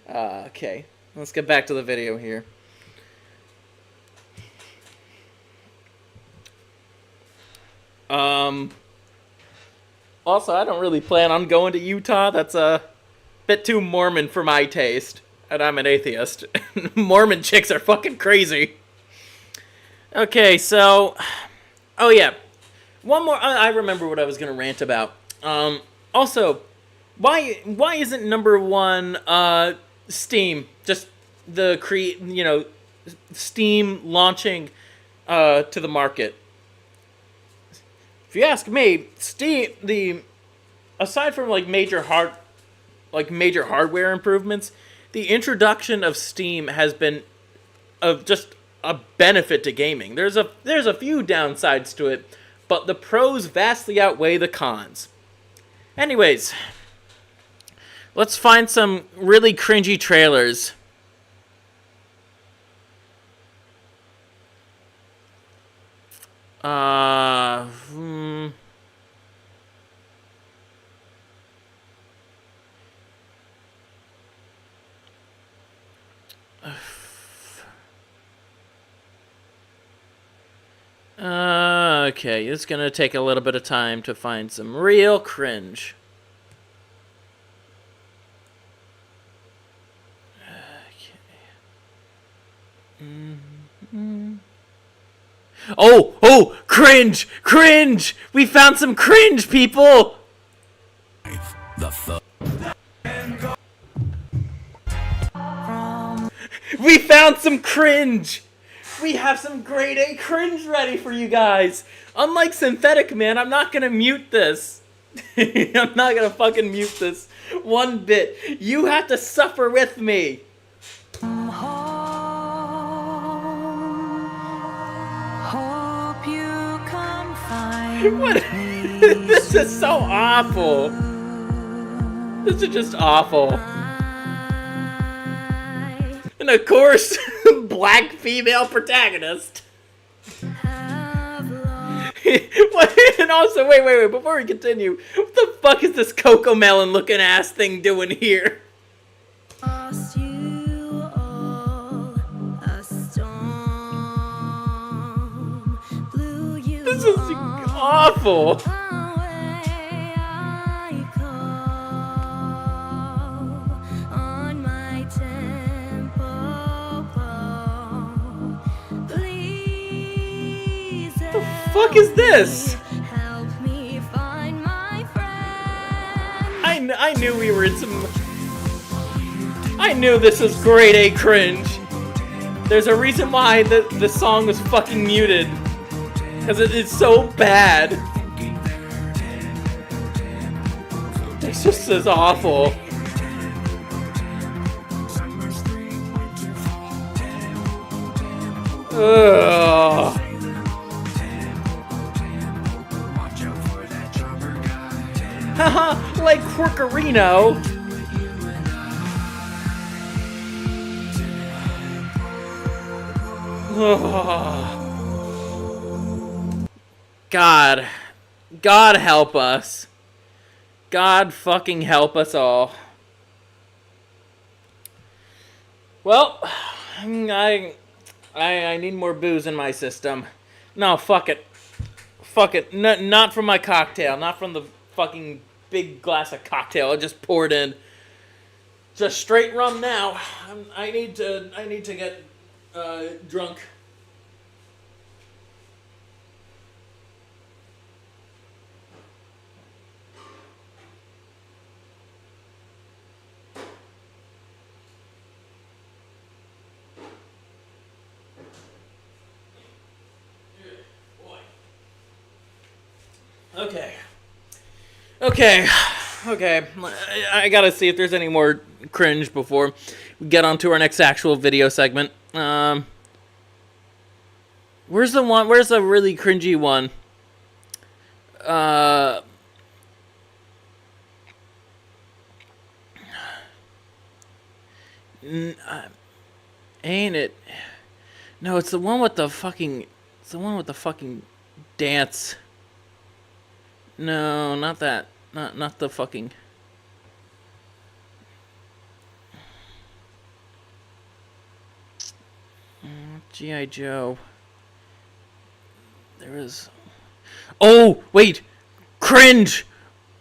okay. Let's get back to the video here. Also, I don't really plan on going to Utah. That's a bit too Mormon for my taste, and I'm an atheist. Mormon chicks are fucking crazy. Okay, so, oh yeah, one more. I remember what I was gonna rant about. Also, why isn't number one Steam? Just the Steam launching to the market. If you ask me, Steam, aside from major like major hardware improvements, the introduction of Steam has been just a benefit to gaming. There's a few downsides to it, but the pros vastly outweigh the cons. Anyways, let's find some really cringy trailers. Okay, it's gonna take a little bit of time to find some real cringe. Oh, cringe! Cringe! We found some cringe, people! We found some cringe! We have some grade A cringe ready for you guys! Unlike Synthetic Man, I'm not gonna mute this. I'm not gonna fucking mute this one bit. You have to suffer with me. What? This is so awful. This is just awful. And of course, black female protagonist. And also, wait, before we continue, what the fuck is this Coco Melon looking ass thing doing here? This is awful. What the fuck is this? I knew we were in some... I knew this was grade A cringe. There's a reason why the song was fucking muted. Because it's so bad. It's just as awful. Ugh. Haha, like Quirkerino. God help us. God fucking help us all. Well, I need more booze in my system. No, fuck it. Fuck it. Not from my cocktail. Not from the fucking big glass of cocktail I just poured in. Just straight rum now. I need to get drunk. Okay. I gotta see if there's any more cringe before we get on to our next actual video segment. Where's the really cringy one? Ain't it? No, it's the one with the fucking... It's the one with the fucking dance. No, not that. Not the fucking... G.I. Joe. There is... Oh, wait! Cringe!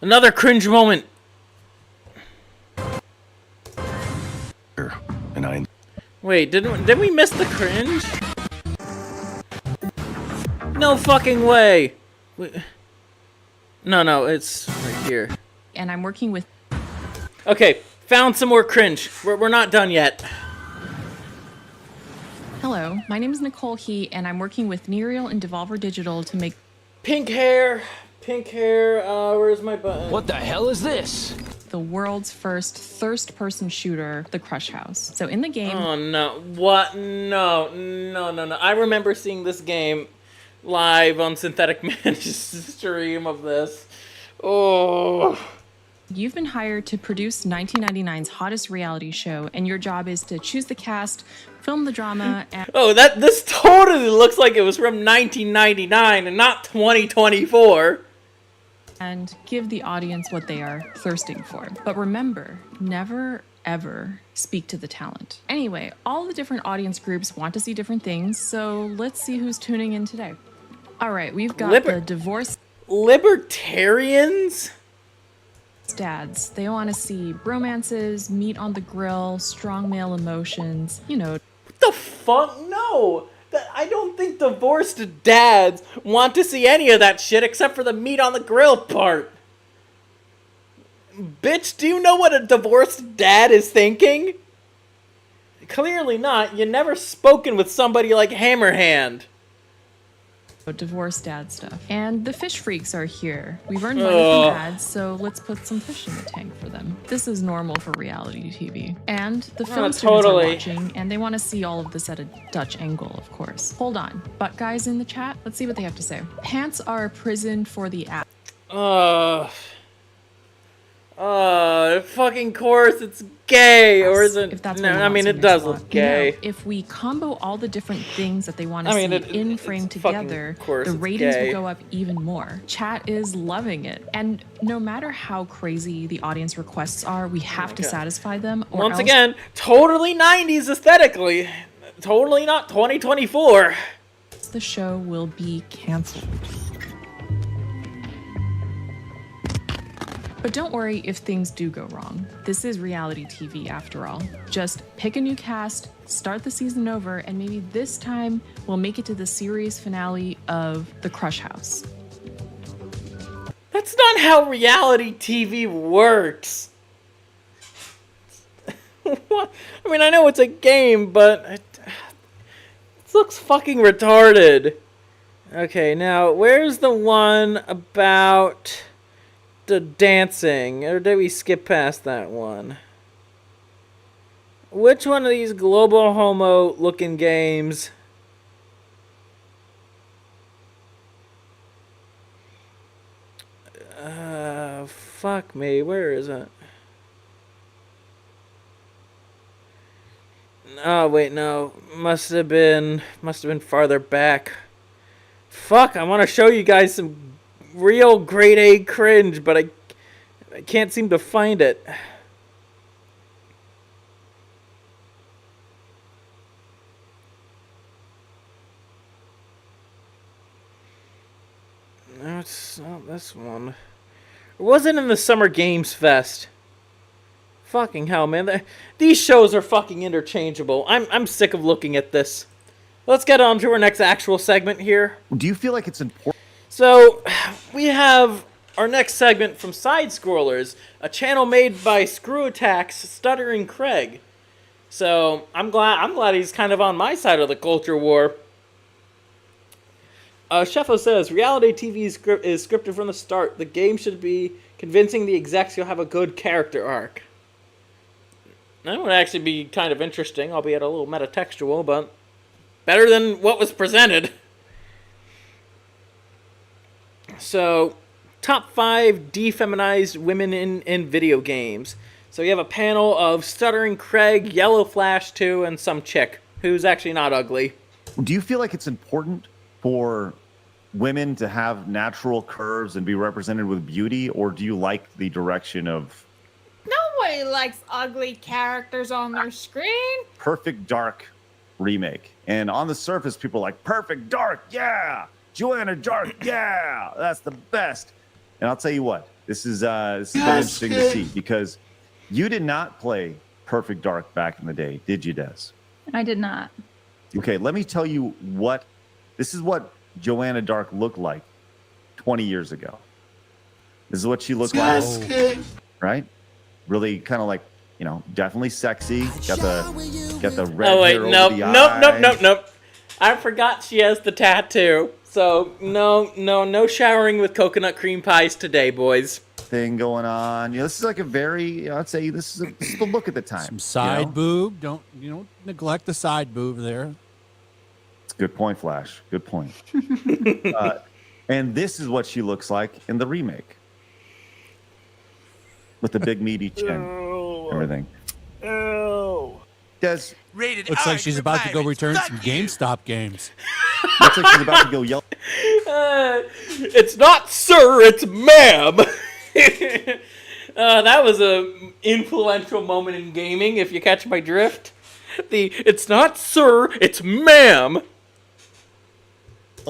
Another cringe moment! Wait, did we miss the cringe? No fucking way! No, it's right here. And I'm working with... Okay, found some more cringe. We're not done yet. Hello, my name is Nicole He, and I'm working with Nereal and Devolver Digital to make... Pink hair, where's my button? What the hell is this? the world's first first-person shooter, The Crush House. So in the game... Oh, no. What? No. I remember seeing this game live on Synthetic Man's stream of this. Oh... You've been hired to produce 1999's hottest reality show, and your job is to choose the cast, film the drama, and... Oh, this totally looks like it was from 1999 and not 2024. And give the audience what they are thirsting for. But remember, never, ever speak to the talent. Anyway, all the different audience groups want to see different things, so let's see who's tuning in today. All right, we've got the divorce... Libertarians? Dads. They want to see romances, meat on the grill, strong male emotions, you know. What the fuck? No! I don't think divorced dads want to see any of that shit except for the meat on the grill part. Bitch, do you know what a divorced dad is thinking? Clearly not. You never spoken with somebody like Hammerhand. Divorce dad stuff. And the fish freaks are here. We've earned money from ads, so let's put some fish in the tank for them. This is normal for reality TV. And the film students are watching, and they want to see all of this at a Dutch angle, of course. Hold on. But guys in the chat, let's see what they have to say. Pants are a prison for the app. Fucking course, it's gay, or is it? If that's no, I mean, it does look gay. No, if we combo all the different things that they want to see in frame together, the ratings will go up even more. Chat is loving it. And no matter how crazy the audience requests are, we have to satisfy them. Or Once again, totally 90s aesthetically. Totally not 2024. The show will be canceled. But don't worry if things do go wrong. This is reality TV after all. Just pick a new cast, start the season over, and maybe this time we'll make it to the series finale of The Crush House. That's not how reality TV works. What? I mean, I know it's a game, but it looks fucking retarded. Okay, now, where's the one about... the dancing, or did we skip past that one? Which one of these global homo looking games? Fuck me, where is it? Oh wait, no, must have been farther back. Fuck, I want to show you guys some real grade A cringe, but I can't seem to find it. No, it's not this one. It wasn't in the Summer Games Fest. Fucking hell, man. These shows are fucking interchangeable. I'm sick of looking at this. Let's get on to our next actual segment here. Do you feel like it's important? So, we have our next segment from Side Scrollers, a channel made by Screw Attack's Stuttering Craig. So, I'm glad he's kind of on my side of the culture war. Sheffo says, reality TV is scripted from the start. The game should be convincing the execs you'll have a good character arc. That would actually be kind of interesting, albeit a little metatextual, but better than what was presented. So, top 5 defeminized women in video games. So you have a panel of Stuttering Craig, Yellow Flash 2, and some chick who's actually not ugly. Do you feel like it's important for women to have natural curves and be represented with beauty, or do you like the direction of Nobody likes ugly characters on their screen? Perfect Dark remake? And on the surface, people are like, Perfect Dark, yeah! Joanna Dark, yeah! That's the best! And I'll tell you what, this is very interesting to see, because you did not play Perfect Dark back in the day, did you, Des? I did not. Okay, let me tell you what, this is what Joanna Dark looked like 20 years ago. This is what she looked like, right? Really kind of like, you know, definitely sexy. Got the red hair over the eye. Nope. I forgot she has the tattoo. So, no showering with coconut cream pies today, boys. thing going on. You know, this is like a very, I'd say this is the look at the time. Some side you know? boob. Don't neglect the side boob there. It's a good point, Flash. Good point. And this is what she looks like in the remake. With the big meaty chin. Everything. Des, looks like she's about to go return some GameStop games. Looks like she's about to go yell. It's not sir, it's ma'am. That was a influential moment in gaming, if you catch my drift. It's not sir, it's ma'am.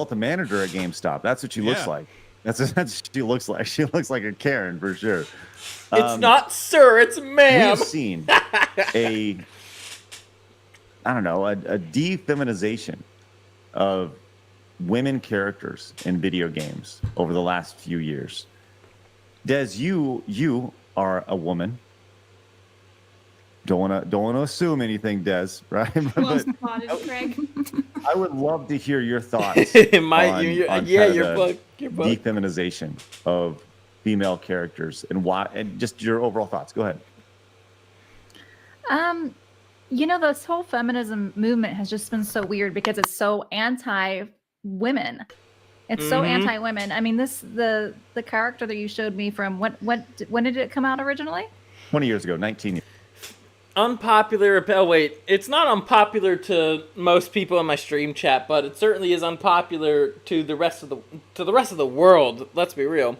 The manager at GameStop. That's what she looks like. That's what she looks like. She looks like a Karen for sure. It's not sir, it's ma'am. We've seen a defeminization of women characters in video games over the last few years. Des, you are a woman. Don't wanna assume anything, Des, right? Well spotted, Craig. I would love to hear your thoughts your book. Defeminization of female characters and why, and just your overall thoughts. Go ahead. This whole feminism movement has just been so weird because it's so anti-women. It's so anti-women. I mean, the character that you showed me from when did it come out originally? 20 years ago, 19 years. Unpopular. Oh wait, it's not unpopular to most people in my stream chat, but it certainly is unpopular to the rest of the world. Let's be real.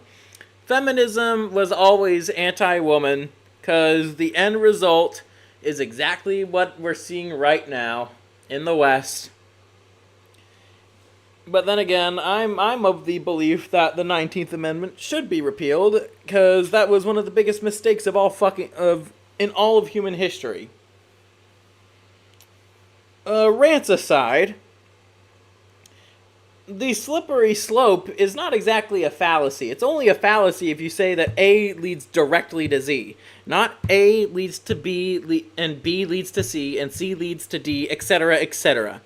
Feminism was always anti-woman because the end result is exactly what we're seeing right now in the West. But then again, I'm of the belief that the 19th Amendment should be repealed because that was one of the biggest mistakes in all of human history. Rants aside, the slippery slope is not exactly a fallacy. It's only a fallacy if you say that A leads directly to Z. Not A leads to B, and B leads to C, and C leads to D, etc., etc.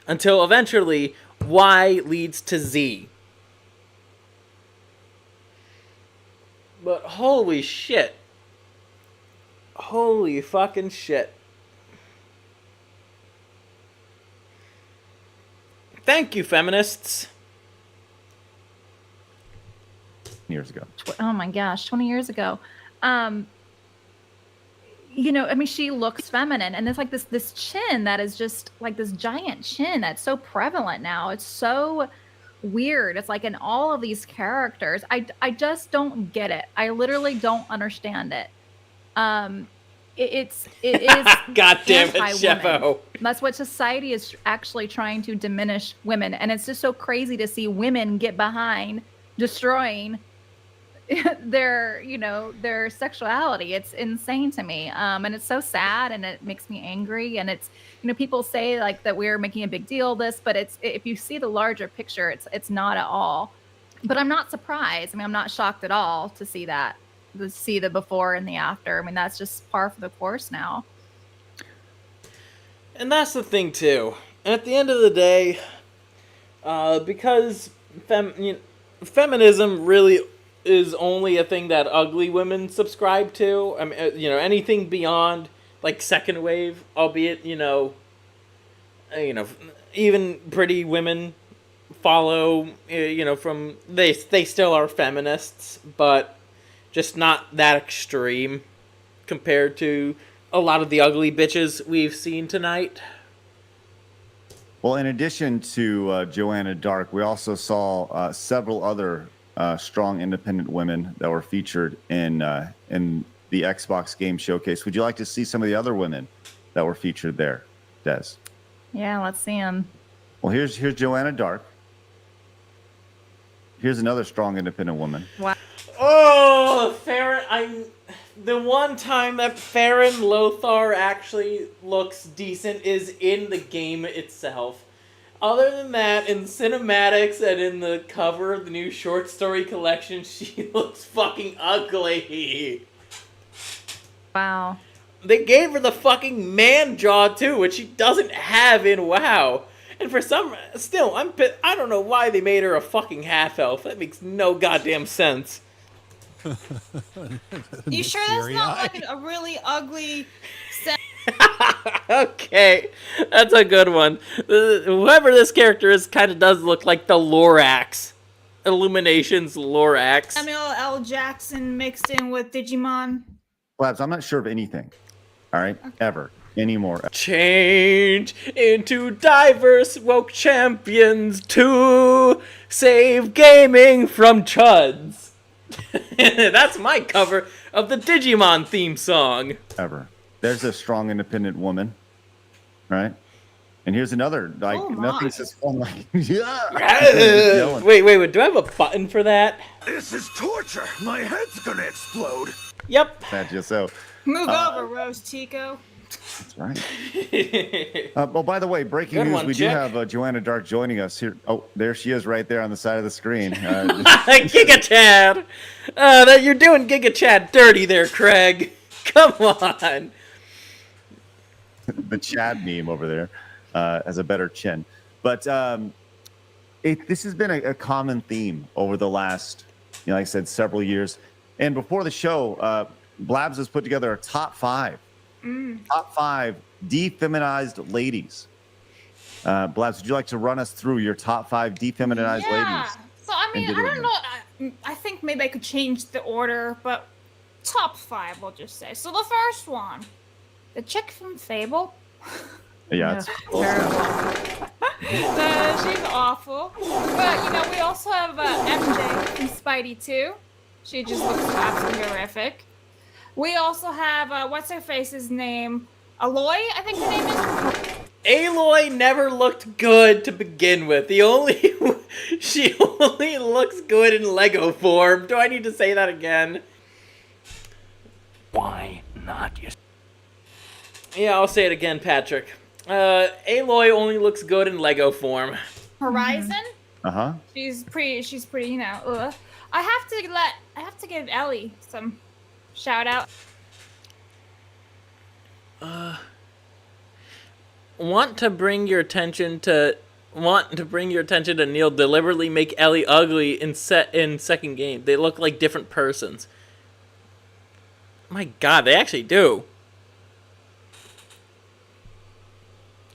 Until eventually, Y leads to Z. But holy shit. Holy fucking shit. Thank you, feminists. Years ago. Oh my gosh, 20 years ago. She looks feminine, and it's like this chin that is just like this giant chin that's so prevalent now. It's so weird. It's like in all of these characters. I just don't get it. I literally don't understand it. It is God damn it, Sheppo. That's what society is actually trying to diminish women, and it's just so crazy to see women get behind destroying their sexuality. It's insane to me, and it's so sad, and it makes me angry. And it's people say like that we're making a big deal of this, but if you see the larger picture, it's not at all. But I'm not surprised. I mean, I'm not shocked at all to see that. To see the before and the after. I mean, that's just par for the course now. And that's the thing too. And at the end of the day, because feminism really is only a thing that ugly women subscribe to. I mean, anything beyond like second wave, albeit even pretty women follow. From they still are feminists, but just not that extreme compared to a lot of the ugly bitches we've seen tonight. Well, in addition to Joanna Dark, we also saw several other strong independent women that were featured in the Xbox Game Showcase. Would you like to see some of the other women that were featured there, Des? Yeah, let's see them. Well, here's Joanna Dark. Here's another strong independent woman. Wow. Oh, Farron! The one time that Farron Lothar actually looks decent is in the game itself. Other than that, in cinematics and in the cover of the new short story collection, she looks fucking ugly. Wow. They gave her the fucking man jaw too, which she doesn't have in WoW. And for some, still, I don't know why they made her a fucking half elf. That makes no goddamn sense. You sure that's not like a really ugly set? Okay, that's a good one. Whoever this character is kind of does look like the Lorax. Illumination's Lorax. Samuel L. Jackson mixed in with Digimon. Labs, I'm not sure of anything. All right, ever anymore. Change into diverse woke champions to save gaming from chuds. That's my cover of the Digimon theme song. Ever. There's a strong, independent woman, right? And here's another, like, nothing says, oh my, yeah. Wait, do I have a button for that? This is torture. My head's gonna explode. Yep. That's just so. Move over, Rose Tico. That's right. Well, by the way, breaking Good news, one, we chick. do have Joanna Dark joining us here. Oh, there she is right there on the side of the screen. Giga Chad! That you're doing Giga Chad dirty there, Craig. Come on. The Chad meme over there has a better chin. But this has been a common theme over the last, like I said, several years. And before the show, Blabs has put together a top 5 defeminized ladies. Blabs, would you like to run us through your top 5 defeminized ladies? So, I mean, I don't know. I think maybe I could change the order, but top 5, we'll just say. So the first one, the chick from Fable. Yeah, it's terrible. She's awful. But, we also have MJ from Spidey 2. She just looks absolutely horrific. We also have, what's her face's name? Aloy, I think her name is. Aloy never looked good to begin with. She only looks good in Lego form. Do I need to say that again? Why not? Yeah, I'll say it again, Patrick. Aloy only looks good in Lego form. Horizon? Uh-huh. She's pretty, ugh. I have to give Ellie some shout out. Want to bring your attention to Neil deliberately make Ellie ugly in second game. They look like different persons. My God, they actually do.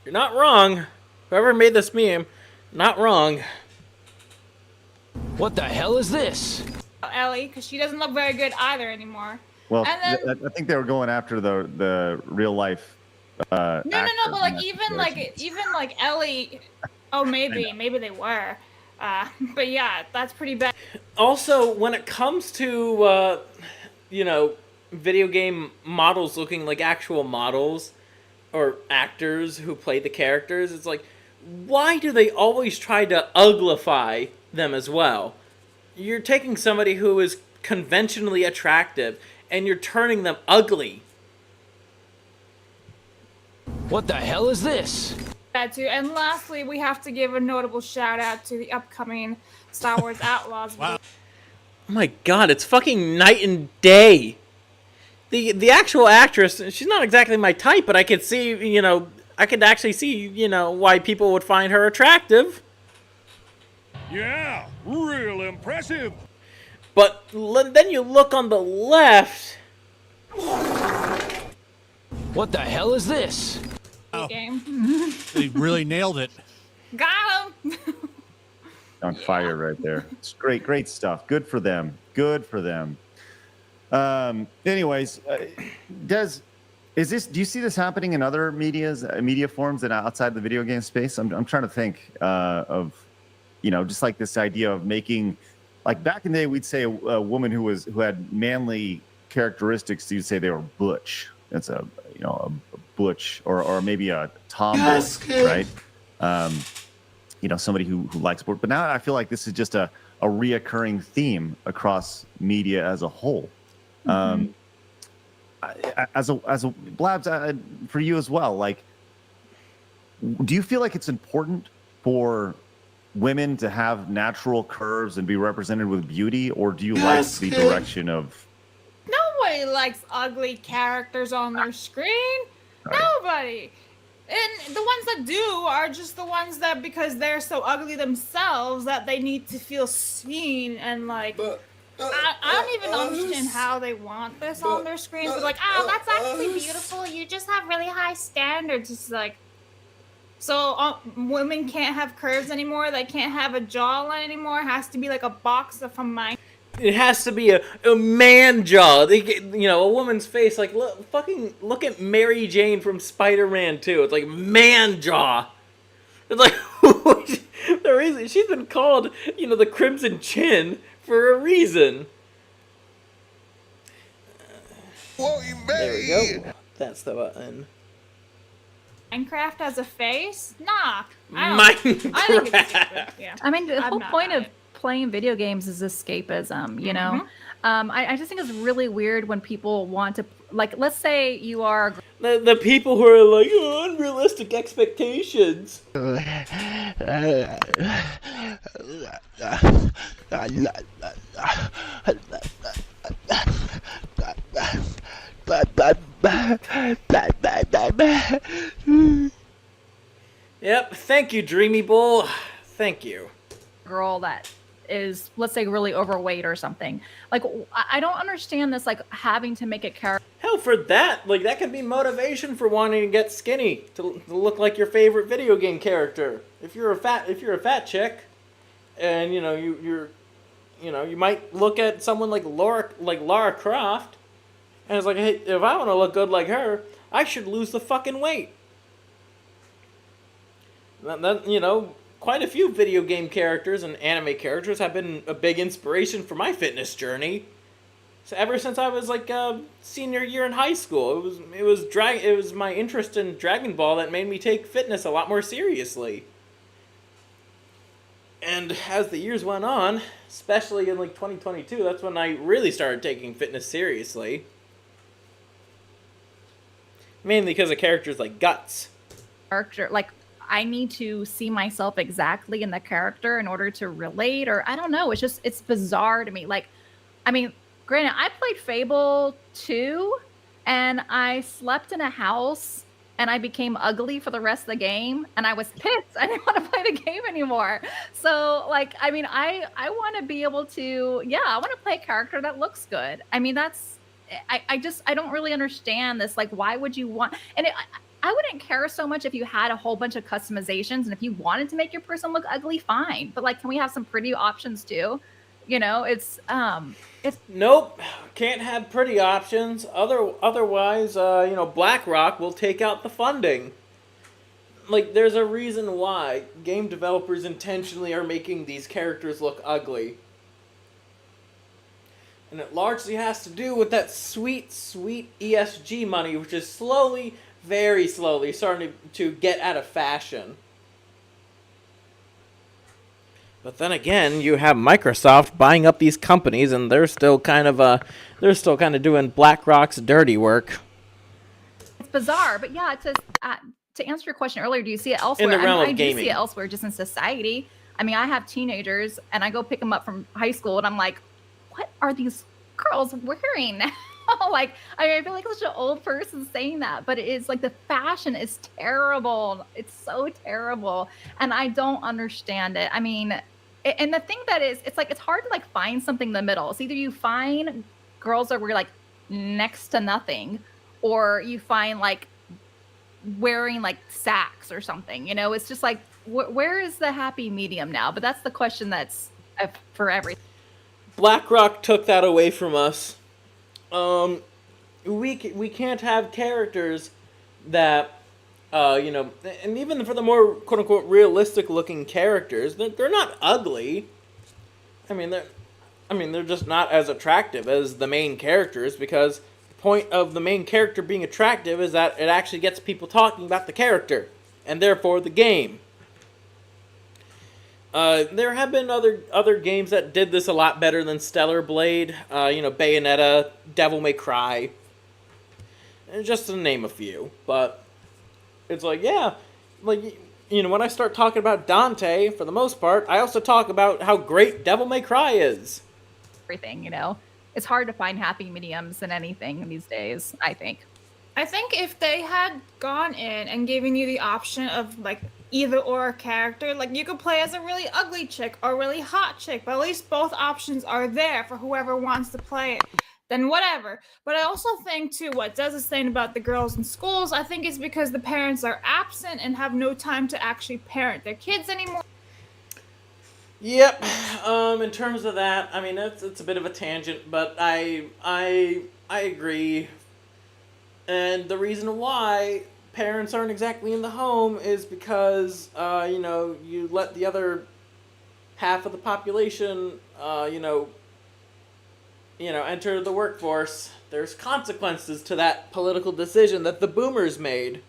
You're not wrong. Whoever made this meme, not wrong. What the hell is this? Ellie, because she doesn't look very good either anymore. Well, and then, I think they were going after the real life. No, but like even like Ellie. Oh, maybe they were. But yeah, that's pretty bad. Also, when it comes to video game models looking like actual models or actors who play the characters, it's like, why do they always try to uglify them as well? You're taking somebody who is conventionally attractive and you're turning them ugly. What the hell is this? That too. And lastly, we have to give a notable shout out to the upcoming Star Wars Outlaws. Wow. Oh my God, it's fucking night and day. The actual actress, she's not exactly my type, but I could see, I could actually see, why people would find her attractive. Yeah, real impressive. But then you look on the left. What the hell is this? Game. They really nailed it. Got him. On fire right there. It's great stuff. Good for them. Anyways, do you see this happening in other media forms and outside the video game space? I'm trying to think of, just like this idea of making, like back in the day, we'd say a woman who had manly characteristics. You'd say they were butch. That's a butch or maybe a tomboy, right? Somebody who likes sport. But now I feel like this is just a reoccurring theme across media as a whole. As a Blabs, for you as well, like, do you feel like it's important for women to have natural curves and be represented with beauty, or do you like the direction of? Nobody likes ugly characters on their screen. Right. Nobody. And the ones that do are just the ones that, because they're so ugly themselves, that they need to feel seen and like. I don't even understand how they want this on their screens. It's like, oh, that's actually beautiful. You just have really high standards. It's like, so women can't have curves anymore. They can't have a jawline anymore. It has to be like a box from mine. It has to be a man jaw. A woman's face. Like, look at Mary Jane from Spider-Man 2. It's like man jaw. It's like the reason she's been called, the Crimson Chin for a reason. There we go. That's the button. Minecraft has a face? Nah. I think it's stupid. Yeah. I mean, the whole not point buying of playing video games is escapism, you know? I just think it's really weird when people want to, like, let's say you are... The people who are like, unrealistic expectations. Yep, thank you, Dreamy Bull. Thank you. Girl that is, let's say, really overweight or something. Like, I don't understand this, like, having to make it character. Hell, for that, like, that could be motivation for wanting to get skinny, to look like your favorite video game character. If you're a fat chick, and you might look at someone like Lara Croft, and it's like, hey, if I want to look good like her, I should lose the fucking weight. Quite a few video game characters and anime characters have been a big inspiration for my fitness journey. So ever since I was like senior year in high school, it was my interest in Dragon Ball that made me take fitness a lot more seriously. And as the years went on, especially in like 2022, that's when I really started taking fitness seriously. Mainly because of characters like Guts. Like, I need to see myself exactly in the character in order to relate, or I don't know. It's bizarre to me. Like, I mean, granted, I played Fable 2 and I slept in a house and I became ugly for the rest of the game and I was pissed. I didn't want to play the game anymore. So, like, I mean, I want to be able to, I want to play a character that looks good. I mean, I don't really understand this. Like, why would you want, and I wouldn't care so much if you had a whole bunch of customizations and if you wanted to make your person look ugly, fine. But like, can we have some pretty options too? It's nope, can't have pretty options. Otherwise, BlackRock will take out the funding. Like, there's a reason why game developers intentionally are making these characters look ugly. And it largely has to do with that sweet, sweet ESG money, which is very slowly starting to get out of fashion. But then again, you have Microsoft buying up these companies, and they're still kind of doing BlackRock's dirty work. It's bizarre, but yeah, to answer your question earlier, do you see it elsewhere? In the realm of I gaming. do see it elsewhere, just in society. I mean, I have teenagers, and I go pick them up from high school, and I'm like, what are these girls wearing now? Like, I feel like such an old person saying that, but it is like the fashion is terrible. It's so terrible, and I don't understand it. I mean, and the thing that is, it's like it's hard to like find something in the middle. It's either you find girls that wear like next to nothing, or you find like wearing like sacks or something. It's just like where is the happy medium now? But that's the question that's for everything. BlackRock took that away from us. We can't have characters that, and even for the more quote-unquote realistic-looking characters, they're not ugly. I mean, they're just not as attractive as the main characters, because the point of the main character being attractive is that it actually gets people talking about the character, and therefore the game. There have been other games that did this a lot better than Stellar Blade. Bayonetta, Devil May Cry. Just to name a few. But it's like, when I start talking about Dante, for the most part, I also talk about how great Devil May Cry is. Everything, it's hard to find happy mediums in anything these days, I think. I think if they had gone in and given you the option of like either or character. Like, you could play as a really ugly chick or a really hot chick, but at least both options are there for whoever wants to play it. Then whatever. But I also think, too, what Des is saying about the girls in schools, I think it's because the parents are absent and have no time to actually parent their kids anymore. Yep. In terms of that, I mean, it's a bit of a tangent, but I agree. And the reason why parents aren't exactly in the home is because, you let the other half of the population, enter the workforce. There's consequences to that political decision that the boomers made.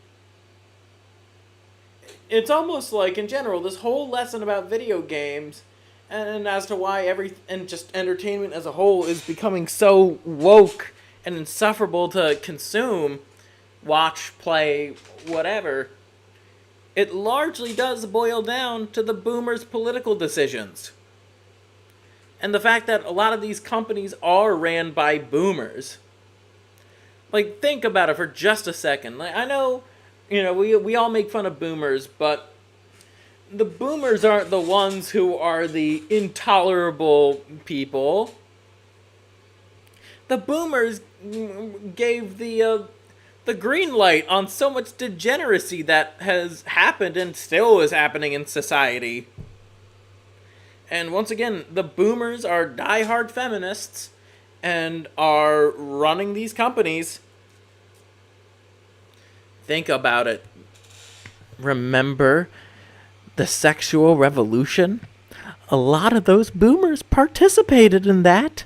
It's almost like, in general, this whole lesson about video games and as to why and just entertainment as a whole is becoming so woke and insufferable to consume, watch, play, whatever, it largely does boil down to the boomers' political decisions. And the fact that a lot of these companies are ran by boomers. Like, think about it for just a second. Like, I know, we all make fun of boomers, but the boomers aren't the ones who are the intolerable people. The boomers gave the green light on so much degeneracy that has happened and still is happening in society. And once again, the boomers are diehard feminists and are running these companies. Think about it. Remember the sexual revolution? A lot of those boomers participated in that.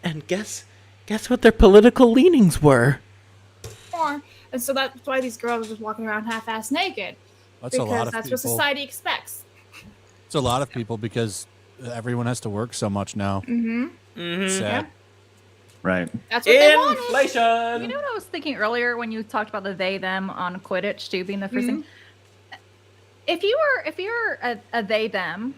And guess what their political leanings were? And so that's why these girls are just walking around half-ass naked. That's a lot of that's people. what society expects. It's a lot of people because everyone has to work so much now. Mm-hmm. Sad. Yeah. Right. That's what they wanted. Inflation. You know what I was thinking earlier when you talked about the they/them on Quidditch too being the 1st thing? If you were a they/them,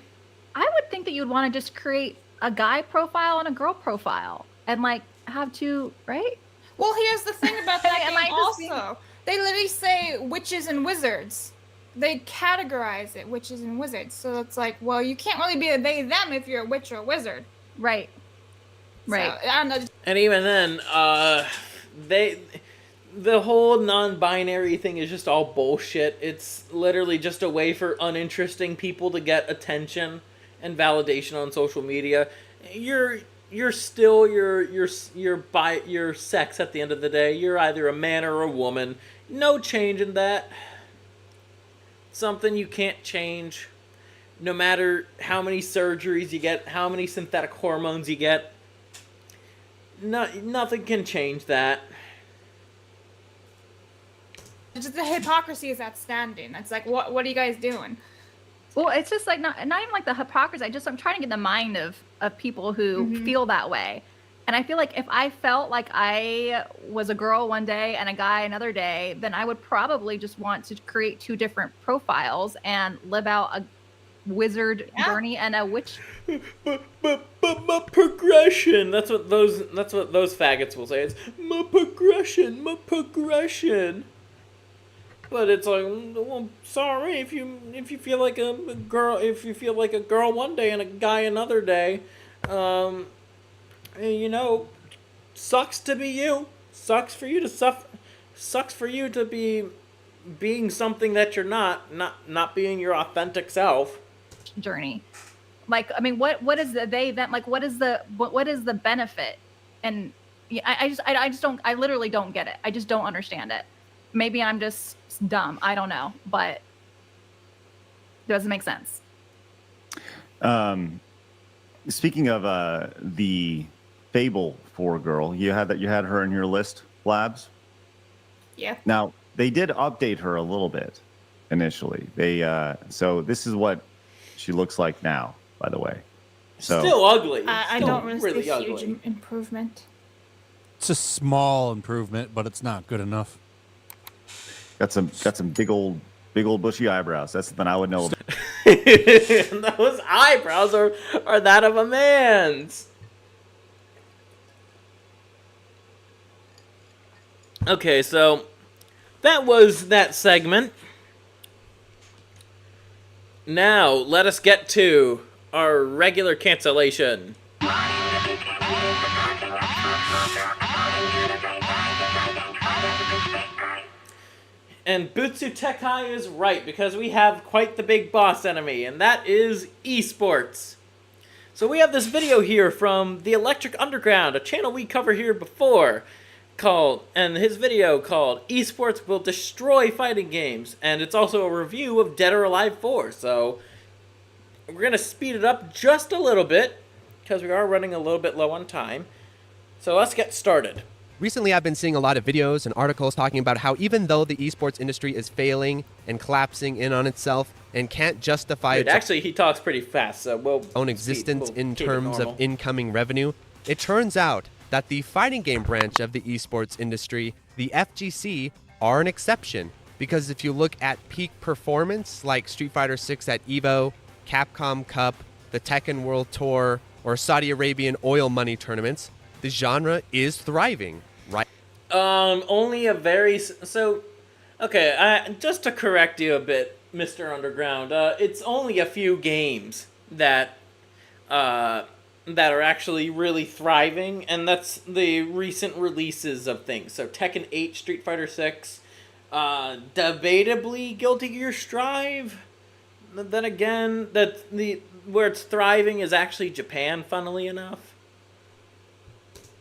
I would think that you'd want to just create a guy profile and a girl profile and like have two, right? Well, here's the thing about that Am game I just also. They literally say witches and wizards. They categorize it, witches and wizards. So it's like, well, you can't really be a they/them if you're a witch or a wizard. Right. Right. So, I don't know. And even then, the whole non-binary thing is just all bullshit. It's literally just a way for uninteresting people to get attention and validation on social media. You're still your sex at the end of the day. You're either a man or a woman. No change in that. Something you can't change. No matter how many surgeries you get, how many synthetic hormones you get. Nothing can change that. Just the hypocrisy is outstanding. It's like, what are you guys doing? Well, it's just like not even like the hypocrisy. I'm trying to get the mind of people who feel that way. And I feel like if I felt like I was a girl one day and a guy another day, then I would probably just want to create two different profiles and live out a wizard journey and a witch. But my progression. That's what those faggots will say. It's my progression. But it's like, well, sorry if you feel like a girl one day and a guy another day, sucks to be you. Sucks for you to suffer. Sucks for you to be being something that you're not being your authentic self. Journey. Like, I mean, what is the they then? Like, what is the benefit? And I literally don't get it. I just don't understand it. Maybe I'm just dumb. I don't know, but it doesn't make sense. Speaking of the Fable 4 girl, you had her in your list, Labs. Yeah. Now they did update her a little bit initially. So this is what she looks like now, by the way. So still ugly. I don't really see a huge improvement. It's a small improvement, but it's not good enough. Got some big old bushy eyebrows. That's something I would know. Those eyebrows are that of a man's. Okay, so that was that segment. Now, let us get to our regular cancellation. And Butsu Tekai is right, because we have quite the big boss enemy, and that is esports. So we have this video here from the Electric Underground, a channel we cover here before, and his video called Esports Will Destroy Fighting Games, and it's also a review of Dead or Alive 4, so we're going to speed it up just a little bit, because we are running a little bit low on time. So let's get started. Recently, I've been seeing a lot of videos and articles talking about how even though the esports industry is failing and collapsing in on itself and can't justify its Actually, he talks pretty fast, so we'll own existence in keep it terms normal. of incoming revenue, it turns out that the fighting game branch of the esports industry, the FGC, are an exception. Because if you look at peak performance like Street Fighter 6 at EVO, Capcom Cup, the Tekken World Tour, or Saudi Arabian oil money tournaments, the genre is thriving. Right. Only a very... So, okay, just to correct you a bit, Mr. Underground, it's only a few games that are actually really thriving, and that's the recent releases of things. So, Tekken 8, Street Fighter 6, debatably Guilty Gear Strive. Then again, where it's thriving is actually Japan, funnily enough.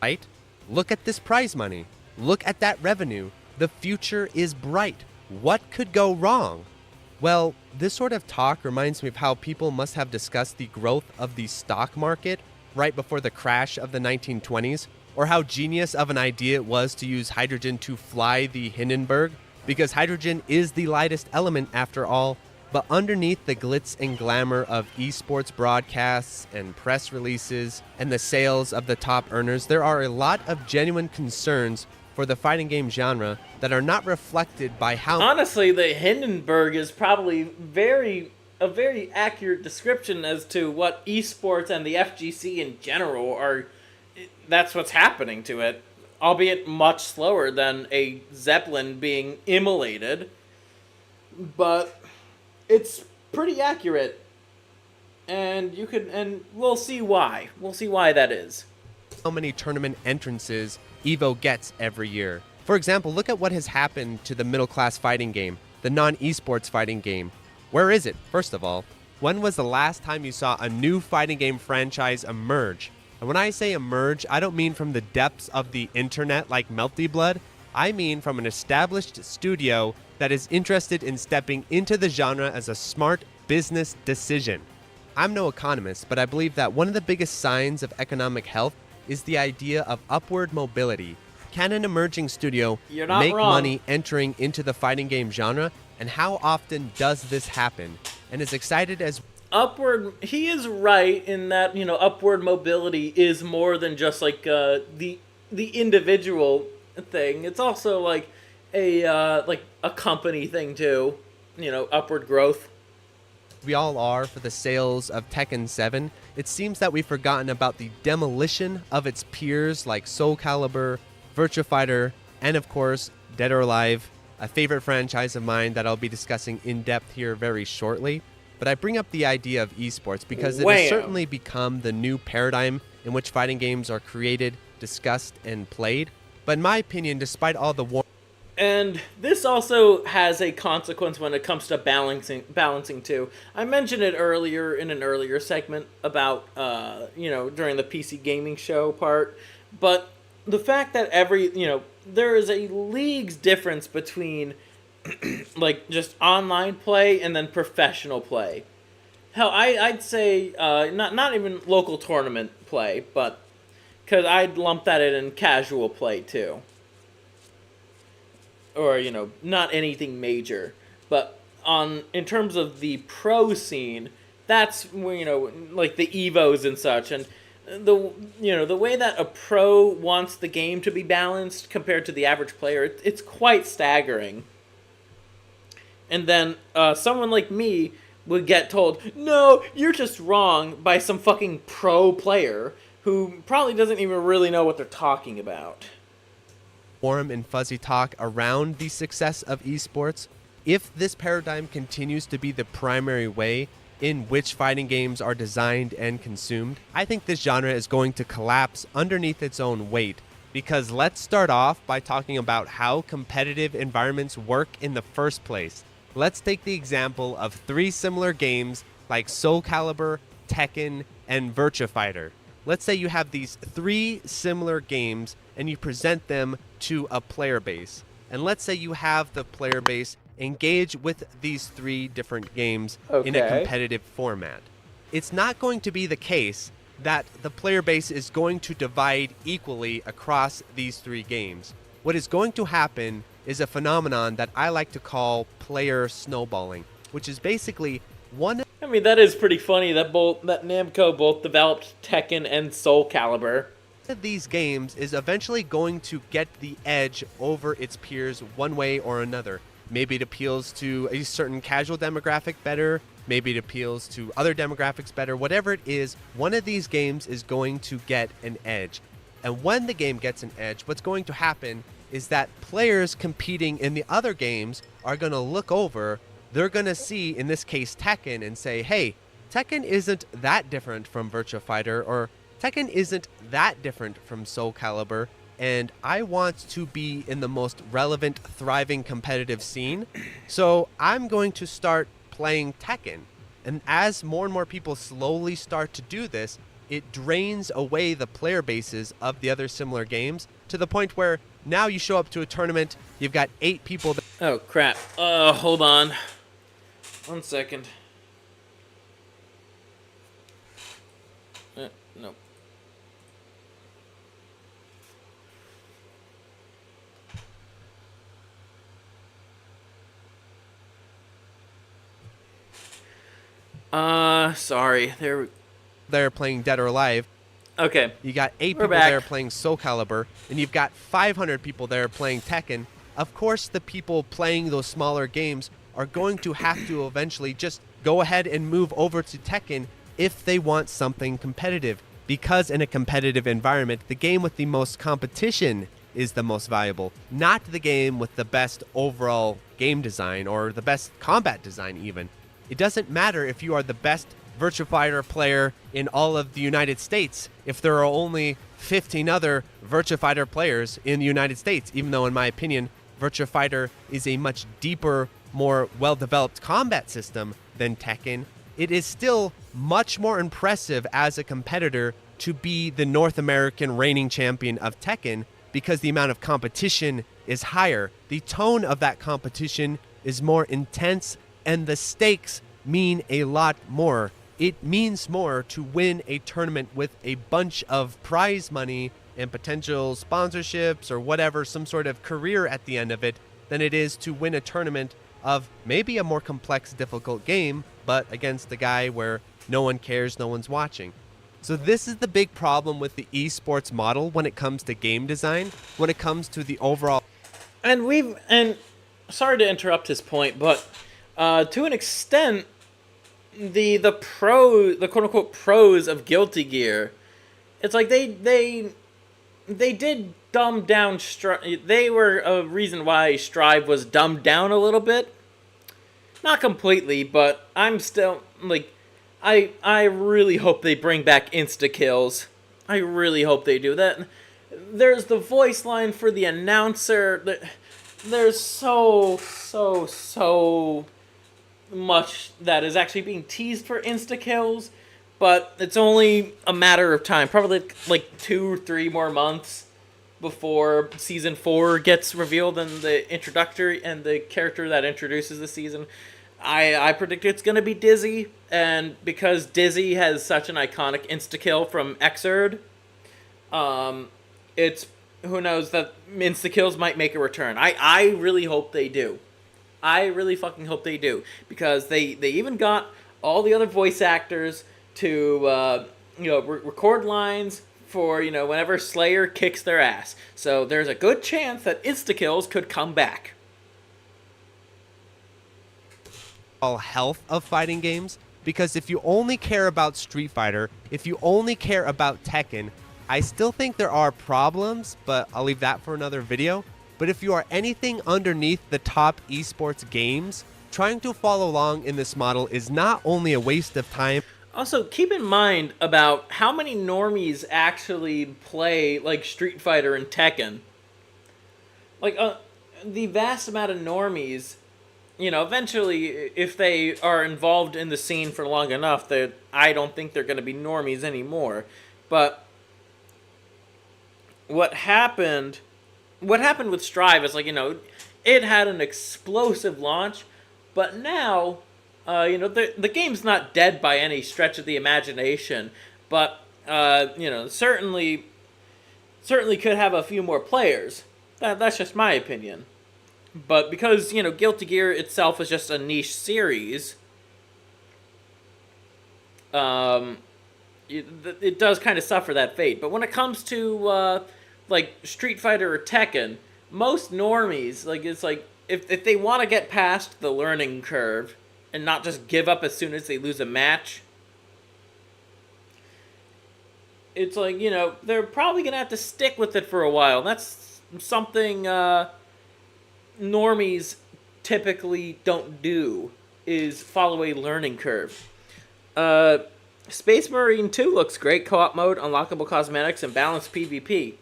Right? Look at this prize money. Look at that revenue. The future is bright. What could go wrong? Well, this sort of talk reminds me of how people must have discussed the growth of the stock market right before the crash of the 1920s, or how genius of an idea it was to use hydrogen to fly the Hindenburg, because hydrogen is the lightest element after all. But underneath the glitz and glamour of esports broadcasts and press releases and the sales of the top earners, there are a lot of genuine concerns for the fighting game genre that are not reflected by how... Honestly, the Hindenburg is probably a very accurate description as to what esports and the FGC in general are. That's what's happening to it, albeit much slower than a Zeppelin being immolated. But it's pretty accurate, and we'll see why. We'll see why that is. How many tournament entrances EVO gets every year. For example, look at what has happened to the middle-class fighting game, the non-esports fighting game. Where is it, first of all? When was the last time you saw a new fighting game franchise emerge? And when I say emerge, I don't mean from the depths of the internet like Melty Blood. I mean from an established studio that is interested in stepping into the genre as a smart business decision. I'm no economist, but I believe that one of the biggest signs of economic health is the idea of upward mobility. Can an emerging studio make money entering into the fighting game genre? And how often does this happen? And as excited as... He is right in that, upward mobility is more than just like the individual thing. It's also like a company thing too, upward growth. We all are for the sales of Tekken 7, it seems that we've forgotten about the demolition of its peers like Soul Calibur, Virtua Fighter, and of course, Dead or Alive, a favorite franchise of mine that I'll be discussing in depth here very shortly. But I bring up the idea of esports because it has certainly become the new paradigm in which fighting games are created, discussed, and played. But in my opinion, despite all the and this also has a consequence when it comes to balancing too. I mentioned it earlier in an earlier segment about, during the PC gaming show part. But the fact that there is a league's difference between, just online play and then professional play. Hell, I'd say, not even local tournament play, but, because I'd lump that in casual play too. Or, not anything major. But in terms of the pro scene, that's like the Evos and such, and the way that a pro wants the game to be balanced compared to the average player, it's quite staggering. And then someone like me would get told, no, you're just wrong, by some fucking pro player who probably doesn't even really know what they're talking about. Warm and fuzzy talk around the success of esports, If this paradigm continues to be the primary way in which fighting games are designed and consumed, I think this genre is going to collapse underneath its own weight. Because let's start off by talking about how competitive environments work in the first place. Let's take the example of 3 similar games like Soul Calibur, Tekken, and Virtua Fighter. Let's say you have these 3 similar games and you present them to a player base. And let's say you have the player base engage with these 3 different games in a competitive format. It's not going to be the case that the player base is going to divide equally across these 3 games. What is going to happen is a phenomenon that I like to call player snowballing, which is basically one. I mean, that is pretty funny that Namco both developed Tekken and Soul Calibur. Of these games is eventually going to get the edge over its peers one way or another. Maybe it appeals to a certain casual demographic better. Maybe it appeals to other demographics better. Whatever it is, one of these games is going to get an edge. And when the game gets an edge, what's going to happen is that players competing in the other games are going to look over. They're going to see, in this case, Tekken and say, hey, Tekken isn't that different from Virtua Fighter, or Tekken isn't that different from Soul Calibur, and I want to be in the most relevant, thriving competitive scene, so I'm going to start playing Tekken. And as more and more people slowly start to do this, it drains away the player bases of the other similar games to the point where now you show up to a tournament, you've got 8 people. Oh, crap. Hold on. 1 second. Nope. Sorry. They're playing Dead or Alive. Okay. You got 8 We're people back. there playing Soul Calibur, and you've got 500 people there playing Tekken. Of course, the people playing those smaller games are going to have to eventually just go ahead and move over to Tekken if they want something competitive. Because in a competitive environment, the game with the most competition is the most valuable, not the game with the best overall game design or the best combat design even. It doesn't matter if you are the best Virtua Fighter player in all of the United States if there are only 15 other Virtua Fighter players in the United States, even though in my opinion, Virtua Fighter is a much deeper, more well-developed combat system than Tekken. It is still much more impressive as a competitor to be the North American reigning champion of Tekken because the amount of competition is higher. The tone of that competition is more intense and the stakes mean a lot more. It means more to win a tournament with a bunch of prize money and potential sponsorships or whatever, some sort of career at the end of it, than it is to win a tournament of maybe a more complex, difficult game, but against a guy where no one cares, no one's watching. So this is the big problem with the esports model when it comes to game design, when it comes to the overall. And sorry to interrupt his point, but to an extent, the quote unquote pros of Guilty Gear, it's like they did dumb down they were a reason why Strive was dumbed down a little bit. Not completely, but I'm still like I really hope they bring back insta kills. I really hope they do that. There's the voice line for the announcer. There's so much that is actually being teased for insta kills, but it's only a matter of time. Probably like 2 or 3 more months before season 4 gets revealed and the introductory and the character that introduces the season. I predict it's going to be Dizzy, and because Dizzy has such an iconic insta-kill from Xrd, it's, who knows, that insta-kills might make a return. I really hope they do. I really fucking hope they do, because they even got all the other voice actors to record lines for, whenever Slayer kicks their ass. So there's a good chance that insta-kills could come back. Health of fighting games, because if you only care about Street Fighter, if you only care about Tekken, I still think there are problems, but I'll leave that for another video. But if you are anything underneath the top esports games, trying to follow along in this model is not only a waste of time. Also, keep in mind about how many normies actually play, like, Street Fighter and Tekken. Like, the vast amount of normies, you know, eventually, if they are involved in the scene for long enough, that I don't think they're going to be normies anymore. But what happened with Strive is, like, you know, it had an explosive launch, but now, you know, the game's not dead by any stretch of the imagination, but, you know, certainly could have a few more players. That's just my opinion. But because, you know, Guilty Gear itself is just a niche series, it does kind of suffer that fate. But when it comes to, like, Street Fighter or Tekken, most normies, like, it's like, if they want to get past the learning curve and not just give up as soon as they lose a match, it's like, you know, they're probably going to have to stick with it for a while. That's something normies typically don't do, is follow a learning curve. Space Marine 2 looks great. Co-op mode, unlockable cosmetics, and balanced PvP.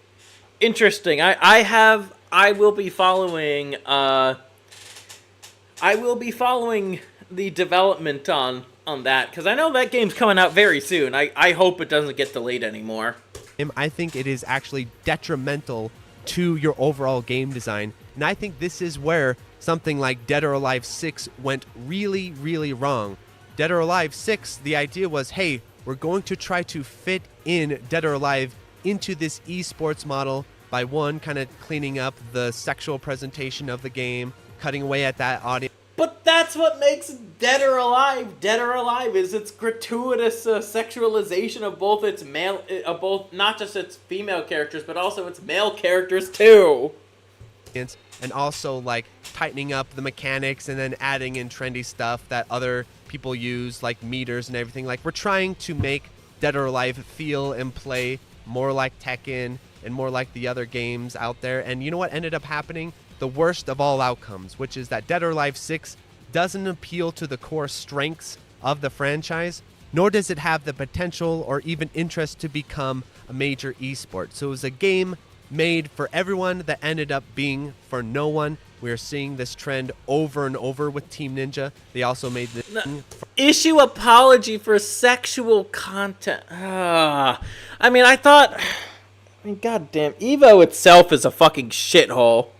Interesting. I will be following the development on that, because I know that game's coming out very soon. I hope it doesn't get delayed anymore. I think it is actually detrimental to your overall game design, and I think this is where something like Dead or Alive 6 went really, really wrong. Dead or Alive 6, the idea was, hey, we're going to try to fit in Dead or Alive into this esports model by, one, kind of cleaning up the sexual presentation of the game, cutting away at that audience. But that's what makes Dead or Alive Dead or Alive, is its gratuitous sexualization of both its not just its female characters, but also its male characters too. And also, like, tightening up the mechanics and then adding in trendy stuff that other people use, like meters and everything. Like, we're trying to make Dead or Alive feel and play more like Tekken and more like the other games out there. And you know what ended up happening? The worst of all outcomes, which is that Dead or Alive 6 doesn't appeal to the core strengths of the franchise, nor does it have the potential or even interest to become a major esport. So it was a game made for everyone that ended up being for no one. We're seeing this trend over and over with Team Ninja. They also made this issue apology for sexual content. I mean, goddamn, Evo itself is a fucking shithole.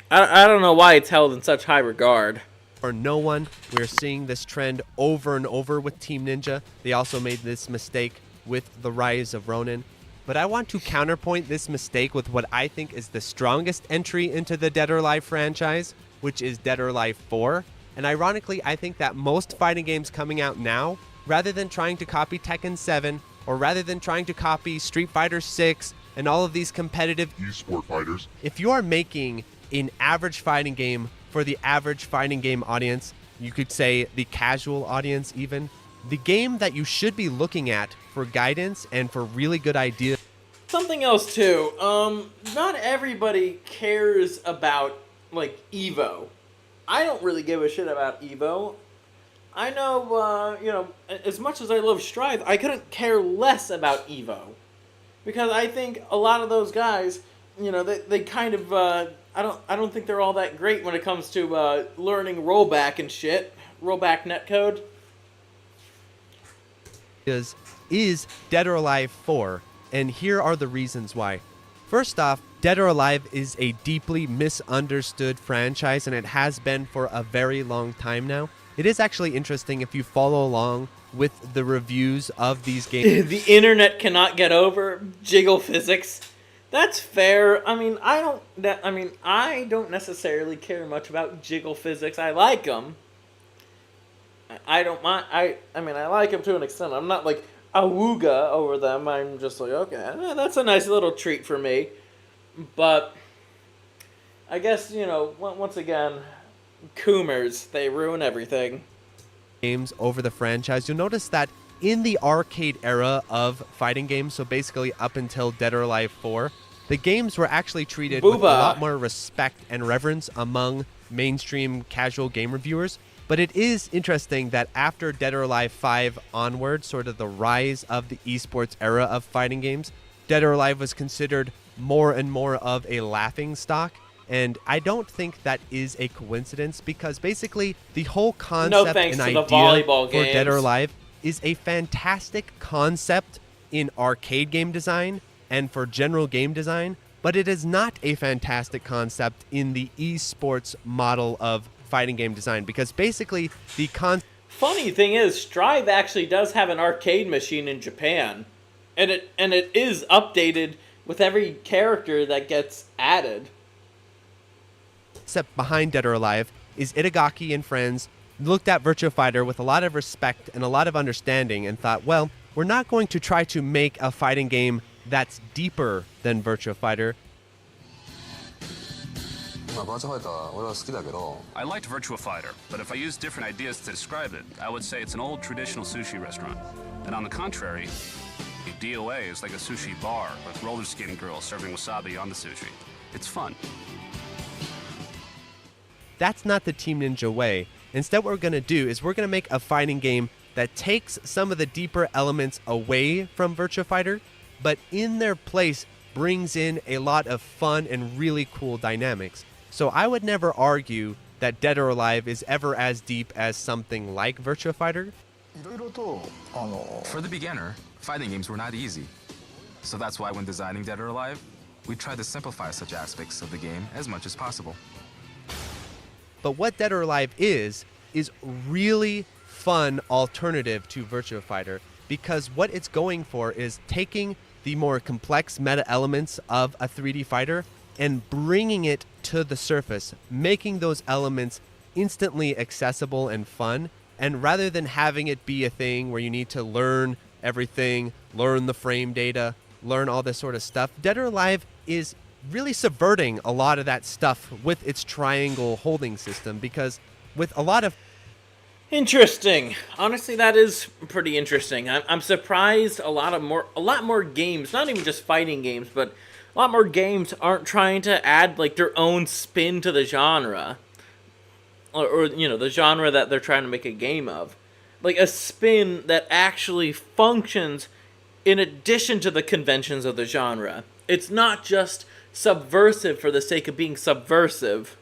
I don't know why it's held in such high regard. For no one. We're seeing this trend over and over with Team Ninja. They also made this mistake with the Rise of Ronin. But I want to counterpoint this mistake with what I think is the strongest entry into the Dead or Alive franchise, which is Dead or Alive 4. And ironically, I think that most fighting games coming out now, rather than trying to copy Tekken 7, or rather than trying to copy Street Fighter 6 and all of these competitive esport fighters, if you are making an average fighting game for the average fighting game audience, you could say the casual audience even, the game that you should be looking at for guidance and for really good ideas. Something else too, not everybody cares about, like, Evo. I don't really give a shit about Evo. I know, you know, as much as I love Strive, I couldn't care less about Evo. Because I think a lot of those guys, you know, they kind of, I don't think they're all that great when it comes to learning rollback and shit. Rollback netcode. Is Dead or Alive 4, and here are the reasons why. First off, Dead or Alive is a deeply misunderstood franchise, and it has been for a very long time now. It is actually interesting if you follow along with the reviews of these games. The internet cannot get over jiggle physics. That's fair. I mean, I don't necessarily care much about jiggle physics. I like them. I don't mind. I mean, I like them to an extent. I'm not like awooga over them. I'm just like, okay, that's a nice little treat for me. But I guess, you know, once again, Coomers, they ruin everything. Games over the franchise. You'll notice that in the arcade era of fighting games, so basically up until Dead or Alive 4, the games were actually treated with a Booba. lot more respect and reverence among mainstream casual game reviewers. But it is interesting that after Dead or Alive 5 onward, sort of the rise of the esports era of fighting games, Dead or Alive was considered more and more of a laughing stock. And I don't think that is a coincidence, because basically the whole concept thanks and to the idea volleyball for Dead or games. Alive is a fantastic concept in arcade game design and for general game design, but it is not a fantastic concept in the esports model of fighting game design, because basically the Funny thing is, Strive actually does have an arcade machine in Japan, and it is updated with every character that gets added. concept behind Dead or Alive is Itagaki and friends looked at Virtua Fighter with a lot of respect and a lot of understanding and thought, well, we're not going to try to make a fighting game that's deeper than Virtua Fighter. I liked Virtua Fighter, but if I used different ideas to describe it, I would say it's an old traditional sushi restaurant. And on the contrary, DOA is like a sushi bar with roller skating girls serving wasabi on the sushi. It's fun. That's not the Team Ninja way. Instead, what we're going to do is we're going to make a fighting game that takes some of the deeper elements away from Virtua Fighter, but in their place brings in a lot of fun and really cool dynamics. So I would never argue that Dead or Alive is ever as deep as something like Virtua Fighter. For the beginner, fighting games were not easy. So that's why when designing Dead or Alive, we tried to simplify such aspects of the game as much as possible. But what Dead or Alive is really fun alternative to Virtua Fighter, because what it's going for is taking the more complex meta elements of a 3D fighter and bringing it to the surface, making those elements instantly accessible and fun. And rather than having it be a thing where you need to learn everything, learn the frame data, learn all this sort of stuff, Dead or Alive is really subverting a lot of that stuff with its triangle holding system, because with a lot of Interesting. Honestly, that is pretty interesting. I'm surprised a lot more games, not even just fighting games, but a lot more games aren't trying to add like their own spin to the genre, or you know, the genre that they're trying to make a game of, like a spin that actually functions in addition to the conventions of the genre. It's not just subversive for the sake of being subversive.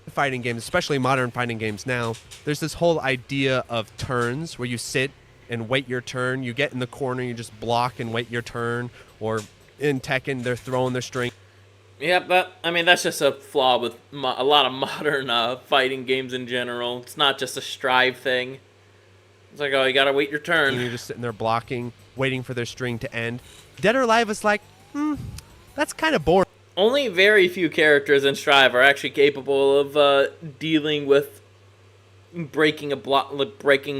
Fighting games, especially modern fighting games now, there's this whole idea of turns where you sit and wait your turn. You get in the corner, you just block and wait your turn. Or in Tekken, they're throwing their string. Yeah, but I mean, that's just a flaw with a lot of modern fighting games in general. It's not just a Strive thing. It's like, oh, you gotta wait your turn. And you're just sitting there blocking, waiting for their string to end. Dead or Alive is like, that's kind of boring. Only very few characters in Strive are actually capable of dealing with breaking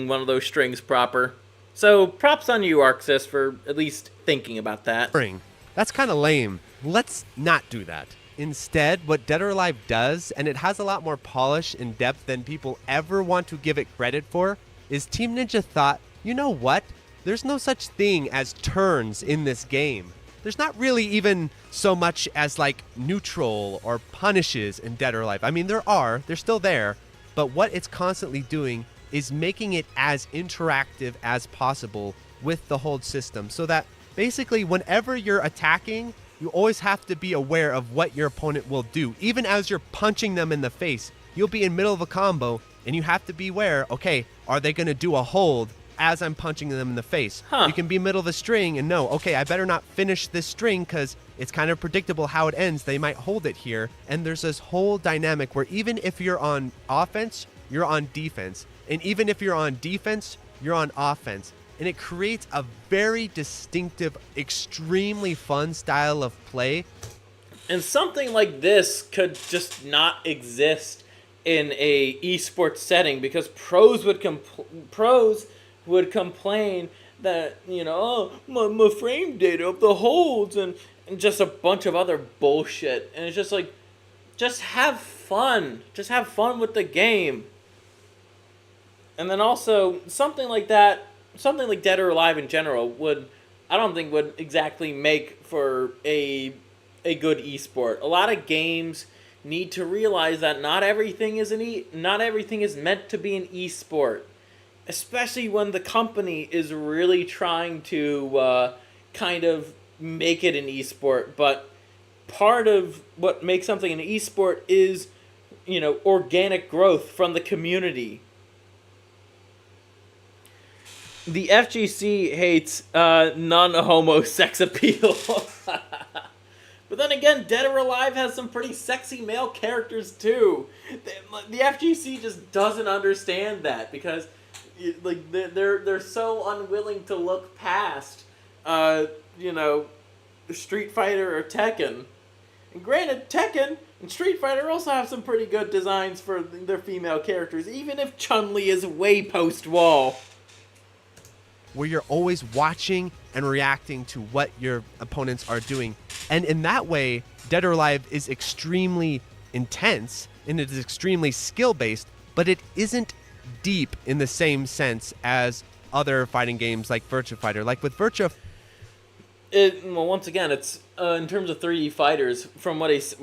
one of those strings proper. So props on you, Arxis, for at least thinking about that. That's kind of lame. Let's not do that. Instead, what Dead or Alive does, and it has a lot more polish and depth than people ever want to give it credit for, is Team Ninja thought, you know what? There's no such thing as turns in this game. There's not really even so much as like neutral or punishes in Dead or Alive. I mean, they're still there, but what it's constantly doing is making it as interactive as possible with the hold system, so that basically whenever you're attacking, you always have to be aware of what your opponent will do. Even as you're punching them in the face, you'll be in the middle of a combo and you have to be aware, okay, are they going to do a hold as I'm punching them in the face? You can be middle of a string and know, okay, I better not finish this string because it's kind of predictable how it ends. They might hold it here. And there's this whole dynamic where even if you're on offense, you're on defense. And even if you're on defense, you're on offense. And it creates a very distinctive, extremely fun style of play. And something like this could just not exist in a esports setting, because pros would complain that, you know, oh, my frame data of the holds and just a bunch of other bullshit. And it's just like, just have fun. Just have fun with the game. And then also, something like that, something like Dead or Alive in general would I don't think would exactly make for a good esport. A lot of games need to realize that not everything is meant to be an esport, especially when the company is really trying to kind of make it an esport. But part of what makes something an esport is, organic growth from the community. The FGC hates non-homo sex appeal. But then again, Dead or Alive has some pretty sexy male characters too. The FGC just doesn't understand that because, they're so unwilling to look past, Street Fighter or Tekken. And granted, Tekken and Street Fighter also have some pretty good designs for their female characters, even if Chun-Li is way post-wall. Where you're always watching and reacting to what your opponents are doing. And in that way, Dead or Alive is extremely intense and it is extremely skill-based, but it isn't deep in the same sense as other fighting games like Virtua Fighter. Like with Virtua... once again, it's in terms of 3D fighters, from what he's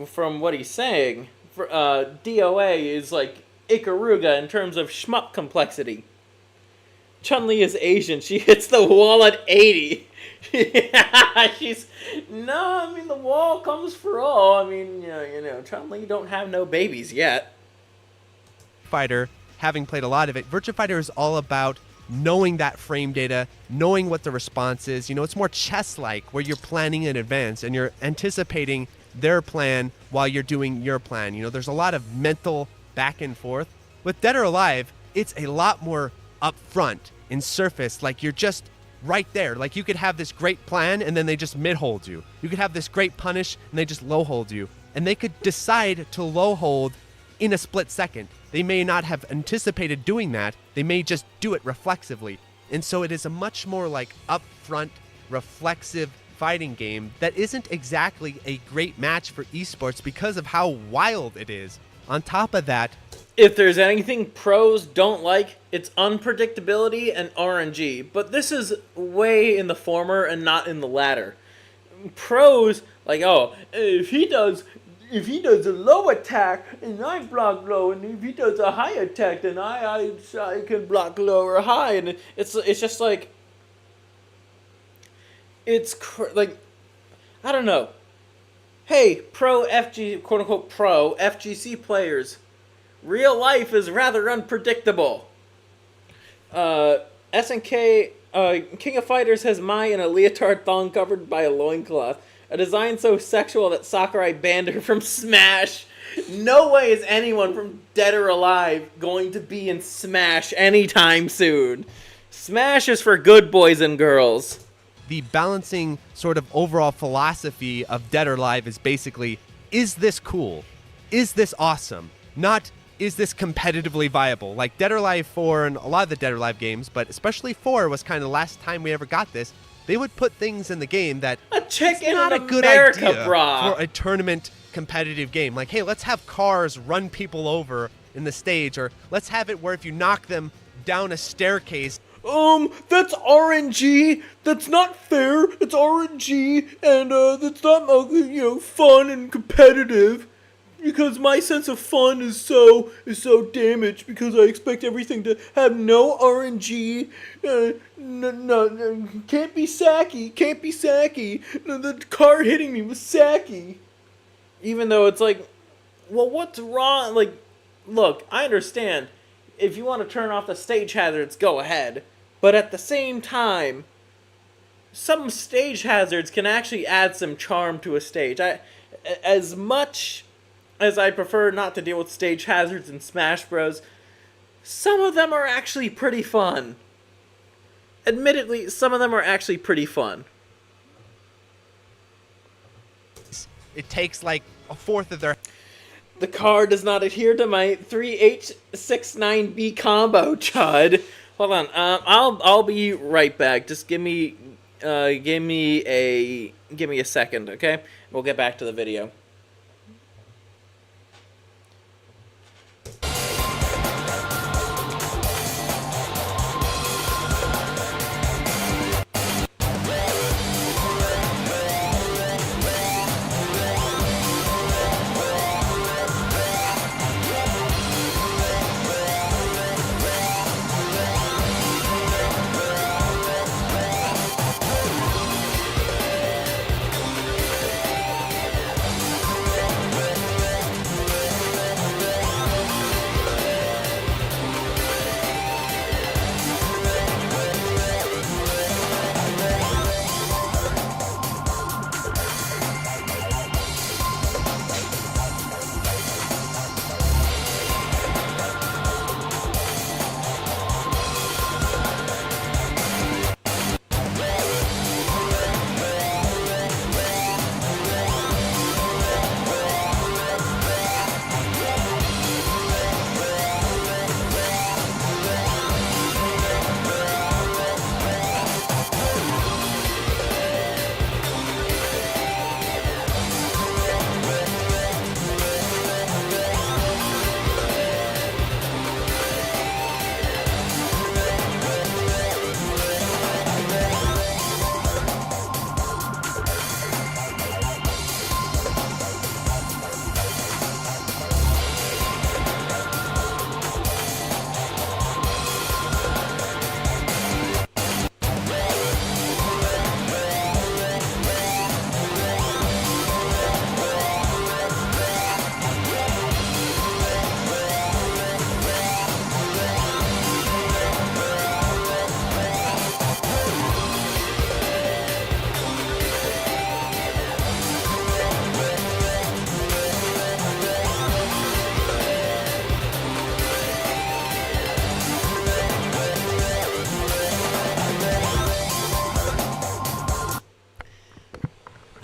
saying, DOA is like Ikaruga in terms of shmup complexity. Chun-Li is Asian. She hits the wall at 80. The wall comes for all. Chun-Li don't have no babies yet. Fighter, having played a lot of it, Virtua Fighter is all about knowing that frame data, knowing what the response is. It's more chess-like, where you're planning in advance and you're anticipating their plan while you're doing your plan. There's a lot of mental back and forth. With Dead or Alive, it's a lot more up front in surface, like you're just right there. Like you could have this great plan and then they just mid-hold you. You could have this great punish and they just low-hold you. And they could decide to low-hold in a split second. They may not have anticipated doing that. They may just do it reflexively. And so it is a much more like upfront, reflexive fighting game that isn't exactly a great match for esports because of how wild it is. On top of that, if there's anything pros don't like, it's unpredictability and RNG. But this is way in the former and not in the latter. Pros, if he does a low attack and I block low, and if he does a high attack, then I can block low or high, and it's just I don't know. Hey, quote unquote pro FGC players, real life is rather unpredictable. SNK King of Fighters has Mai in a leotard thong covered by a loincloth. A design so sexual that Sakurai banned her from Smash. No way is anyone from Dead or Alive going to be in Smash anytime soon. Smash is for good boys and girls. The balancing sort of overall philosophy of Dead or Alive is basically, is this cool? Is this awesome? Not, is this competitively viable? Like Dead or Alive 4 and a lot of the Dead or Alive games, but especially 4 was kind of the last time we ever got this. They would put things in the game that a chick in not an a good America idea bra for a tournament competitive game. Like, hey, let's have cars run people over in the stage, or let's have it where if you knock them down a staircase. That's RNG. That's not fair. It's RNG, and that's not fun and competitive. Because my sense of fun is so damaged because I expect everything to have no RNG. No, can't be sacky. No, the car hitting me was sacky. Even though it's what's wrong? Look, I understand. If you want to turn off the stage hazards, go ahead. But at the same time, some stage hazards can actually add some charm to a stage. As much as I prefer not to deal with stage hazards in Smash Bros., some of them are actually pretty fun. Admittedly, some of them are actually pretty fun. It takes a fourth of their... The car does not adhere to my 3H69B combo, Chud. Hold on, I'll be right back. Just give me a second, okay? We'll get back to the video.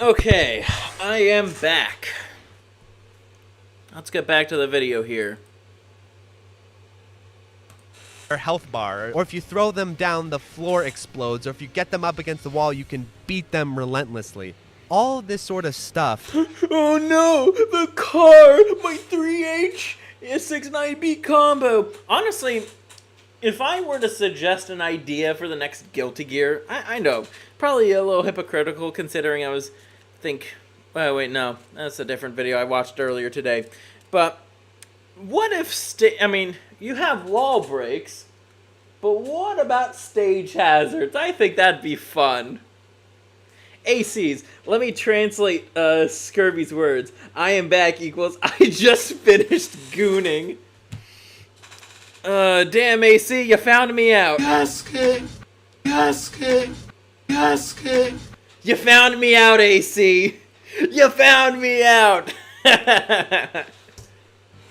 Okay, I am back. Let's get back to the video here. Or health bar, or if you throw them down, the floor explodes, or if you get them up against the wall, you can beat them relentlessly. All this sort of stuff. Oh no, the car! My 3H is 6-9 combo! Honestly, if I were to suggest an idea for the next Guilty Gear, I know, probably a little hypocritical considering I was, oh wait, no, that's a different video I watched earlier today. But, what if, I mean, you have wall breaks, but what about stage hazards? I think that'd be fun. ACs, let me translate Scurvy's words. I am back equals I just finished gooning. Damn AC, you found me out. Yes, King. Yes, King. Yes, King. You found me out, AC. You found me out.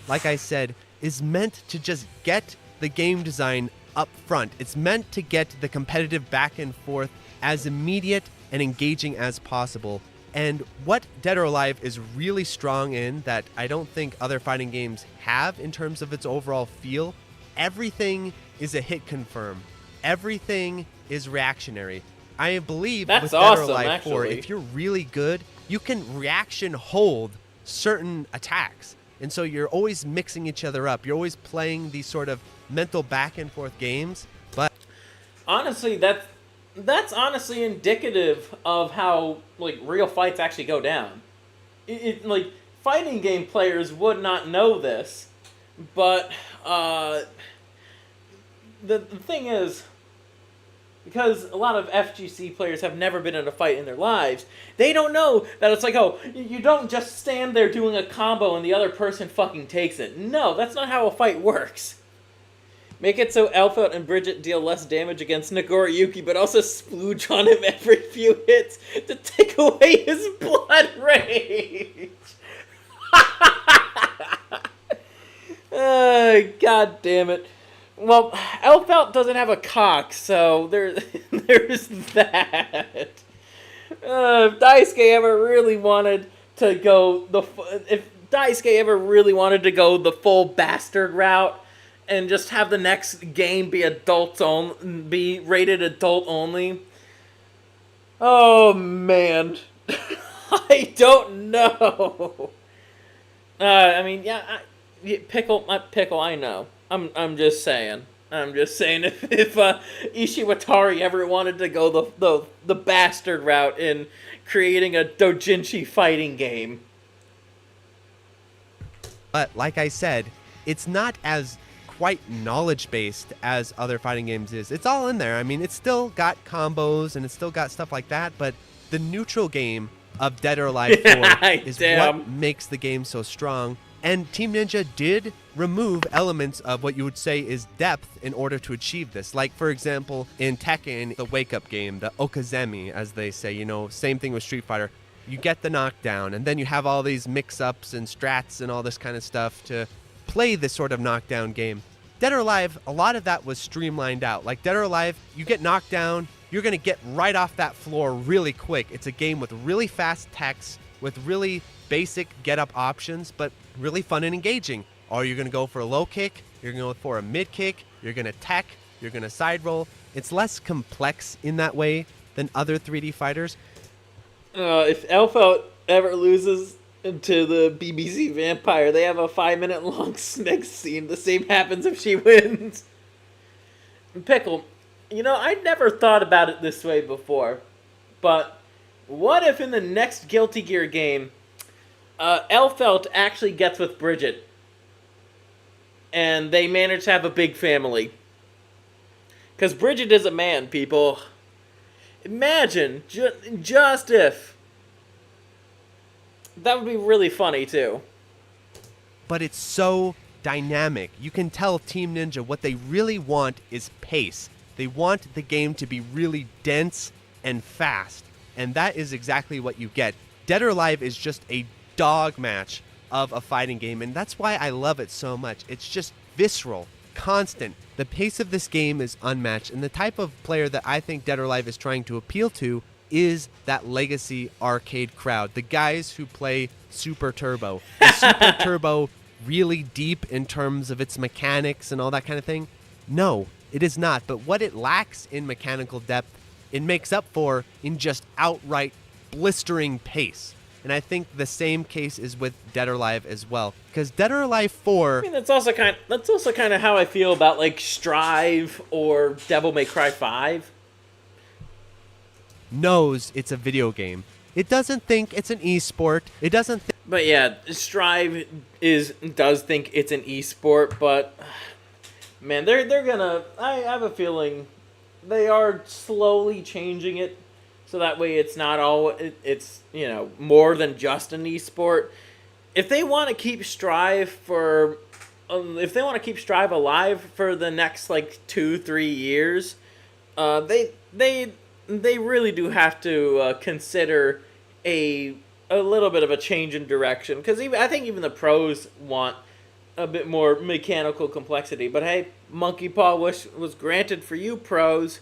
Like I said, is meant to just get the game design up front. It's meant to get the competitive back and forth as immediate and engaging as possible. And what Dead or Alive is really strong in that I don't think other fighting games have in terms of its overall feel, everything is a hit confirm. Everything is reactionary. I believe That's with awesome, Dead or Alive 4, actually. if you're really good, you can reaction hold certain attacks. And so you're always mixing each other up. You're always playing these sort of mental back and forth games. But honestly, that's honestly indicative of how like real fights actually go down. Like fighting game players would not know this, but the thing is, because a lot of FGC players have never been in a fight in their lives, they don't know that it's like, oh, you don't just stand there doing a combo and the other person fucking takes it. No, that's not how a fight works. Make it so Alpha and Bridget deal less damage against Nagoriyuki, but also splooge on him every few hits to take away his blood rage. God damn it. Well, Elfelt doesn't have a cock, so there's that. If Daisuke ever really wanted to go the full bastard route and just have the next game be be rated adult only, oh man, I don't know. I mean, yeah, Pickle, I know. I'm just saying. If Ishiwatari ever wanted to go the bastard route in creating a doujinshi fighting game. But like I said, it's not as quite knowledge-based as other fighting games is. It's all in there. I mean, it's still got combos and it's still got stuff like that, but the neutral game of Dead or Alive 4 is what makes the game so strong. And Team Ninja did remove elements of what you would say is depth in order to achieve this. Like, for example, in Tekken, the wake-up game, the Okazemi, as they say, you know, same thing with Street Fighter. You get the knockdown, and then you have all these mix-ups and strats and all this kind of stuff to play this sort of knockdown game. Dead or Alive, a lot of that was streamlined out. Like Dead or Alive, you get knocked down, you're going to get right off that floor really quick. It's a game with really fast text, with really basic get-up options, but really fun and engaging. Or you're going to go for a low kick, you're going to go for a mid kick, you're going to tech, you're going to side roll. It's less complex in that way than other 3D fighters. If Alpha ever loses to the BBC Vampire, they have a 5-minute long Smeg scene. The same happens if she wins. Pickle, you know, I'd never thought about it this way before, but what if in the next Guilty Gear game, Elfelt actually gets with Bridget, and they manage to have a big family? Because Bridget is a man, people. Imagine, just if. That would be really funny, too. But it's so dynamic. You can tell Team Ninja what they really want is pace. They want the game to be really dense and fast. And that is exactly what you get. Dead or Alive is just a dog match of a fighting game, and that's why I love it so much. It's just visceral, constant. The pace of this game is unmatched, and the type of player that I think Dead or Alive is trying to appeal to is that legacy arcade crowd. The guys who play Super Turbo. Is Super Turbo really deep in terms of its mechanics and all that kind of thing? No, it is not. But what it lacks in mechanical depth, it makes up for in just outright blistering pace. And I think the same case is with Dead or Alive as well. Because Dead or Alive 4... I mean, that's also kind of how I feel about, like, Strive or Devil May Cry 5. knows it's a video game. It doesn't think it's an esport. It doesn't But yeah, Strive does think it's an esport, but man, they're gonna, I have a feeling they are slowly changing it so that way it's not it's more than just an esport. If they want to keep Strive alive for the next like 2-3 years, they really do have to consider a little bit of a change in direction, because I think even the pros want a bit more mechanical complexity. But hey, Monkey Paw wish was granted for you pros.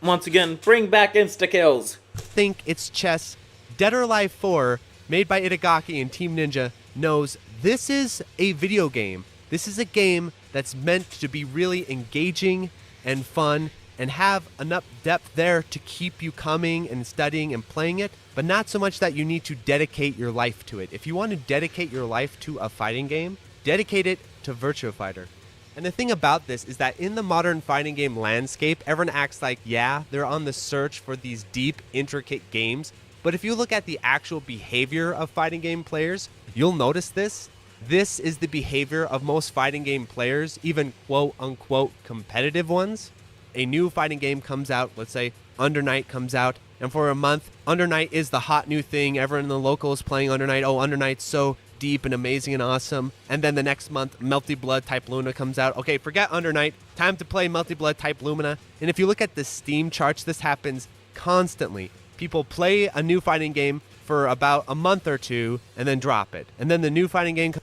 Once again, bring back insta-kills. think it's chess. Dead or Alive 4, made by Itagaki and Team Ninja, knows this is a video game. This is a game that's meant to be really engaging and fun and have enough depth there to keep you coming and studying and playing it, but not so much that you need to dedicate your life to it. If you want to dedicate your life to a fighting game, dedicate it to Virtua Fighter. And the thing about this is that in the modern fighting game landscape, everyone acts like, yeah, they're on the search for these deep, intricate games. But if you look at the actual behavior of fighting game players, you'll notice this. This is the behavior of most fighting game players, even quote-unquote competitive ones. A new fighting game comes out, let's say Under Night comes out, and for a month, Under Night is the hot new thing. Everyone in the local is playing Under Night. Oh, Under Night's so deep and amazing and awesome. And then the next month, Melty Blood Type Luna comes out. Okay, forget Under Night. Time to play Melty Blood Type Lumina. And if you look at the Steam charts, this happens constantly. People play a new fighting game for about a month or two and then drop it. And then the new fighting game...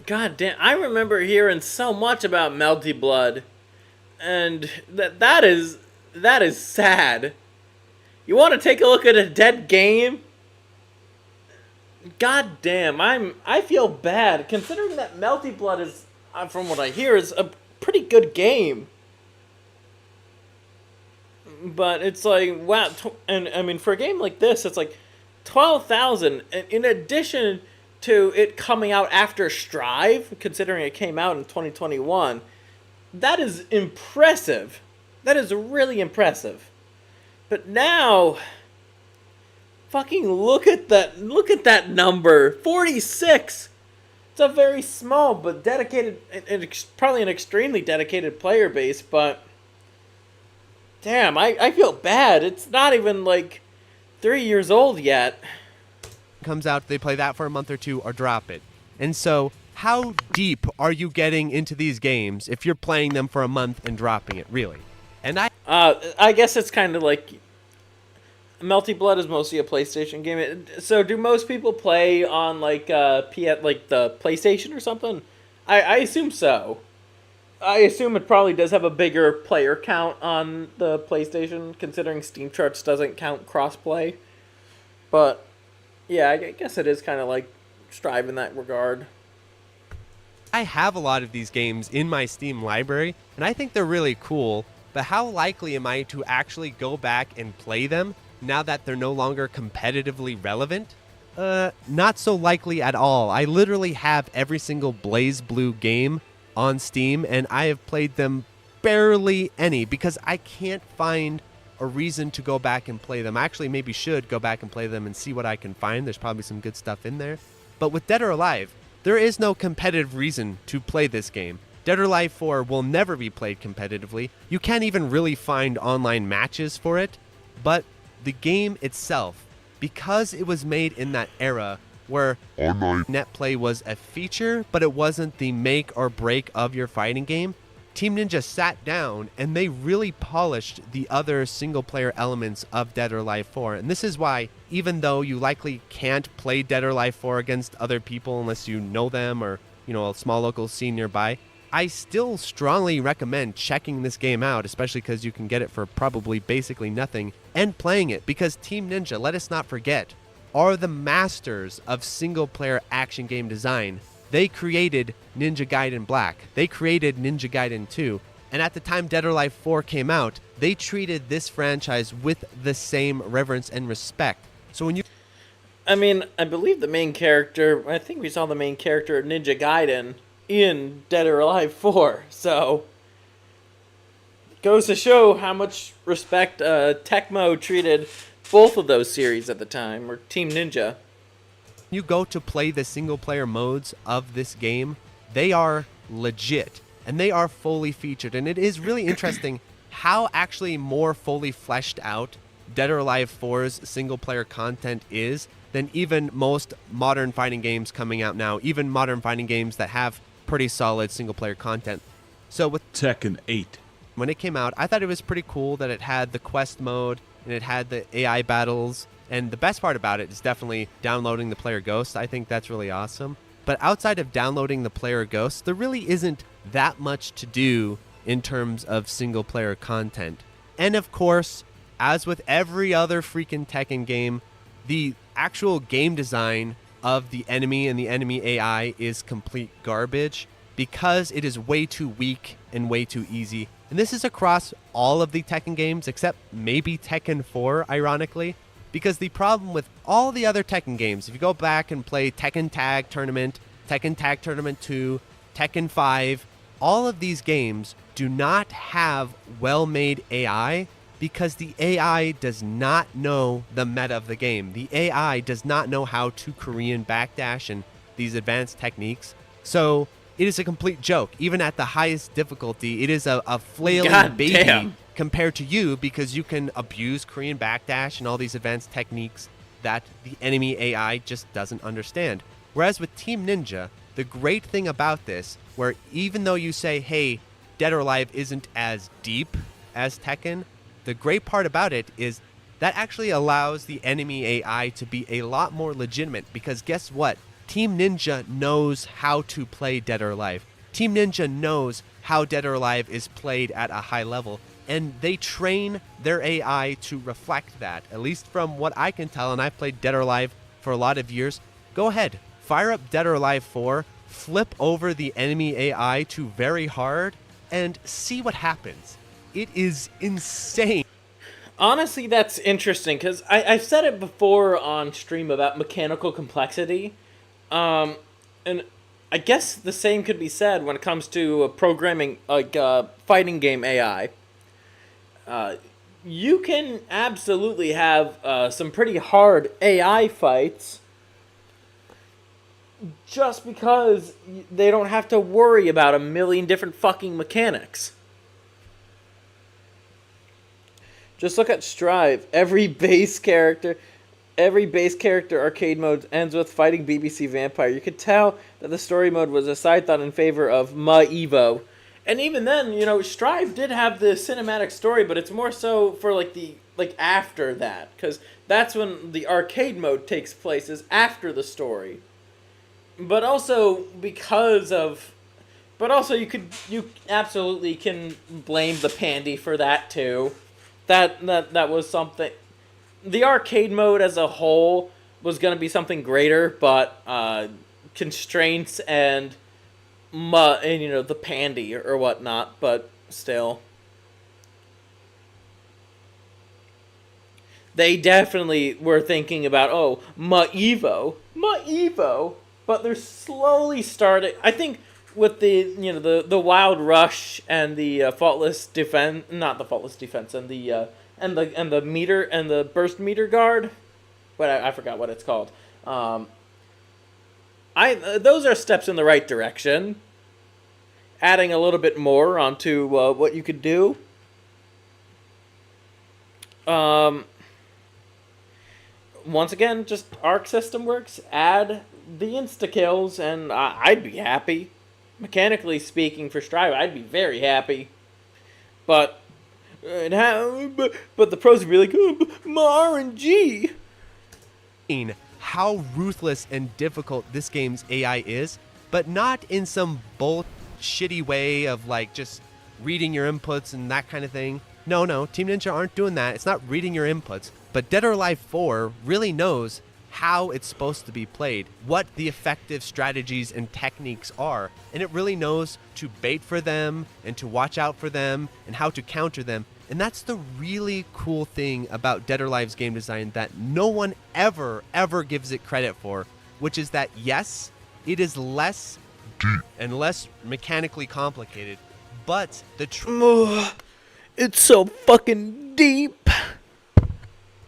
God damn, I remember hearing so much about Melty Blood. And that is sad. You want to take a look at a dead game? God damn, I feel bad considering that Melty Blood is, from what I hear, is a pretty good game. But it's like, wow, and I mean, for a game like this, it's like 12,000. In addition to it coming out after Strive, considering it came out in 2021, that is impressive. That is really impressive. But now, fucking look at that number, 46. It's a very small but dedicated, and probably an extremely dedicated player base. But damn, I feel bad. It's not even like 3 years old yet. comes out, they play that for a month or two or drop it. And so how deep are you getting into these games if you're playing them for a month and dropping it, really? And I guess it's kind of like Melty Blood is mostly a PlayStation game. So do most people play on like the PlayStation or something? I assume so. I assume it probably does have a bigger player count on the PlayStation, considering Steam Charts doesn't count crossplay. But yeah, I guess it is kind of like Strive in that regard. I have a lot of these games in my Steam library, and I think they're really cool, but how likely am I to actually go back and play them now that they're no longer competitively relevant? Not so likely at all. I literally have every single BlazBlue game on Steam, and I have played them barely any because I can't find a reason to go back and play them. I actually maybe should go back and play them and see what I can find. There's probably some good stuff in there. But with Dead or Alive, there is no competitive reason to play this game. Dead or Alive 4 will never be played competitively. You can't even really find online matches for it. But the game itself, because it was made in that era where net play was a feature, but it wasn't the make or break of your fighting game, Team Ninja sat down and they really polished the other single-player elements of Dead or Alive 4. And this is why, even though you likely can't play Dead or Alive 4 against other people unless you know them or, a small local scene nearby, I still strongly recommend checking this game out, especially because you can get it for probably basically nothing, and playing it, because Team Ninja, let us not forget, are the masters of single-player action game design. They created Ninja Gaiden Black. They created Ninja Gaiden 2. And at the time Dead or Alive 4 came out, they treated this franchise with the same reverence and respect. So when you... I mean, I believe the main character, I think we saw the main character of Ninja Gaiden in Dead or Alive 4, so goes to show how much respect Tecmo treated both of those series at the time, or Team Ninja. You go to play the single player modes of this game, they are legit and they are fully featured, and it is really interesting how actually more fully fleshed out Dead or Alive 4's single player content is than even most modern fighting games coming out now, even modern fighting games that have pretty solid single player content. So with Tekken 8, when it came out, I thought it was pretty cool that it had the quest mode and it had the AI battles, and the best part about it is definitely downloading the player ghost. I think that's really awesome. But outside of downloading the player ghost, there really isn't that much to do in terms of single player content. And of course, as with every other freaking Tekken game, the actual game design of the enemy and the enemy AI is complete garbage because it is way too weak and way too easy. And this is across all of the Tekken games except maybe Tekken 4, ironically, because the problem with all the other Tekken games, if you go back and play Tekken Tag Tournament, Tekken Tag Tournament 2, Tekken 5, all of these games do not have well-made AI because the AI does not know the meta of the game. The AI does not know how to Korean backdash and these advanced techniques. So it is a complete joke. Even at the highest difficulty, it is a flailing God baby damn. compared to you because you can abuse Korean backdash and all these advanced techniques that the enemy AI just doesn't understand. Whereas with Team Ninja, the great thing about this, where even though you say, hey, Dead or Alive isn't as deep as Tekken, the great part about it is that actually allows the enemy AI to be a lot more legitimate, because guess what? Team Ninja knows how to play Dead or Alive. Team Ninja knows how Dead or Alive is played at a high level, and they train their AI to reflect that, at least from what I can tell, and I've played Dead or Alive for a lot of years. Go ahead, fire up Dead or Alive 4, flip over the enemy AI to very hard, and see what happens. It is insane. Honestly, that's interesting, because I've said it before on stream about mechanical complexity, and I guess the same could be said when it comes to programming, like fighting game AI. You can absolutely have some pretty hard AI fights just because they don't have to worry about a million different fucking mechanics. Just look at Strive. Every base character arcade mode ends with fighting BBC Vampire. You could tell that the story mode was a side thought in favor of Ma Evo. And even then, you know, Strive did have the cinematic story, but it's more so for like after that, because that's when the arcade mode takes place, is after the story. But also you absolutely can blame the Pandy for that too. That was something. The arcade mode as a whole was going to be something greater, but constraints and you know, the Pandy or whatnot, but still. They definitely were thinking about, Ma Evo, but they're slowly starting. I think with the Wild Rush and the Faultless Defense, not the Faultless Defense, and the meter and the burst meter guard, but I forgot what it's called. Those are steps in the right direction. Adding a little bit more onto what you could do. Once again, just arc system works. Add the insta-kills, and I'd be happy. Mechanically speaking, for Strive, I'd be very happy. But the pros would be like, my RNG. How ruthless and difficult this game's AI is, but not in some bullshit shitty way of like just reading your inputs and that kind of thing. No, Team Ninja aren't doing that. It's not reading your inputs. But Dead or Alive 4 really knows how it's supposed to be played, what the effective strategies and techniques are, and it really knows to bait for them and to watch out for them and how to counter them. And that's the really cool thing about Dead or Alive's game design that no one ever gives it credit for, which is that yes, it is less deep and less mechanically complicated, but the it's so fucking deep.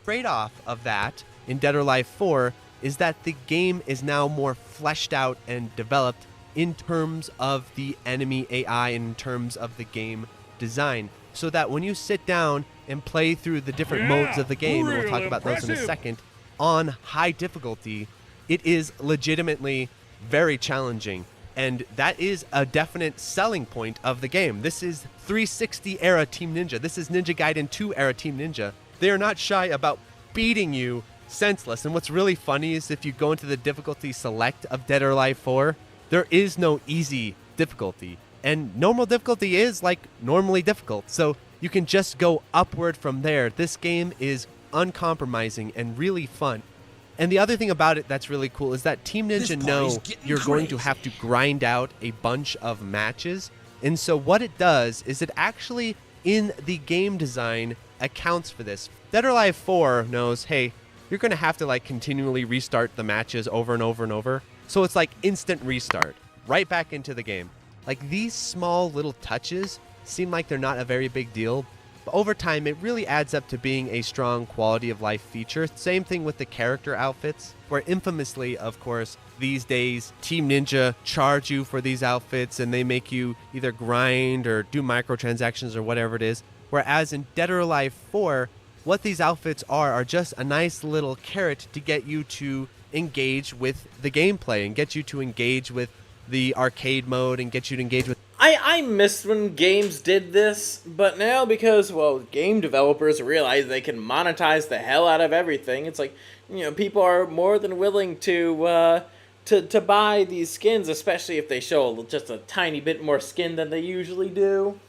Trade-off of that in Dead or Alive 4 is that the game is now more fleshed out and developed in terms of the enemy AI and in terms of the game design, so that when you sit down and play through the different modes of the game, and we'll talk about those in a second, on high difficulty, it is legitimately very challenging. And that is a definite selling point of the game. This is 360 era Team Ninja. This is Ninja Gaiden 2 era Team Ninja. They are not shy about beating you senseless. And what's really funny is if you go into the difficulty select of Dead or Alive 4, there is no easy difficulty. And normal difficulty is like normally difficult. So you can just go upward from there. This game is uncompromising and really fun. And the other thing about it that's really cool is that Team Ninja know you're going to have to grind out a bunch of matches. And so what it does is it actually, in the game design, accounts for this. Dead or Alive 4 knows, hey, you're going to have to like continually restart the matches over and over and over. So it's like instant restart, right back into the game. Like these small little touches seem like they're not a very big deal, but over time it really adds up to being a strong quality of life feature. Same thing with the character outfits, where infamously, of course, these days Team Ninja charge you for these outfits and they make you either grind or do microtransactions or whatever it is. Whereas in Dead or Alive 4, what these outfits are just a nice little carrot to get you to engage with the gameplay and get you to engage with the arcade mode and get you to engage with... I missed when games did this, but now because, well, game developers realize they can monetize the hell out of everything, it's like, you know, people are more than willing to buy these skins, especially if they show just a tiny bit more skin than they usually do.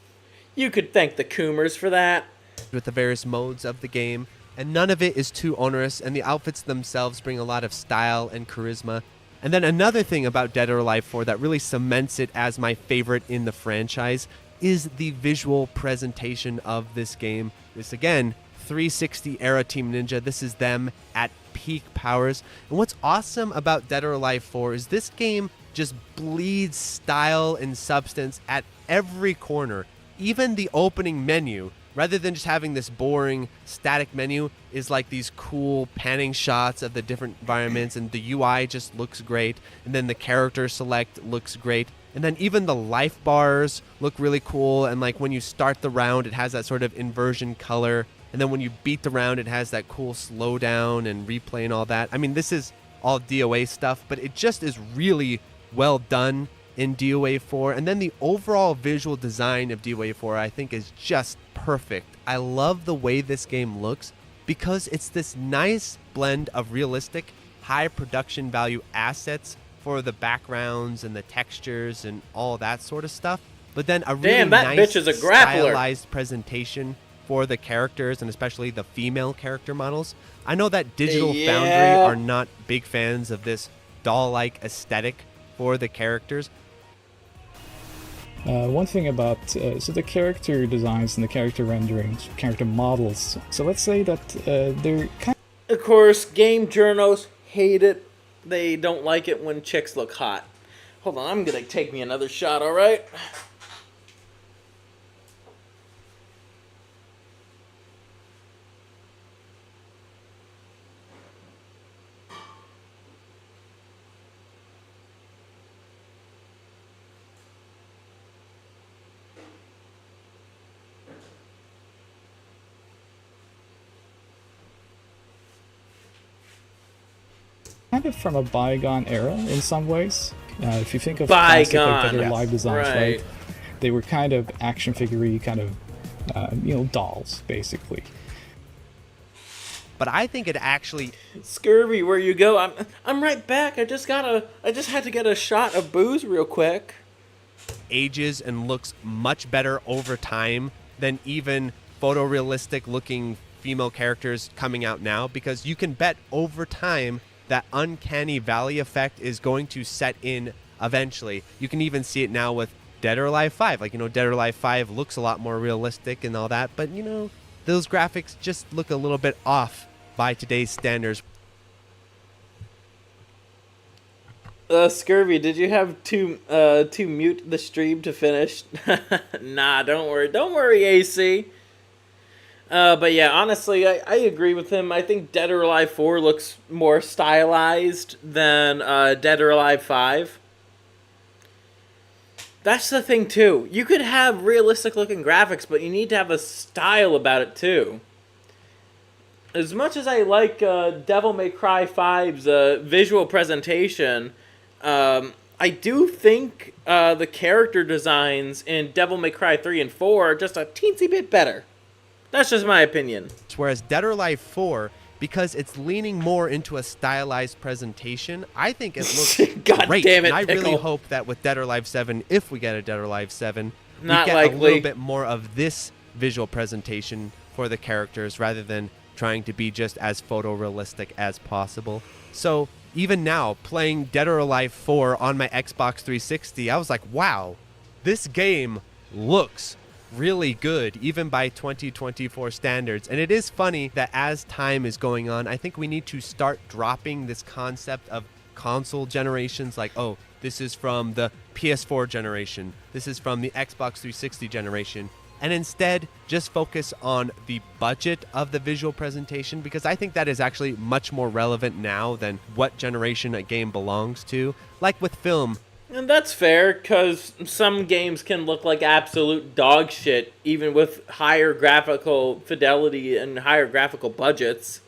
You could thank the Coomers for that. With the various modes of the game, and none of it is too onerous, and the outfits themselves bring a lot of style and charisma. And then another thing about Dead or Alive 4 that really cements it as my favorite in the franchise is the visual presentation of this game. This, again, 360 era Team Ninja. This is them at peak powers. And what's awesome about Dead or Alive 4 is this game just bleeds style and substance at every corner. Even the opening menu, rather than just having this boring static menu, is like these cool panning shots of the different environments, and the UI just looks great, and then the character select looks great, and then even the life bars look really cool, and like when you start the round it has that sort of inversion color, and then when you beat the round it has that cool slowdown and replay and all that. I mean, this is all DOA stuff, but it just is really well done in DOA 4, and then the overall visual design of DOA 4 I think is just perfect. I love the way this game looks because it's this nice blend of realistic, high production value assets for the backgrounds and the textures and all that sort of stuff, but then a really nice bitch is a grappler. Stylized presentation for the characters and especially the female character models. I know that Digital Foundry are not big fans of this doll-like aesthetic for the characters. One thing about so the character designs and the character renderings, character models. So let's say that they're kind of course, game journos hate it. They don't like it when chicks look hot. Hold on, I'm gonna take me another shot, alright? of from a bygone era in some ways. If you think of classic like Dead or Alive designs, right? They were kind of action figure-y, kind of dolls basically. But I think it actually... Scurvy, where you go? I'm right back. I just had to get a shot of booze real quick. ages and looks much better over time than even photorealistic looking female characters coming out now, because you can bet over time that uncanny valley effect is going to set in eventually. You can even see it now with Dead or Alive 5. Like, Dead or Alive 5 looks a lot more realistic and all that, but those graphics just look a little bit off by today's standards. Scurvy, did you have to mute the stream to finish? Nah, don't worry, AC. But yeah, honestly, I agree with him. I think Dead or Alive 4 looks more stylized than Dead or Alive 5. That's the thing, too. You could have realistic-looking graphics, but you need to have a style about it, too. As much as I like Devil May Cry 5's visual presentation, I do think the character designs in Devil May Cry 3 and 4 are just a teensy bit better. That's just my opinion. Whereas Dead or Alive 4, because it's leaning more into a stylized presentation, I think it looks God great. damn it, and I really Pickle. hope that with Dead or Alive 7, if we get a Dead or Alive 7, Not we get likely. a little bit more of this visual presentation for the characters rather than trying to be just as photorealistic as possible. So even now, playing Dead or Alive 4 on my Xbox 360, I was like, wow, this game looks really good, even by 2024 standards. And it is funny that as time is going on, I think we need to start dropping this concept of console generations, like, oh, this is from the PS4 generation, this is from the Xbox 360 generation, and instead just focus on the budget of the visual presentation, because I think that is actually much more relevant now than what generation a game belongs to. Like with film, And that's fair, because some games can look like absolute dog shit, even with higher graphical fidelity and higher graphical budgets.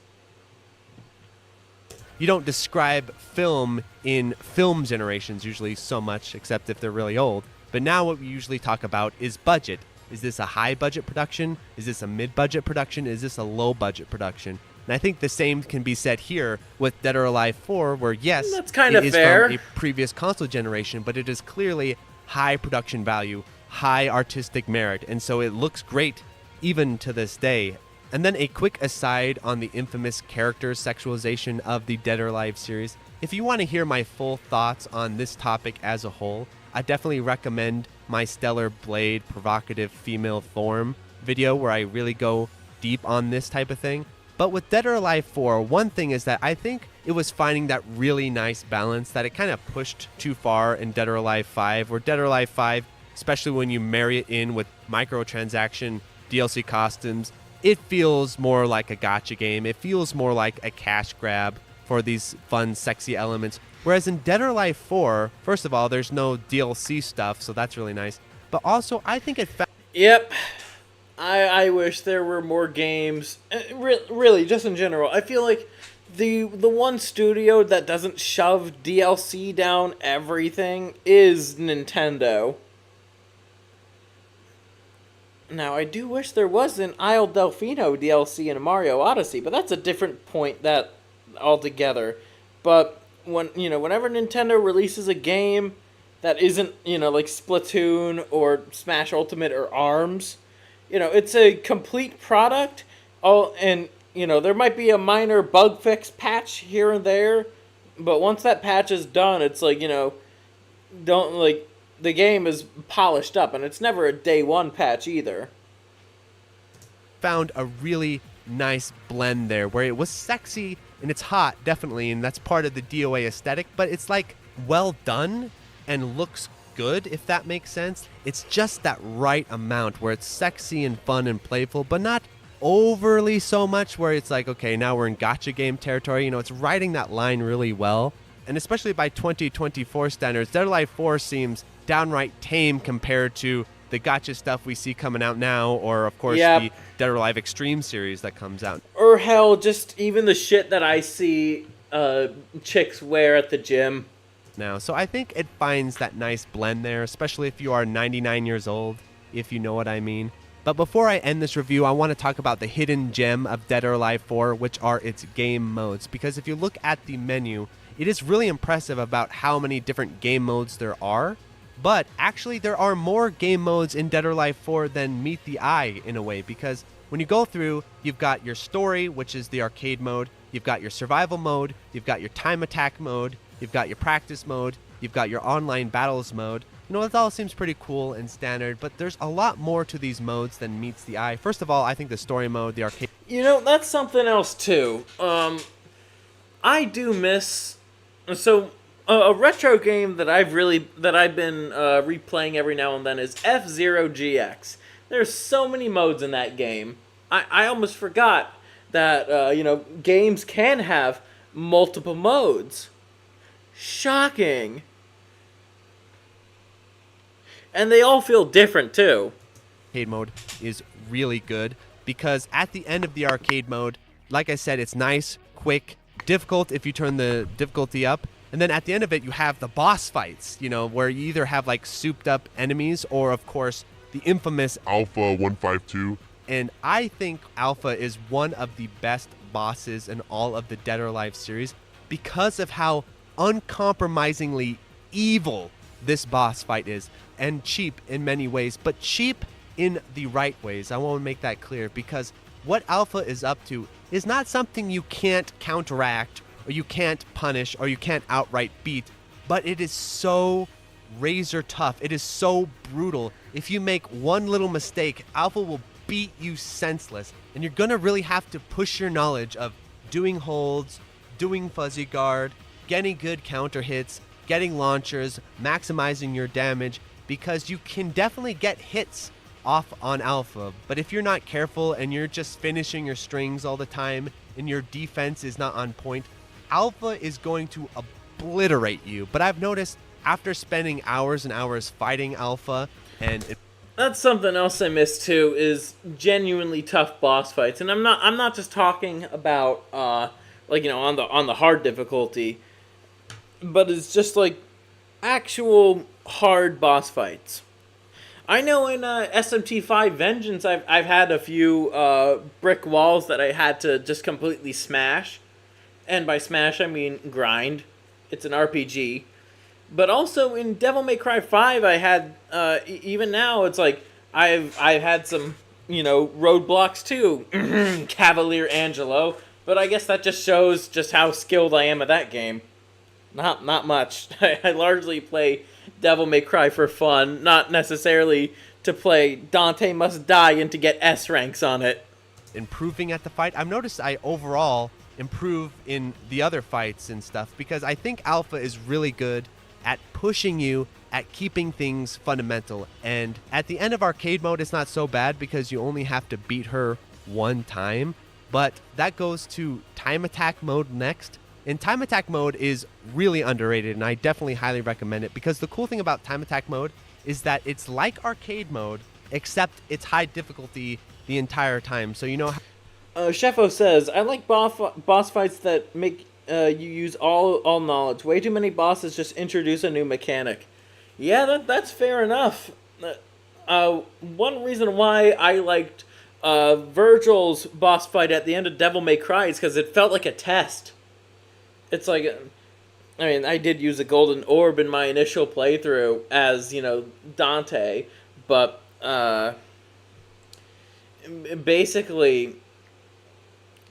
you don't describe film in film generations usually so much, except if they're really old. But now what we usually talk about is budget. Is this a high budget production? Is this a mid budget production? Is this a low budget production? And I think the same can be said here with Dead or Alive 4, where yes, That's kinda it is fair. from a previous console generation, but it is clearly high production value, high artistic merit, and so it looks great even to this day. And then a quick aside on the infamous character sexualization of the Dead or Alive series. If you want to hear my full thoughts on this topic as a whole, I definitely recommend my Stellar Blade Provocative Female Form video, where I really go deep on this type of thing. But with Dead or Alive 4, one thing is that I think it was finding that really nice balance that it kind of pushed too far in Dead or Alive 5, where Dead or Alive 5, especially when you marry it in with microtransaction DLC costumes, it feels more like a gacha game. It feels more like a cash grab for these fun, sexy elements. Whereas in Dead or Alive 4, first of all, there's no DLC stuff, so that's really nice. But also, I think it Yep. I wish there were more games. Really, just in general. I feel like the one studio that doesn't shove DLC down everything is Nintendo. Now, I do wish there was an Isle Delfino DLC in Mario Odyssey, but that's a different point that altogether. But whenever Nintendo releases a game that isn't, like Splatoon or Smash Ultimate or ARMS, it's a complete product. And there might be a minor bug fix patch here and there, but once that patch is done, it's like, the game is polished up, and it's never a day one patch either. found a really nice blend there where it was sexy and it's hot, definitely, and that's part of the DOA aesthetic, but it's like well done and looks good, if that makes sense. It's just that right amount where it's sexy and fun and playful, but not overly so much where it's like, okay, now we're in gacha game territory. It's riding that line really well. And especially by 2024 standards, Dead or Alive 4 seems downright tame compared to the gacha stuff we see coming out now, or of course the Dead or Alive Extreme series that comes out. Or hell, just even the shit that I see chicks wear at the gym now. So I think it finds that nice blend there, especially if you are 99 years old, if you know what I mean. But before I end this review, I want to talk about the hidden gem of Dead or Alive 4, which are its game modes. Because if you look at the menu, it is really impressive about how many different game modes there are. But actually, there are more game modes in Dead or Alive 4 than meet the eye in a way, because when you go through, you've got your story, which is the arcade mode, you've got your survival mode, you've got your time attack mode, you've got your practice mode, you've got your online battles mode. You know, it all seems pretty cool and standard, but there's a lot more to these modes than meets the eye. First of all, I think the story mode, the arcade... You know, that's something else too. I do miss... So, a retro game that I've been replaying every now and then is F-Zero GX. There's so many modes in that game. I almost forgot that, you know, games can have multiple modes. Shocking. And they all feel different, too. Arcade mode is really good because at the end of the arcade mode, like I said, it's nice, quick, difficult if you turn the difficulty up. And then at the end of it, you have the boss fights, you know, where you either have like souped up enemies or, of course, the infamous Alpha 152. And I think Alpha is one of the best bosses in all of the Dead or Alive series because of how uncompromisingly evil this boss fight is, and cheap in many ways, but cheap in the right ways. I want to make that clear, because what Alpha is up to is not something you can't counteract or you can't punish or you can't outright beat, but it is so razor tough. It is so brutal. If you make one little mistake, Alpha will beat you senseless, and you're gonna really have to push your knowledge of doing holds, doing fuzzy guard, getting good counter hits, getting launchers, maximizing your damage, because you can definitely get hits off on Alpha. But if you're not careful and you're just finishing your strings all the time and your defense is not on point, Alpha is going to obliterate you. But I've noticed after spending hours and hours fighting Alpha, and that's something else I miss too, is genuinely tough boss fights. And I'm not just talking about like, you know, on the hard difficulty, but it's just like actual hard boss fights. I know in SMT5 Vengeance, I've had a few brick walls that I had to just completely smash. And by smash, I mean grind. It's an RPG. But also in Devil May Cry 5, I had, even now, it's like, I've had some, you know, roadblocks too. Cavalier Angelo. But I guess that just shows just how skilled I am at that game. Not much. I largely play Devil May Cry for fun, not necessarily to play Dante Must Die and to get S ranks on it. Improving at the fight. I've noticed I overall improve in the other fights and stuff, because I think Alpha is really good at pushing you at keeping things fundamental. And at the end of arcade mode, it's not so bad because you only have to beat her one time. But that goes to time attack mode next. And time attack mode is really underrated, and I definitely highly recommend it, because the cool thing about time attack mode is that it's like arcade mode, except it's high difficulty the entire time. So you know Sheffo says, I like boss fights that make you use all knowledge. Way too many bosses just introduce a new mechanic. Yeah, that's fair enough. One reason why I liked Virgil's boss fight at the end of Devil May Cry is because it felt like a test. It's like, I mean, I did use a golden orb in my initial playthrough as, you know, Dante, but basically,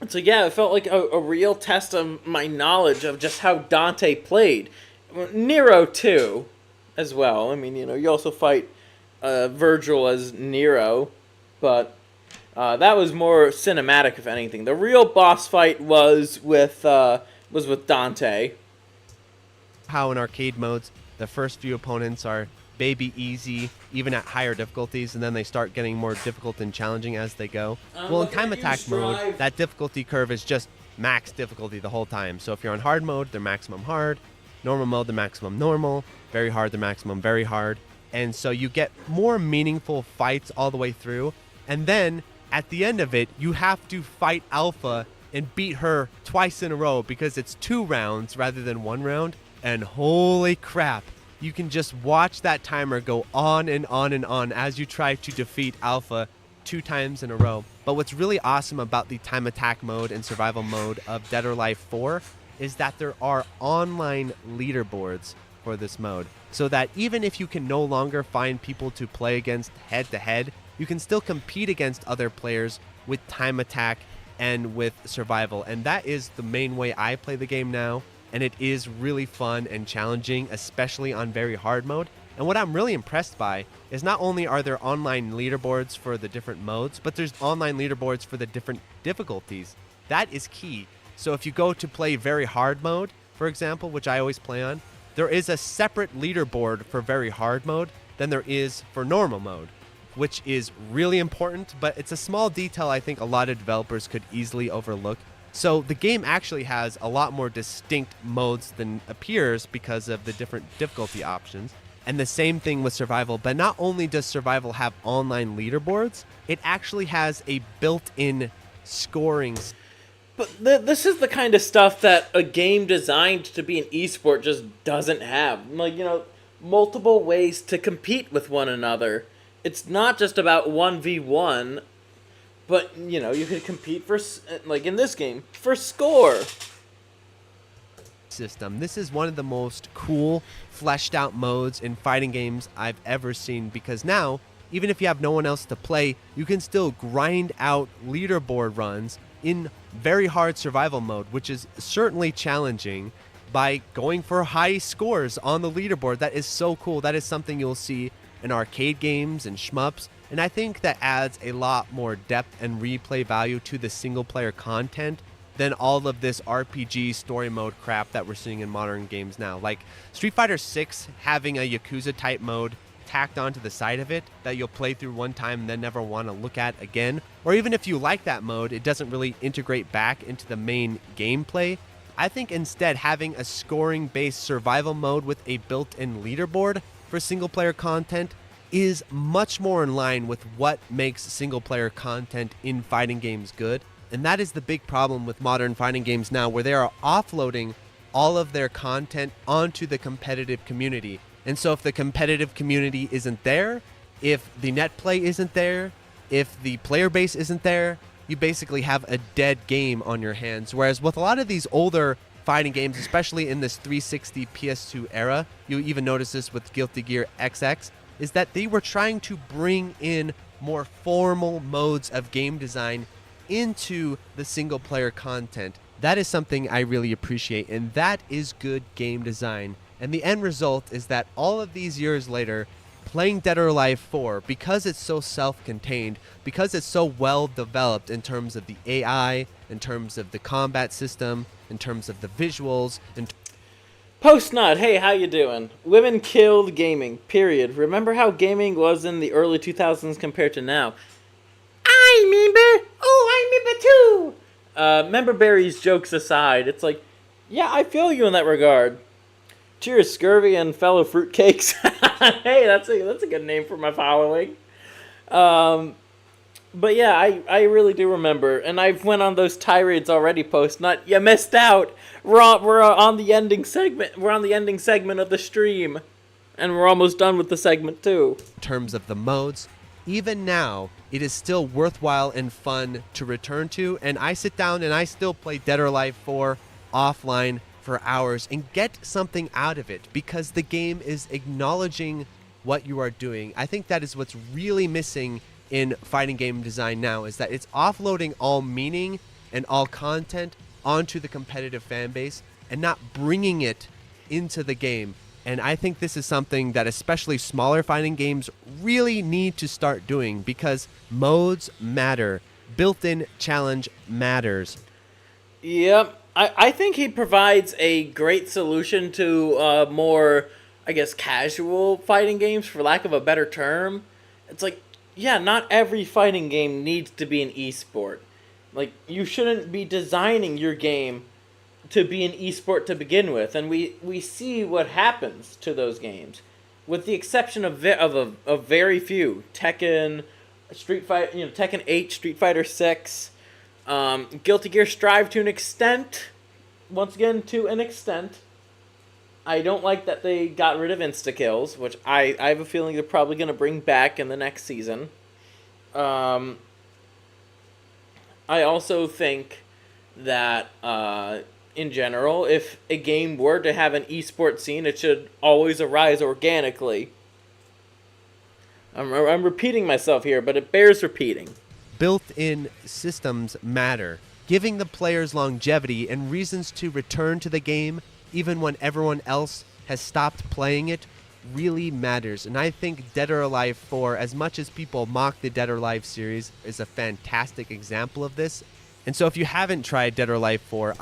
so yeah, it felt like a real test of my knowledge of just how Dante played. Nero too, as well. I mean, you know, you also fight Virgil as Nero, but that was more cinematic, if anything. The real boss fight was with Dante. How in arcade modes, the first few opponents are baby easy, even at higher difficulties, and then they start getting more difficult and challenging as they go. Well, in time attack mode, that difficulty curve is just max difficulty the whole time. So if you're on hard mode, they're maximum hard. Normal mode, they're maximum normal. Very hard, they're maximum very hard. And so you get more meaningful fights all the way through. And then, at the end of it, you have to fight Alpha and beat her twice in a row, because it's 2 rounds rather than 1 round. And holy crap, you can just watch that timer go on and on and on as you try to defeat Alpha 2 times in a row. But what's really awesome about the time attack mode and survival mode of Dead or Alive 4 is that there are online leaderboards for this mode, so that even if you can no longer find people to play against head-to-head, you can still compete against other players with time attack and with survival. And that is the main way I play the game now, and it is really fun and challenging, especially on very hard mode. And what I'm really impressed by is not only are there online leaderboards for the different modes, but there's online leaderboards for the different difficulties. That is key. So if you go to play very hard mode, for example, which I always play on, there is a separate leaderboard for very hard mode than there is for normal mode, which is really important, but it's a small detail I think a lot of developers could easily overlook. So the game actually has a lot more distinct modes than appears because of the different difficulty options. And the same thing with survival, but not only does survival have online leaderboards, it actually has a built-in scoring. But this is the kind of stuff that a game designed to be an esport just doesn't have. Like, you know, multiple ways to compete with one another. It's not just about 1v1, but, you know, you could compete for, like in this game, for score. System. This is one of the most cool, fleshed out modes in fighting games I've ever seen, because now, even if you have no one else to play, you can still grind out leaderboard runs in very hard survival mode, which is certainly challenging, by going for high scores on the leaderboard. That is so cool. That is something you'll see in arcade games and shmups, and I think that adds a lot more depth and replay value to the single player content than all of this RPG story mode crap that we're seeing in modern games now. Like Street Fighter 6 having a Yakuza type mode tacked onto the side of it that you'll play through one time and then never want to look at again. Or even if you like that mode, it doesn't really integrate back into the main gameplay. I think instead having a scoring-based survival mode with a built-in leaderboard for single-player content is much more in line with what makes single-player content in fighting games good. And that is the big problem with modern fighting games now, where they are offloading all of their content onto the competitive community. And so if the competitive community isn't there, if the net play isn't there, if the player base isn't there, you basically have a dead game on your hands. Whereas with a lot of these older fighting games, especially in this 360 PS2 era, you even notice this with Guilty Gear XX, is that they were trying to bring in more formal modes of game design into the single player content. That is something I really appreciate, and that is good game design. And the end result is that all of these years later, playing Dead or Alive 4, because it's so self-contained, because it's so well developed in terms of the AI, in terms of the combat system, in terms of the visuals, and Postnut, hey, how you doing? Women killed gaming, period. Remember how gaming was in the early 2000s compared to now? I remember! Oh, I remember too! Member Barry's jokes aside, it's like, yeah, I feel you in that regard. Cheers, Scurvy and fellow fruitcakes. Hey, that's a good name for my following. But yeah, I really do remember, and I've went on those tirades already. Postnut, you missed out. We're on the ending segment. We're on the ending segment of the stream, and we're almost done with the segment too. In terms of the modes, even now, it is still worthwhile and fun to return to, and I sit down and I still play Dead or Alive 4 offline for hours and get something out of it, because the game is acknowledging what you are doing. I think that is what's really missing in fighting game design now, is that it's offloading all meaning and all content onto the competitive fan base and not bringing it into the game. And I think this is something that especially smaller fighting games really need to start doing, because modes matter. Built-in challenge matters. Yep. I think he provides a great solution to more, I guess, casual fighting games, for lack of a better term. It's like, yeah, not every fighting game needs to be an esport. Like, you shouldn't be designing your game to be an esport to begin with, and we see what happens to those games, with the exception of very few. Tekken, Tekken 8, Street Fighter 6, Guilty Gear Strive to an extent. Once again, to an extent. I don't like that they got rid of insta-kills, which I have a feeling they're probably going to bring back in the next season. I also think that in general. If a game were to have an esports scene, it should always arise organically. I'm repeating myself here, but it bears repeating. Built-in systems matter. Giving the players longevity and reasons to return to the game, even when everyone else has stopped playing it, really matters. And I think Dead or Alive 4, as much as people mock the Dead or Alive series, is a fantastic example of this. And so if you haven't tried Dead or Alive 4,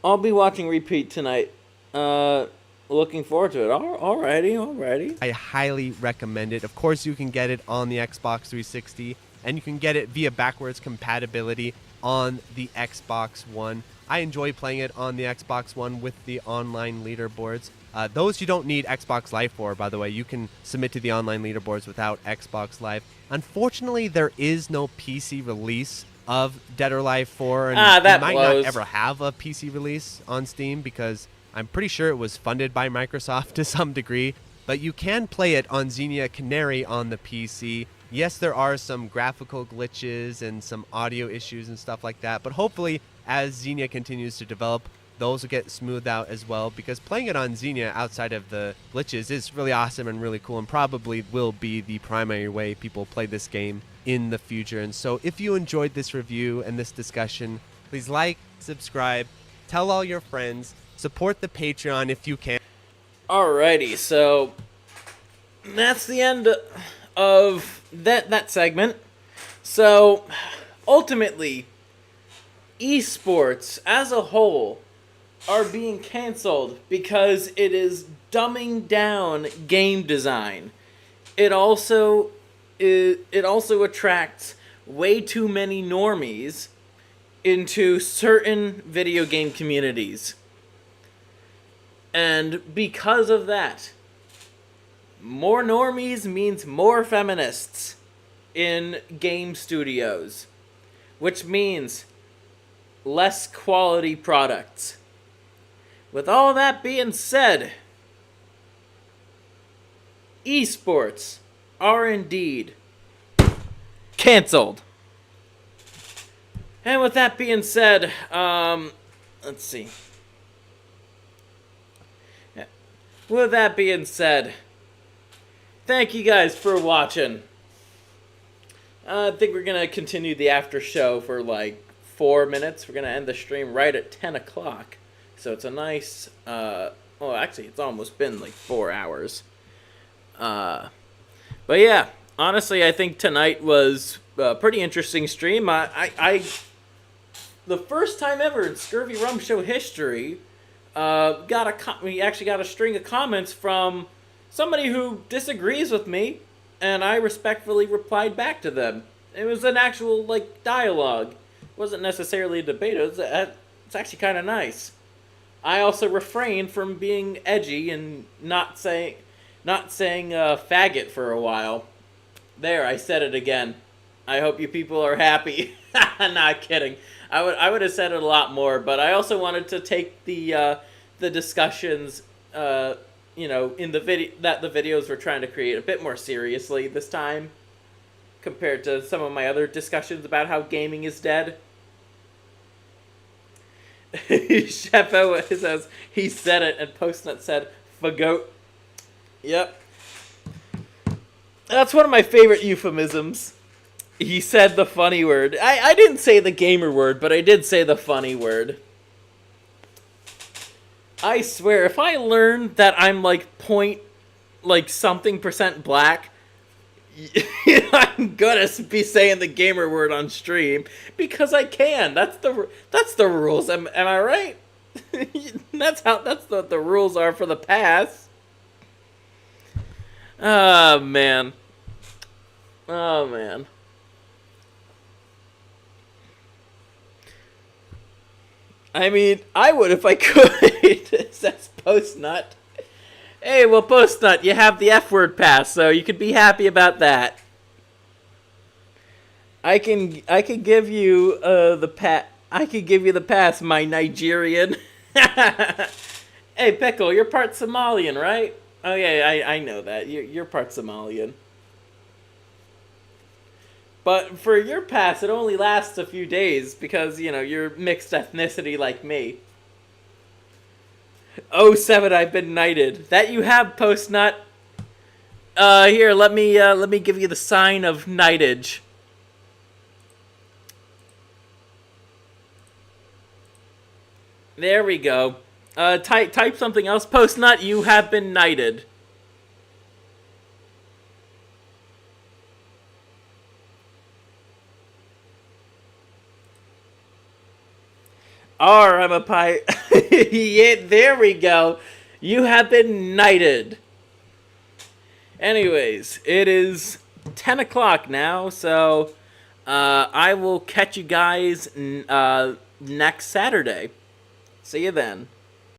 I'll be watching repeat tonight. Looking forward to it. Alrighty. I highly recommend it. Of course, you can get it on the Xbox 360, and you can get it via backwards compatibility on the Xbox One. I enjoy playing it on the Xbox One with the online leaderboards. Those you don't need Xbox Live for, by the way. You can submit to the online leaderboards without Xbox Live. Unfortunately, there is no PC release of Dead or Alive 4, and that it might blows. not ever have a PC release on Steam because I'm pretty sure it was funded by Microsoft to some degree. But you can play it on Xenia Canary on the PC. Yes, there are some graphical glitches and some audio issues and stuff like that, but hopefully as Xenia continues to develop, those will get smoothed out as well, because playing it on Xenia outside of the glitches is really awesome and really cool, and probably will be the primary way people play this game in the future. And so if you enjoyed this review and this discussion, please like, subscribe, tell all your friends, support the Patreon if you can. Alrighty, so that's the end of that segment. So ultimately, esports as a whole are being canceled because it is dumbing down game design. It also attracts way too many normies into certain video game communities. And because of that, more normies means more feminists in game studios, which means less quality products. With all that being said, esports are indeed canceled. And with that being said, let's see. With that being said, thank you guys for watching. I think we're going to continue the after show for like 4 minutes. We're going to end the stream right at 10 o'clock. So it's a nice, well, actually, it's almost been like 4 hours. But yeah, honestly, I think tonight was a pretty interesting stream. The first time ever in ScurvyRum show history, we actually got a string of comments from somebody who disagrees with me, and I respectfully replied back to them. It was an actual, like, dialogue. It wasn't necessarily a debate. It's actually kind of nice. I also refrained from being edgy and not saying faggot for a while. There, I said it again. I hope you people are happy. Not kidding. I would have said it a lot more, but I also wanted to take the discussions, in the videos we're trying to create a bit more seriously this time, compared to some of my other discussions about how gaming is dead. Sheppo says he said it, and Postnut said fagoat. Yep. That's one of my favorite euphemisms. He said the funny word. I didn't say the gamer word, but I did say the funny word. I swear, if I learn that I'm like something percent black, I'm gonna be saying the gamer word on stream because I can. That's the rules. Am I right? That's what the rules are for the pass. Oh man. I mean, I would if I could. Says Postnut. Hey, well, Postnut, you have the F-word pass, so you could be happy about that. I can give you I could give you the pass, my Nigerian. Hey, Pickle, you're part Somalian, right? Oh yeah, I know that. You're part Somalian. But for your pass, it only lasts a few days because, you're mixed ethnicity like me. 07, I've been knighted. That you have, Postnut. Here, let me give you the sign of knightage. There we go. Type something else. Postnut, you have been knighted. I'm a pie. Yeah, there we go. You have been knighted. Anyways, it is 10 o'clock now, so I will catch you guys next Saturday. See you then.